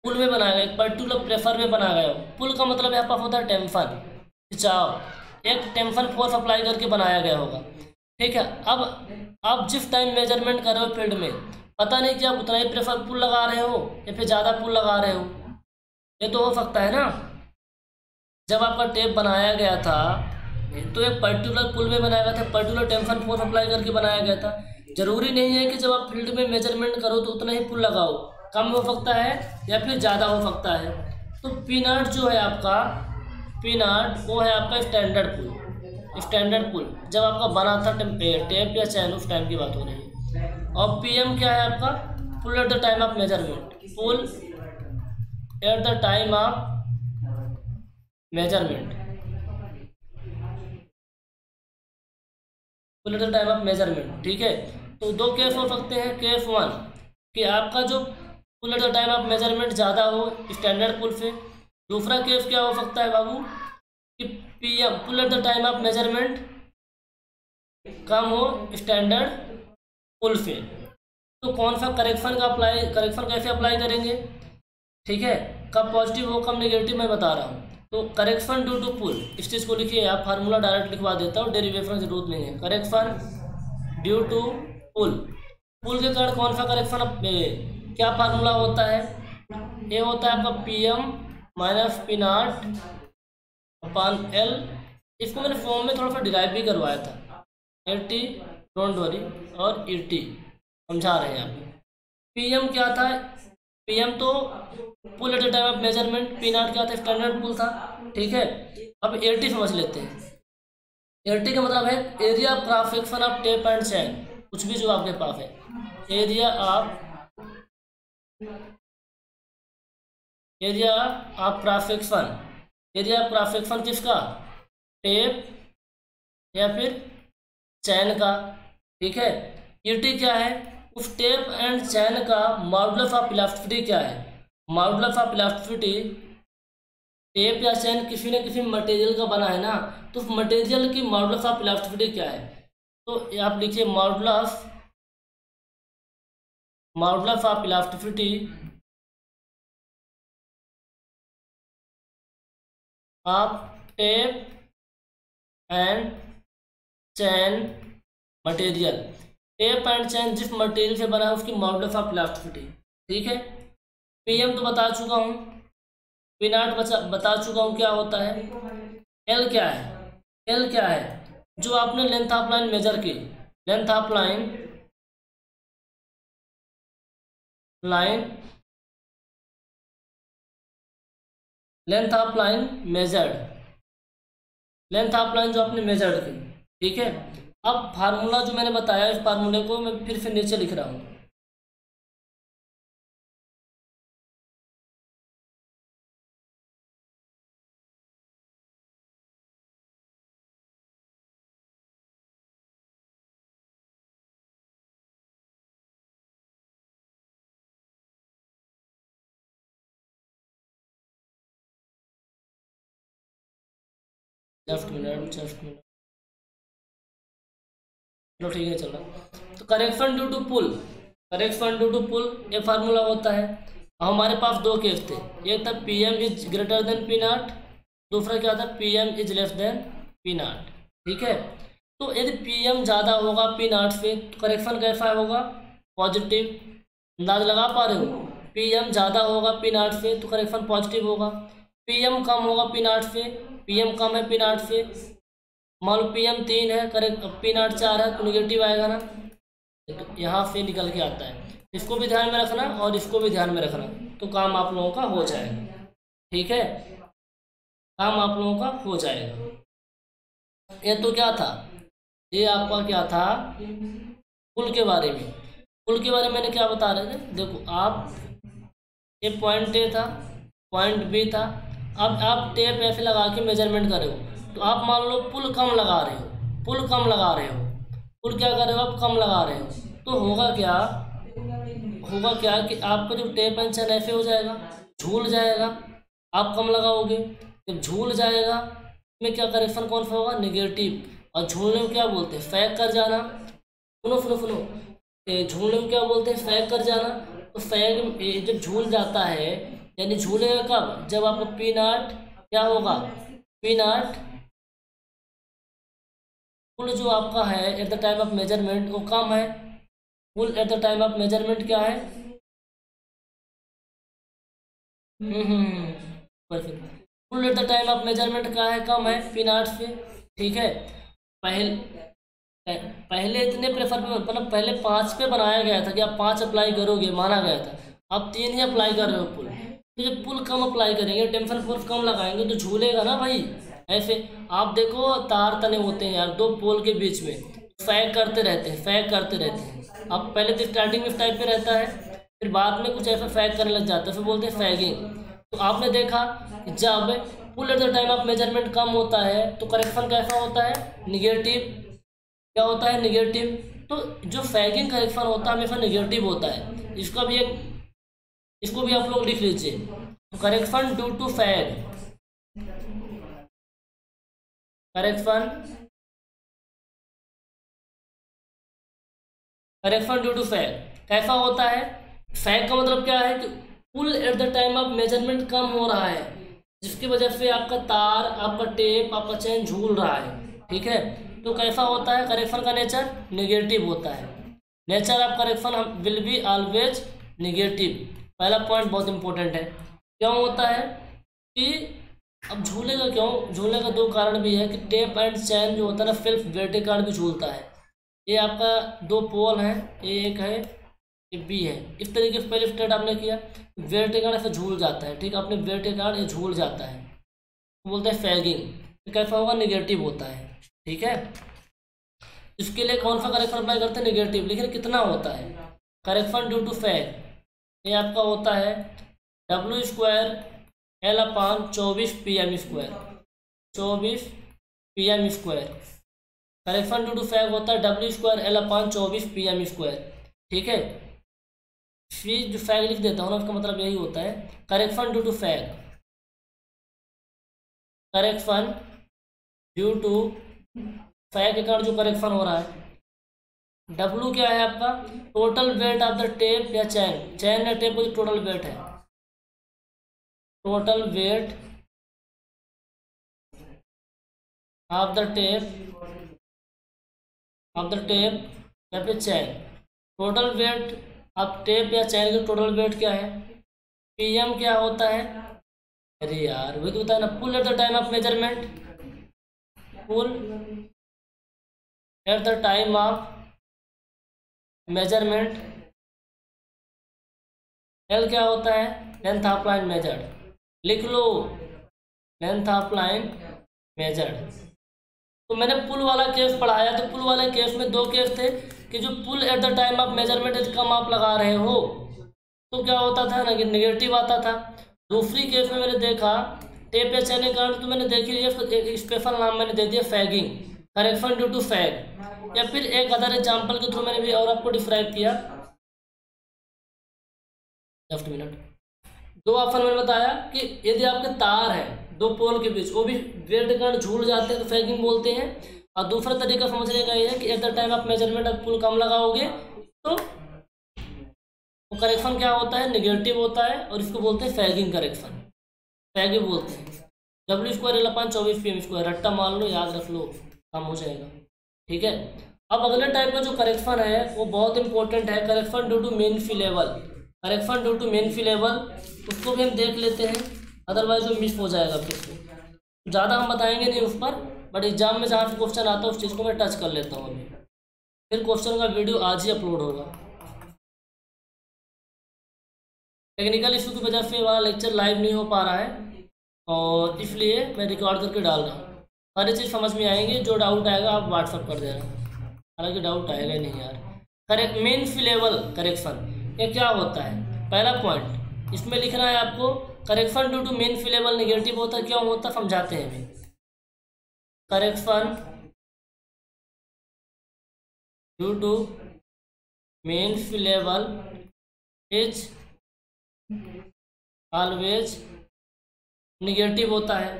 पुल में बनाया गया, एक पर्टिकुलर प्रेशर में बनाया गया हो। पुल का मतलब यहाँ पर होता है टेंशन, खिंचाव, एक टेंशन फोर्स अप्लाई करके बनाया गया होगा, ठीक है। अब आप जिस टाइम मेजरमेंट कर रहे हो फील्ड में, पता नहीं कि आप उतना ही प्रेशर पुल लगा रहे हो या फिर ज़्यादा पुल लगा रहे हो, ये तो हो सकता है ना। जब आपका टेप बनाया गया था तो एक पर्टिकुलर पुल में बनाया गया था, पर्टिकुलर टेंशन फोर्स अप्लाई करके बनाया गया था। जरूरी नहीं है कि जब आप फील्ड में मेजरमेंट करो तो उतना ही पुल लगाओ, कम हो सकता है या फिर ज़्यादा हो सकता है। तो पी नॉट जो है आपका, पी नॉट वो है आपका स्टैंडर्ड पुल, स्टैंडर्ड पुल जब आपका बना था टेप या चैन, उस टाइम की बात हो रही है। और पी एम क्या है आपका? Pull at the time of measurement, pull at the time of measurement, pull at the time of measurement, ठीक है। तो दो केस हो सकते हैं। केस वन कि आपका जो pull at the time of measurement ज़्यादा हो स्टैंडर्ड पुल से। दूसरा केस क्या हो सकता है बाबू कि P M pull at the time of measurement कम हो स्टैंडर्ड पुल से। तो कौन सा करेक्शन का अप्लाई, करेक्शन कैसे अप्लाई करेंगे, ठीक है। कब पॉजिटिव हो कब नेगेटिव मैं बता रहा हूँ। तो करेक्शन ड्यू टू पुल, इस चीज़ को लिखिए आप, फार्मूला डायरेक्ट लिखवा देता हूँ, डेरिवेशन की जरूरत नहीं है। करेक्शन ड्यू टू पुल, पुल के कारण कौन सा करेक्शन क्या फार्मूला होता है, ये होता है आपका PM minus P not upon L। इसको मैंने फॉर्म में थोड़ा सा डिराइव भी करवाया था, AT डोंट वरी और ET समझा रहे हैं यहाँ पे। PM क्या था, PM तो pull at the time of measurement, P naught क्या था, स्टैंडर्ड पुल था, ठीक है। अब AT समझ लेते हैं। AT का मतलब है area of cross section of tape and chain, कुछ भी जो आपके पास है, area of cross section, area of cross section किसका, टेप या फिर चैन का, ठीक है। ET क्या है, उस टेप एंड चैन का मॉडुलस ऑफ इलास्टिसिटी क्या है, मॉडुलस ऑफ इलास्टिसिटी, टेप या चैन किसी न किसी मटेरियल का बना है ना, तो उस मटेरियल की मॉडुलस ऑफ इलास्टिसिटी क्या है, तो आप लिखिए modulus of elasticity of tape and chain material, tape and chain जिस मटेरियल से बना है उसकी मॉडुलस ऑफ इलास्टिसिटी, ठीक है। PM तो बता चुका हूँ, पी नॉट बता चुका हूँ क्या होता है, L क्या है, L क्या है, जो आपने लेंथ ऑफ लाइन मेजर की, length of line length of line measured, length of line जो आपने मेजर्ड की, ठीक है। अब फार्मूला जो मैंने बताया, इस फार्मूले को मैं फिर से नीचे लिख रहा हूँ, जस्ट मिनट, चलो ठीक है चलो। तो correction due to pull, correction due to pull ये फार्मूला होता है। हमारे पास दो केस थे, एक था PM is greater then P not, दूसरा क्या था PM is less then P not, ठीक है। तो यदि PM ज़्यादा होगा पी नॉट से तो करेक्शन कैसा होगा, पॉजिटिव, अंदाज लगा पा रहे हो, PM ज़्यादा होगा पी नॉट से तो करेक्शन पॉजिटिव होगा, PM कम होगा पी नॉट से, PM कम है पी नॉट से, मान लो PM 3 है, करेक्ट पी नॉट 4 है तो निगेटिव आएगा ना, तो यहाँ से निकल के आता है। इसको भी ध्यान में रखना और इसको भी ध्यान में रखना, तो काम आप लोगों का हो जाएगा, ठीक है, काम आप लोगों का हो जाएगा। ये तो क्या था, ये आपका क्या था, पुल के बारे में, पुल के बारे में मैंने क्या बता रहे थे, देखो आप, ये पॉइंट A था, पॉइंट B था, अब आप टेप ऐसे लगा के मेजरमेंट कर रहे हो, तो आप मान लो पुल कम लगा रहे हो, पुल कम लगा रहे हो, पुल क्या कर रहे हो आप, कम लगा रहे हो, तो होगा क्या कि आपका जो टेप एंड चैन ऐसे हो जाएगा, झूल जाएगा, आप कम लगाओगे, जब झूल जाएगा में क्या करेक्शन कौन सा होगा, निगेटिव। और झूलने में क्या बोलते हैं, फैक कर जाना, सुनो, झूलने में क्या बोलते हैं, फैक कर जाना। तो फैक जब झूल जाता है, यानी झूलेगा कब, जब आपका पी नॉट क्या होगा, पी नॉट पुल जो आपका है at the time of measurement वो कम है, pull at the time of measurement क्या है, pull at the time of measurement क्या है, कम है पी नॉट से, ठीक है। पहले इतने प्रेफर पे, मतलब पहले 5 पे बनाया गया था कि आप 5 अप्लाई करोगे, माना गया था, आप 3 ही अप्लाई कर रहे हो पुल, तो जब पुल कम अप्लाई करेंगे, टेंशन फोर्स कम लगाएंगे तो झूलेगा ना भाई। ऐसे आप देखो तार तने होते हैं यार दो पोल के बीच में, फैक करते रहते हैं, अब पहले तो स्टार्टिंग में इस टाइप पे रहता है, फिर बाद में कुछ ऐसा फैक करने लग जाता है, फिर बोलते हैं फैगिंग। तो आपने देखा कि जब pull at the time of measurement कम होता है तो करेक्शन कैसा होता है, निगेटिव। क्या होता है, निगेटिव। तो जो फैगिंग करेक्शन होता है हमेशा निगेटिव होता है। इसको भी आप लोग लिख लीजिए, correction due to sag, correction due to sag कैसा होता है। फैग का मतलब क्या है कि pull at the time of measurement कम हो रहा है, जिसकी वजह से आपका तार, आपका टेप, आपका चेन झूल रहा है, ठीक है। तो कैसा होता है, करेक्शन का नेचर निगेटिव होता है। Nature of correction will be always negative. पहला पॉइंट बहुत इंपॉर्टेंट है। क्यों होता है कि अब झूलेगा क्यों, झूलने का दो कारण भी है कि टेप एंड चैन जो होता है ना सेल्फ वेट के कारण भी झूलता है। ये आपका दो पोल हैं, ए एक है ये बी है। इस तरीके से पहले स्टेट आपने किया, वेट के कारण ऐसे झूल जाता है। ठीक, अपने वेट के कारण ये झूल जाता है, तो बोलते हैं फैगिंग। तो कैसा होगा, निगेटिव होता है। ठीक है, इसके लिए कौन सा करेक्शन अप्लाई करते हैं, निगेटिव। लेकिन कितना होता है करेक्शन ड्यू टू फैग, ये आपका होता है W² L/24 PM², 24 PM²। Correction due to fag होता है W² L/24 PM²। ठीक है, फिर जो फैग लिख देता हूँ ना, उसका मतलब यही होता है correction due to sag. Correction due to sag के कारण जो करेक्शन हो रहा है। W क्या है आपका, total weight of the tape या चैन। चैन या टेप का टोटल वेट है, total weight of the tape या फिर चैन। टोटल वेट ऑफ टेप या चैन का टोटल वेट क्या है, PM क्या होता है, अरे यार वही तो होता है ना, pull at the time of measurement, pull at the time of measurement. L क्या होता है, लेंथ ऑफ लाइन मेजर्ड। लिख लो, लेंथ ऑफ लाइन मेजर्ड। तो मैंने पुल वाला केस पढ़ाया, तो पुल वाले केस में दो केस थे कि जो pull at the time of measurement कम आप लगा रहे हो तो क्या होता था ना कि निगेटिव आता था। दूसरी केस में मैंने देखा टेप या चैन के कारण, तो मैंने देख लिया, एक स्पेशल नाम मैंने दे दिया फैगिंग, करेक्शन ड्यू टू फैग। या फिर एक अदर एग्जाम्पल के थ्रू मैंने भी और आपको डिस्क्राइब किया। जस्ट मिनट, दो ऑप्शन मैंने बताया कि यदि आपके तार है दो पोल के बीच, वो भी वेट के कारण झूल जाते हैं तो फैगिंग बोलते हैं। और दूसरा तरीका समझने का ये है कि eight the time of measurement आप पुल कम लगाओगे तो वो करेक्शन क्या होता है, निगेटिव होता है, और इसको बोलते हैं फैगिंग करेक्शन, फैगिंग बोलते हैं। W² L/24 PM², रट्टा मान लो, याद रख लो, काम हो जाएगा। ठीक है, अब अगले टाइप का जो करेक्शन है वो बहुत इंपॉर्टेंट है, करेक्शन ड्यू टू मेन फिलेबल। करेक्शन ड्यू टू मेन फिलेबल, उसको भी हम देख लेते हैं, अदरवाइज वो मिस हो जाएगा। फिर ज़्यादा हम बताएंगे नहीं उस पर, बट एग्जाम में जहाँ से क्वेश्चन आता है उस चीज़ को मैं टच कर लेता हूँ अभी। फिर क्वेश्चन का वीडियो आज ही अपलोड होगा। टेक्निकल इशू की वजह से वाला लेक्चर लाइव नहीं हो पा रहा है, और इसलिए मैं रिकॉर्ड करके डाल रहा हूँ। सारी चीज़ समझ में आएंगे, जो डाउट आएगा आप व्हाट्सअप कर देना, हालांकि डाउट आएगा ही नहीं यार। करेक्ट मेन फिलेबल करेक्शन, ये क्या होता है, पहला पॉइंट इसमें लिखना है आपको, करेक्शन ड्यू टू मेन फिलेबल निगेटिव होता है। क्यों होता समझाते हैं अभी। करेक्शन ड्यू टू मेन फिलेबल इज ऑलवेज निगेटिव होता है।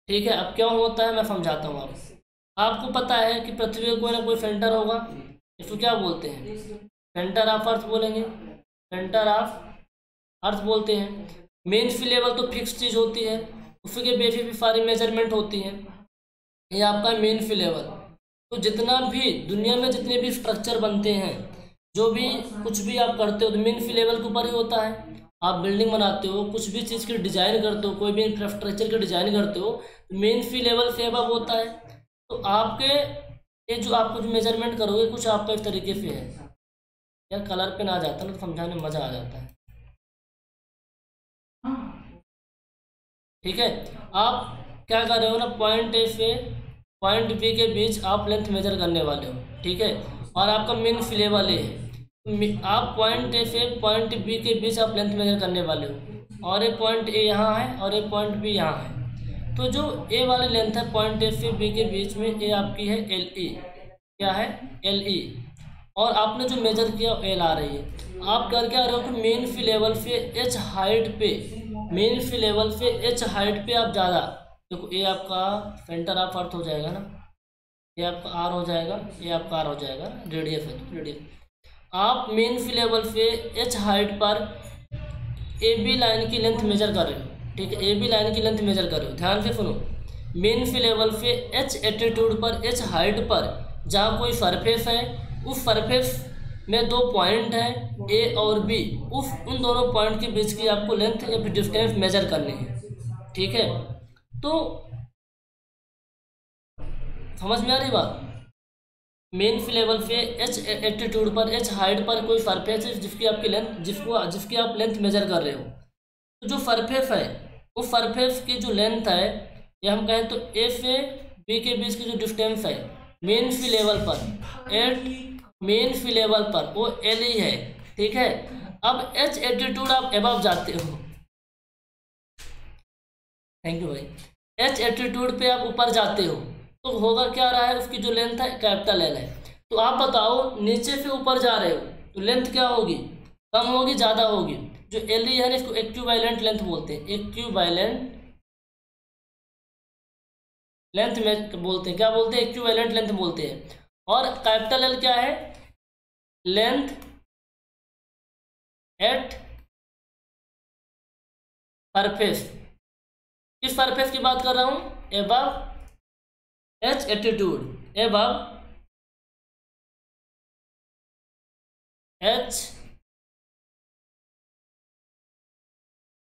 ठीक है, अब क्यों होता है मैं समझाता हूँ आपको पता है कि पृथ्वी का कोई ना कोई सेंटर होगा, इसको क्या बोलते हैं, सेंटर ऑफ अर्थ बोलेंगे, सेंटर ऑफ अर्थ बोलते हैं। मेन फिलेबल तो फिक्स चीज़ होती है, उसके बेसिस पे सारी मेजरमेंट होती है, ये आपका मेन फिलेबल। तो जितना भी दुनिया में जितने भी स्ट्रक्चर बनते हैं, जो भी कुछ भी आप करते हो तो मेन फिलेबल के ऊपर ही होता है। आप बिल्डिंग बनाते हो, कुछ भी चीज़ की डिज़ाइन करते हो, कोई भी इंफ्रास्ट्रक्चर की डिज़ाइन करते हो, तो मेन फिलेबल से अबव होता है। तो आपके ये जो आप कुछ मेजरमेंट करोगे कुछ आपका इस तरीके से है। यार कलर पे ना आ जाता ना तो समझाने में मज़ा आ जाता है। ठीक है, आप क्या कर रहे हो ना, पॉइंट ए से पॉइंट बी के बीच आप लेंथ मेजर करने वाले हो। ठीक है, और आपका मेन फिलेबल ए है, आप पॉइंट ए से पॉइंट बी के बीच आप लेंथ मेजर करने वाले हो, और एक पॉइंट ए यहाँ है और एक पॉइंट बी यहाँ है। तो जो ए वाली लेंथ है पॉइंट ए से बी के बीच में, ये आपकी है LE। क्या है, LE। और आपने जो मेजर किया L आ रही है। आप कर क्या रहे हो कि मेन फिलेबल से H हाइट पे, मेन फिलेबल से H हाइट पे आप ज़्यादा, देखो ये आपका सेंटर ऑफ अर्थ हो जाएगा ना, ये आपका R हो जाएगा, ये आपका R हो जाएगा, रेडियस है तो रेडियस। आप मेन फिलेबल से H हाइट पर AB लाइन की लेंथ मेजर कर रहे हो। ठीक है, AB लाइन की लेंथ मेजर कर रहे हो, ध्यान से सुनो। मेन फिलेबल से H एटीट्यूड पर, H हाइट पर जहाँ कोई सरफेस है, उस सरफेस में दो पॉइंट हैं ए और बी, उन दोनों पॉइंट के बीच की आपको लेंथ या फिर डिस्टेंस मेजर करनी है। ठीक है, तो समझ में आ रही बात। मेन फ्लेवल पे एच एल्टीट्यूड पर, एच हाइट पर कोई सरफेस है जिसकी आपकी लेंथ, जिसकी आप लेंथ मेजर कर रहे हो। तो जो सरफेस है वो सरफेस की जो लेंथ है, या हम कहें तो ए से बी के बीच की जो डिस्टेंस है मेन सी लेवल पर, एट मेन सी लेवल पर वो एल ही है। ठीक है, अब एच एल्टीट्यूड आप एबव जाते हो, थैंक यू भाई, एच एल्टीट्यूड पे आप ऊपर जाते हो तो होगा क्या रहा है, उसकी जो लेंथ है कैपिटल एल है। तो आप बताओ नीचे से ऊपर जा रहे हो तो लेंथ क्या होगी, कम होगी ज़्यादा होगी। जो एल है ना, इसको इक्विवेलेंट लेंथ बोलते हैं, इक्विवेलेंट लेंथ में बोलते हैं, क्या बोलते हैं, इक्विवेलेंट लेंथ बोलते हैं। और कैपिटल एल क्या है, लेंथ एट सरफेस। किस सरफेस की बात कर रहा हूँ, above H altitude, above H,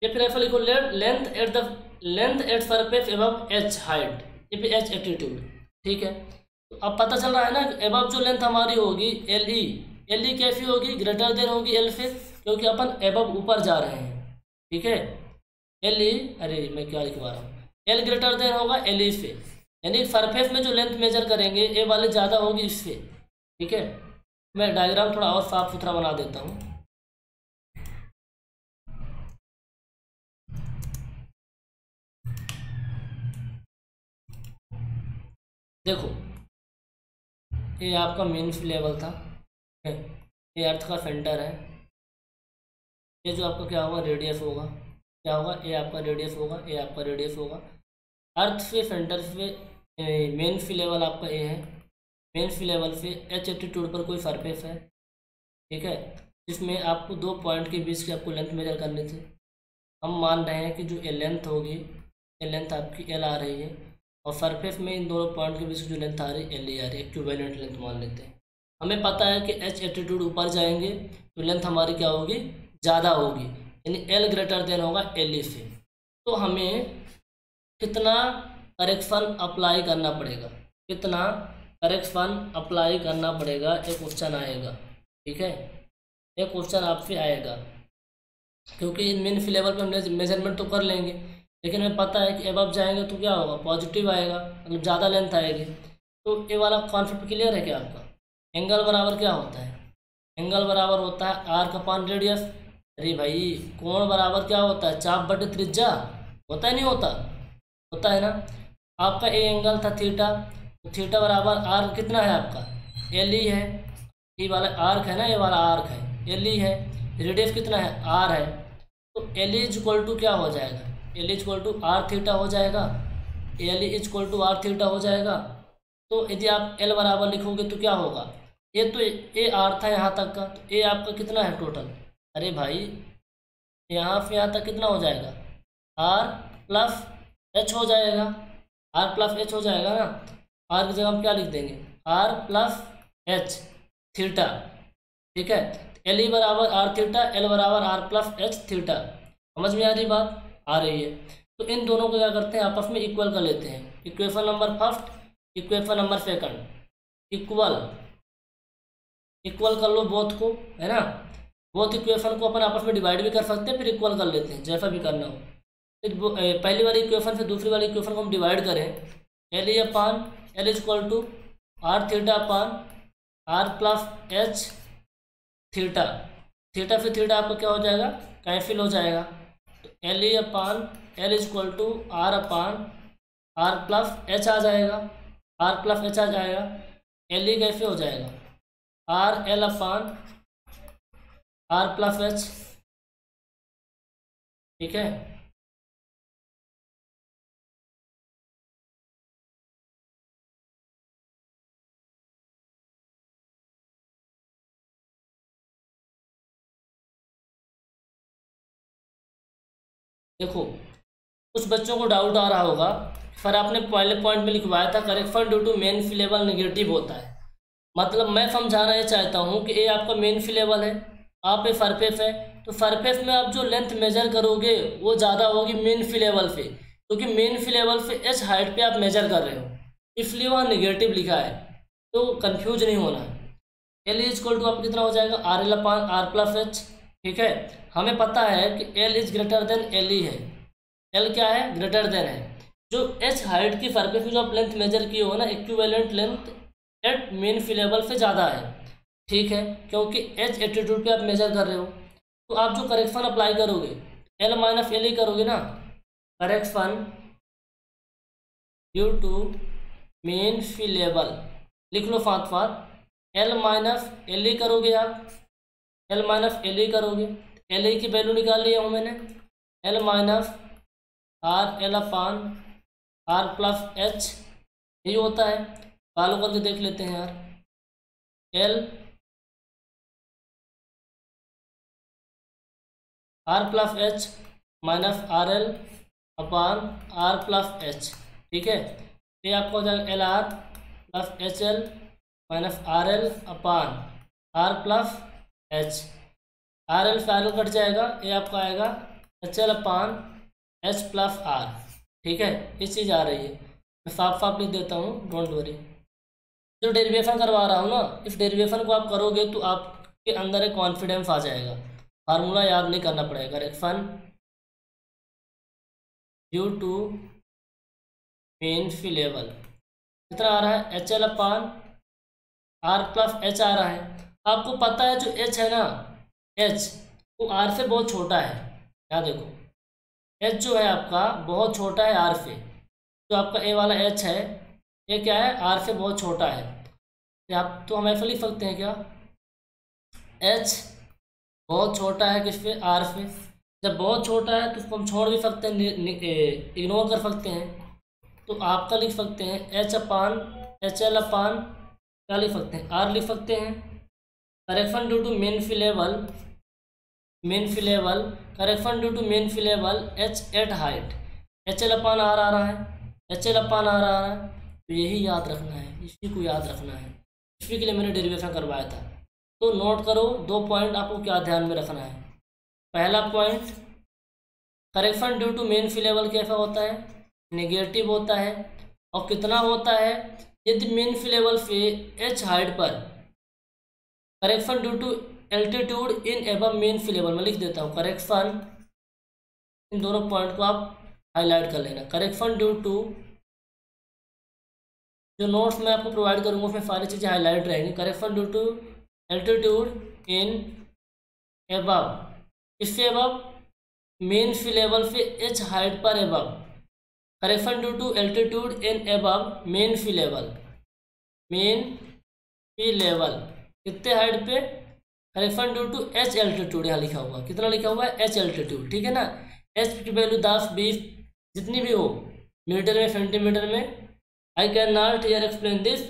या फिर ऐसा लिखो length at surface above H height, या फिर एच एल्टीट्यूड। ठीक है, तो अब पता चल रहा है ना, एबव जो लेंथ हमारी होगी एल ई कैसी होगी, ग्रेटर देन होगी एल से, क्योंकि अपन एबव ऊपर जा रहे हैं। ठीक है, एल ई, अरे मैं क्या लिखवा रहा हूँ, एल ग्रेटर देन होगा एल ई से, यानी सरफेस में जो लेंथ मेजर करेंगे ए वाले ज़्यादा होगी इससे। ठीक है, मैं डायग्राम थोड़ा और साफ सुथरा बना देता हूँ। देखो, ये आपका मेन लेवल था, ये अर्थ का सेंटर है, ये जो आपका क्या होगा, रेडियस होगा, क्या होगा, ये आपका रेडियस होगा, ये आपका रेडियस होगा। अर्थ से सेंटर से मेन सी लेवल आपका ए है, मेन सी लेवल से एच एल्टीट्यूड पर कोई सरफेस है। ठीक है, जिसमें आपको दो पॉइंट के बीच की आपको लेंथ मेजर करनी थी। हम मान रहे हैं कि जो ए लेंथ होगी, ए लेंथ आपकी एल आ रही है, और सरफेस में इन दोनों पॉइंट के बीच की जो लेंथ आ रही है एल ई आ रही है, इक्विवेलेंट लेंथ मान लेते हैं। हमें पता है कि एच एल्टीट्यूड ऊपर जाएंगे तो लेंथ हमारी क्या होगी, ज़्यादा होगी, यानी एल ग्रेटर देन होगा एल ई से। तो हमें कितना करेक्शन अप्लाई करना पड़ेगा, कितना करेक्शन अप्लाई करना पड़ेगा, एक क्वेश्चन आएगा। ठीक है, एक क्वेश्चन आपसे आएगा, क्योंकि मेन सी लेवल पर हम मेजरमेंट तो कर लेंगे, लेकिन हमें पता है कि एबव जाएंगे तो क्या होगा, पॉजिटिव आएगा, मतलब ज़्यादा लेंथ आएगी। तो ये वाला कॉन्सेप्ट क्लियर है क्या आपका। एंगल बराबर क्या होता है, एंगल बराबर होता है आर्क अपॉन रेडियस। अरे भाई, कोण बराबर क्या होता है, चाप बटे त्रिज्या, होता है नहीं होता, होता है ना। आपका ए एंगल था थीटा, तो थीटा बराबर आर्क कितना है आपका, एल ई है, ये वाला आर्क है ना, ये वाला आर्क है, एल ई है, रेडियस कितना है, आर है। तो एल इज इक्वल टू क्या हो जाएगा, L is equal to R theta हो जाएगा, L is equal to R theta हो जाएगा। तो यदि आप एल बराबर लिखोगे तो क्या होगा, ये तो ए आर था यहाँ तक का, तो ए आपका कितना है टोटल, अरे भाई यहाँ से यहाँ तक कितना हो जाएगा, आर प्लस एच हो जाएगा, आर प्लस एच हो जाएगा ना। आर की जगह हम क्या लिख देंगे, आर प्लस एच थीटा। ठीक है, एल ई बराबर आर थीटा, एल बराबर आर प्लस एच थीटा। समझ में आ रही बात, आ रही है। तो इन दोनों को क्या करते हैं, आपस में इक्वल कर लेते हैं। Equation number first, equation number second, equal कर लो बोथ को, है ना। बोथ इक्वेशन को अपन आपस में डिवाइड भी कर सकते हैं, फिर इक्वल कर लेते हैं, जैसा भी करना हो। फिर पहली वाली इक्वेशन से दूसरी वाली इक्वेशन को हम डिवाइड करें, L E upon L is equal to R theta upon R plus H theta. Theta फिर थीटा आपका क्या हो जाएगा, कैंसिल हो जाएगा। तो L E upon L is equal to R upon R plus H आ जाएगा, आर प्लस एच आ जाएगा। एल ई कैसे हो जाएगा, R L upon R plus H. ठीक है, देखो कुछ बच्चों को डाउट आ रहा होगा, सर आपने पहले पॉइंट में लिखवाया था correction due to mean sea level negative होता है। मतलब मैं समझाना ये चाहता हूँ कि ये आपका मेन फिलेबल है, आप ये सरफेस है, तो सरफेस में आप जो लेंथ मेजर करोगे वो ज़्यादा होगी मेन फिलेबल पे, क्योंकि मेन फिलेबल पे एच हाइट पे आप मेजर कर रहे हो, इसलिए वहाँ निगेटिव लिखा है, तो कंफ्यूज नहीं होना है। एल इज इक्वल टू आप कितना हो जाएगा R L upon R plus H. ठीक है, हमें पता है कि L is greater than L E है, एल क्या है ग्रेटर देन है। जो एच हाइट की सरफेस में जो आप लेंथ मेजर किए हो ना, इक्विवेलेंट लेंथ एट मेन फिलेबल से ज़्यादा है। ठीक है, क्योंकि एच एटीट्यूड पे आप मेजर कर रहे हो, तो आप जो करेक्शन अप्लाई करोगे एल माइनस एल ही करोगे ना, करेक्शन ड्यू टू मेन फिलेबल लिख लो साथ साथ, एल माइनस एल ही करोगे आप, एल माइनस एल ही करोगे, एल ही की वैल्यू निकाल लिया हूँ मैंने, L minus R L upon R plus H, यही होता है। फॉलो करके देख लेते हैं यार, L R plus H minus R L upon R plus H. ठीक है, ये आपको हो जाएगा L R plus H L minus R L upon R plus H, R L से कट जाएगा, ये आपका आएगा H L upon H plus R. ठीक है, ये चीज़ आ रही है, मैं साफ साफ लिख देता हूँ, डोंट वरी। जो डेरिवेशन करवा रहा हूँ ना, इस डेरिवेशन को आप करोगे तो आपके अंदर एक कॉन्फिडेंस आ जाएगा, फार्मूला याद नहीं करना पड़ेगा। करेक्शन ड्यू टू मेन फिलेबल कितना आ रहा है H L upon R plus H आ रहा है। आपको पता है जो एच है ना, एच वो आर से बहुत छोटा है, यहाँ देखो एच जो है आपका बहुत छोटा है आर से, जो आपका ए वाला एच है ये क्या है आर से बहुत छोटा है। आप तो हम ऐसा लिख सकते हैं क्या, एच बहुत छोटा है किस पे आर पे, जब बहुत छोटा है तो उसको हम छोड़ भी सकते हैं, इग्नोर कर सकते हैं, तो आपका लिख सकते हैं H upon H L upon क्या लिख सकते हैं आर लिख सकते हैं। करेक्शन ड्यू टू मेन फिलेबल, मेन फिलेबल करेक्शन ड्यू टू मेन फिलेबल H at height, H L upon R आ रहा है, एच एल अपान आर आ रहा है, तो यही याद रखना है, इसी को याद रखना है, इसी के लिए मैंने डेरिवेशन करवाया था। तो नोट करो, 2 पॉइंट आपको क्या ध्यान में रखना है। पहला point, correction due to main फिलेबल कैसा होता है, नेगेटिव होता है, और कितना होता है यदि मेन फिलेबल से एच हाइट पर, correction due to altitude in above mean फिलेबल, मैं लिख देता हूँ करेक्शन, इन दोनों पॉइंट को आप हाईलाइट कर लेना। करेक्शन ड्यू टू, जो नोट्स मैं आपको प्रोवाइड करूँगा उसमें सारी चीज़ें हाईलाइट रहेंगी। Correction due to altitude in above, इससे एबव मेन फिलेबल से एच हाइट पर above, correction due to altitude in above mean फिलेबल, मेन फिलेबल कितने हाइट पे, correction due to H altitude, यहाँ लिखा हुआ कितना लिखा हुआ है एच एल्टीट्यूड। ठीक है ना, एच की वैल्यू 10 20 जितनी भी हो, मीटर में सेंटीमीटर में, I can not here explain this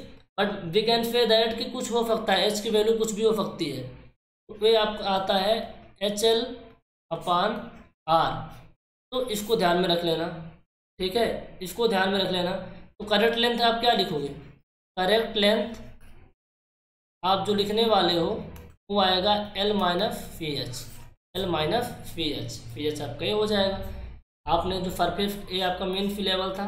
but we can say that कि कुछ हो सकता है, एच की वैल्यू कुछ भी हो सकती है, वे आपका आता है एच एल अपान आर, तो इसको ध्यान में रख लेना। ठीक है, इसको ध्यान में रख लेना। तो करेक्ट लेंथ आप क्या लिखोगे, करेक्ट लेंथ आप जो लिखने वाले हो वो आएगा L minus C H, L minus C H आपका ये हो जाएगा। आपने जो सरफेस, ये आपका मेन फिलेबल था,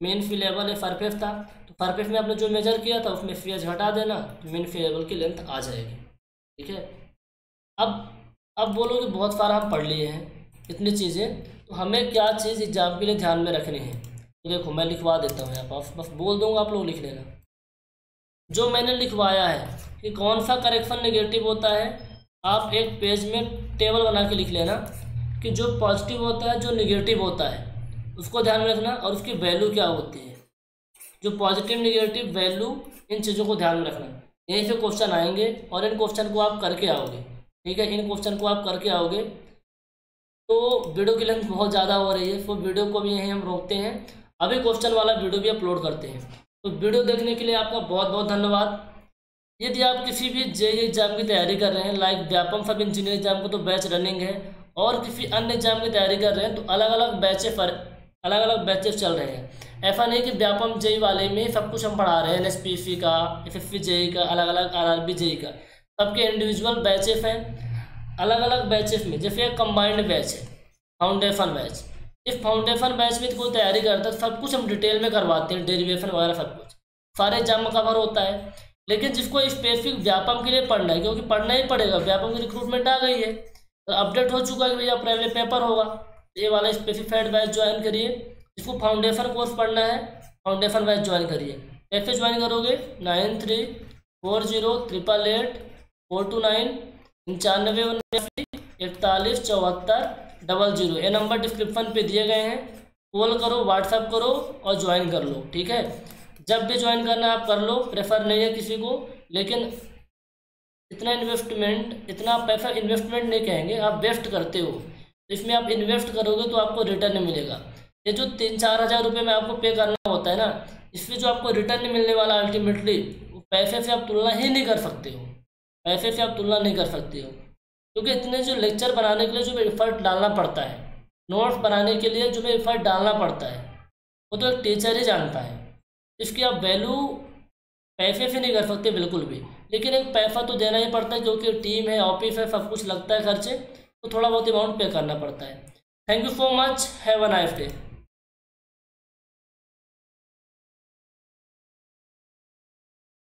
मेन फिलेबल ये सरफेस था, तो सरफेस में आपने जो मेजर किया था उसमें सी एच हटा देना, तो मेन फिलेबल की लेंथ आ जाएगी। ठीक है, अब बोलोगे बहुत सारा हम पढ़ लिए हैं इतनी चीज़ें, तो हमें क्या चीज़ एग्जाम के लिए ध्यान में रखनी है। तो देखो मैं लिखवा देता हूँ यहाँ पर, बस बोल दूँगा आप लोग लिख लेना। जो मैंने लिखवाया है कि कौन सा करेक्शन नेगेटिव होता है, आप एक पेज में टेबल बना के लिख लेना कि जो पॉजिटिव होता है जो नेगेटिव होता है उसको ध्यान में रखना, और उसकी वैल्यू क्या होती है, जो पॉजिटिव नेगेटिव वैल्यू, इन चीज़ों को ध्यान में रखना। यहीं से क्वेश्चन आएंगे और इन क्वेश्चन को आप करके आओगे। ठीक है, इन क्वेश्चन को आप करके आओगे। तो वीडियो की लेंथ बहुत ज़्यादा हो रही है, तो वीडियो को भी यहीं हम रोकते हैं, अभी क्वेश्चन वाला वीडियो भी अपलोड करते हैं। तो वीडियो देखने के लिए आपका बहुत बहुत धन्यवाद। यदि आप किसी भी जेईई एग्जाम की तैयारी कर रहे हैं, लाइक व्यापम सब इंजीनियर एग्जाम को तो बैच रनिंग है, और किसी अन्य एग्जाम की तैयारी कर रहे हैं तो अलग अलग बैचेस चल रहे हैं। ऐसा नहीं कि व्यापम जेई वाले में सब कुछ हम पढ़ा रहे हैं, एनएसपीसी का, एसएससी जेई का, अलग अलग आरआरबी जेई का, सबके इंडिविजुअल बैचेस हैं अलग अलग बैचेस में। जैसे एक कंबाइंड बैच है फाउंडेशन बैच, इस फाउंडेशन बैच में कोई तैयारी करता है सब कुछ हम डिटेल में करवाते हैं, डेरिवेशन वगैरह सब कुछ सारे एग्जाम में कवर होता है। लेकिन जिसको स्पेसिफिक व्यापम के लिए पढ़ना है, क्योंकि पढ़ना ही पड़ेगा, व्यापम की रिक्रूटमेंट आ गई है, तो अपडेट हो चुका है कि भैया अप्रैल में पेपर होगा, ये वाला स्पेसिफाइड बैच ज्वाइन करिए। जिसको फाउंडेशन कोर्स पढ़ना है फाउंडेशन बैच ज्वाइन करिए। कैसे ज्वाइन करोगे? 9340888429 9549417400, ये नंबर डिस्क्रिप्शन पे दिए गए हैं, कॉल करो, व्हाट्सअप करो और ज्वाइन कर लो, ठीक है। जब भी ज्वाइन करना आप कर लो, प्रेफर नहीं है किसी को, लेकिन इतना पैसा इन्वेस्टमेंट नहीं कहेंगे, आप वेस्ट करते हो, इसमें आप इन्वेस्ट करोगे तो आपको रिटर्न मिलेगा। ये जो 3-4 हज़ार रुपये में आपको पे करना होता है ना, इसमें जो आपको रिटर्न मिलने वाला अल्टीमेटली, पैसे से आप तुलना ही नहीं कर सकते हो, पैसे से आप तुलना नहीं कर सकते हो। क्योंकि इतने जो लेक्चर बनाने के लिए जो एफर्ट डालना पड़ता है, नोट्स बनाने के लिए जो एफर्ट डालना पड़ता है, वो तो एक टीचर ही जानता है। इसकी आप वैल्यू पैसे से नहीं कर सकते बिल्कुल भी, लेकिन एक पैसा तो देना ही पड़ता है, क्योंकि टीम है, ऑफिस है, सब कुछ लगता है खर्चे, तो थोड़ा बहुत अमाउंट पे करना पड़ता है। Thank you so much, have a nice day.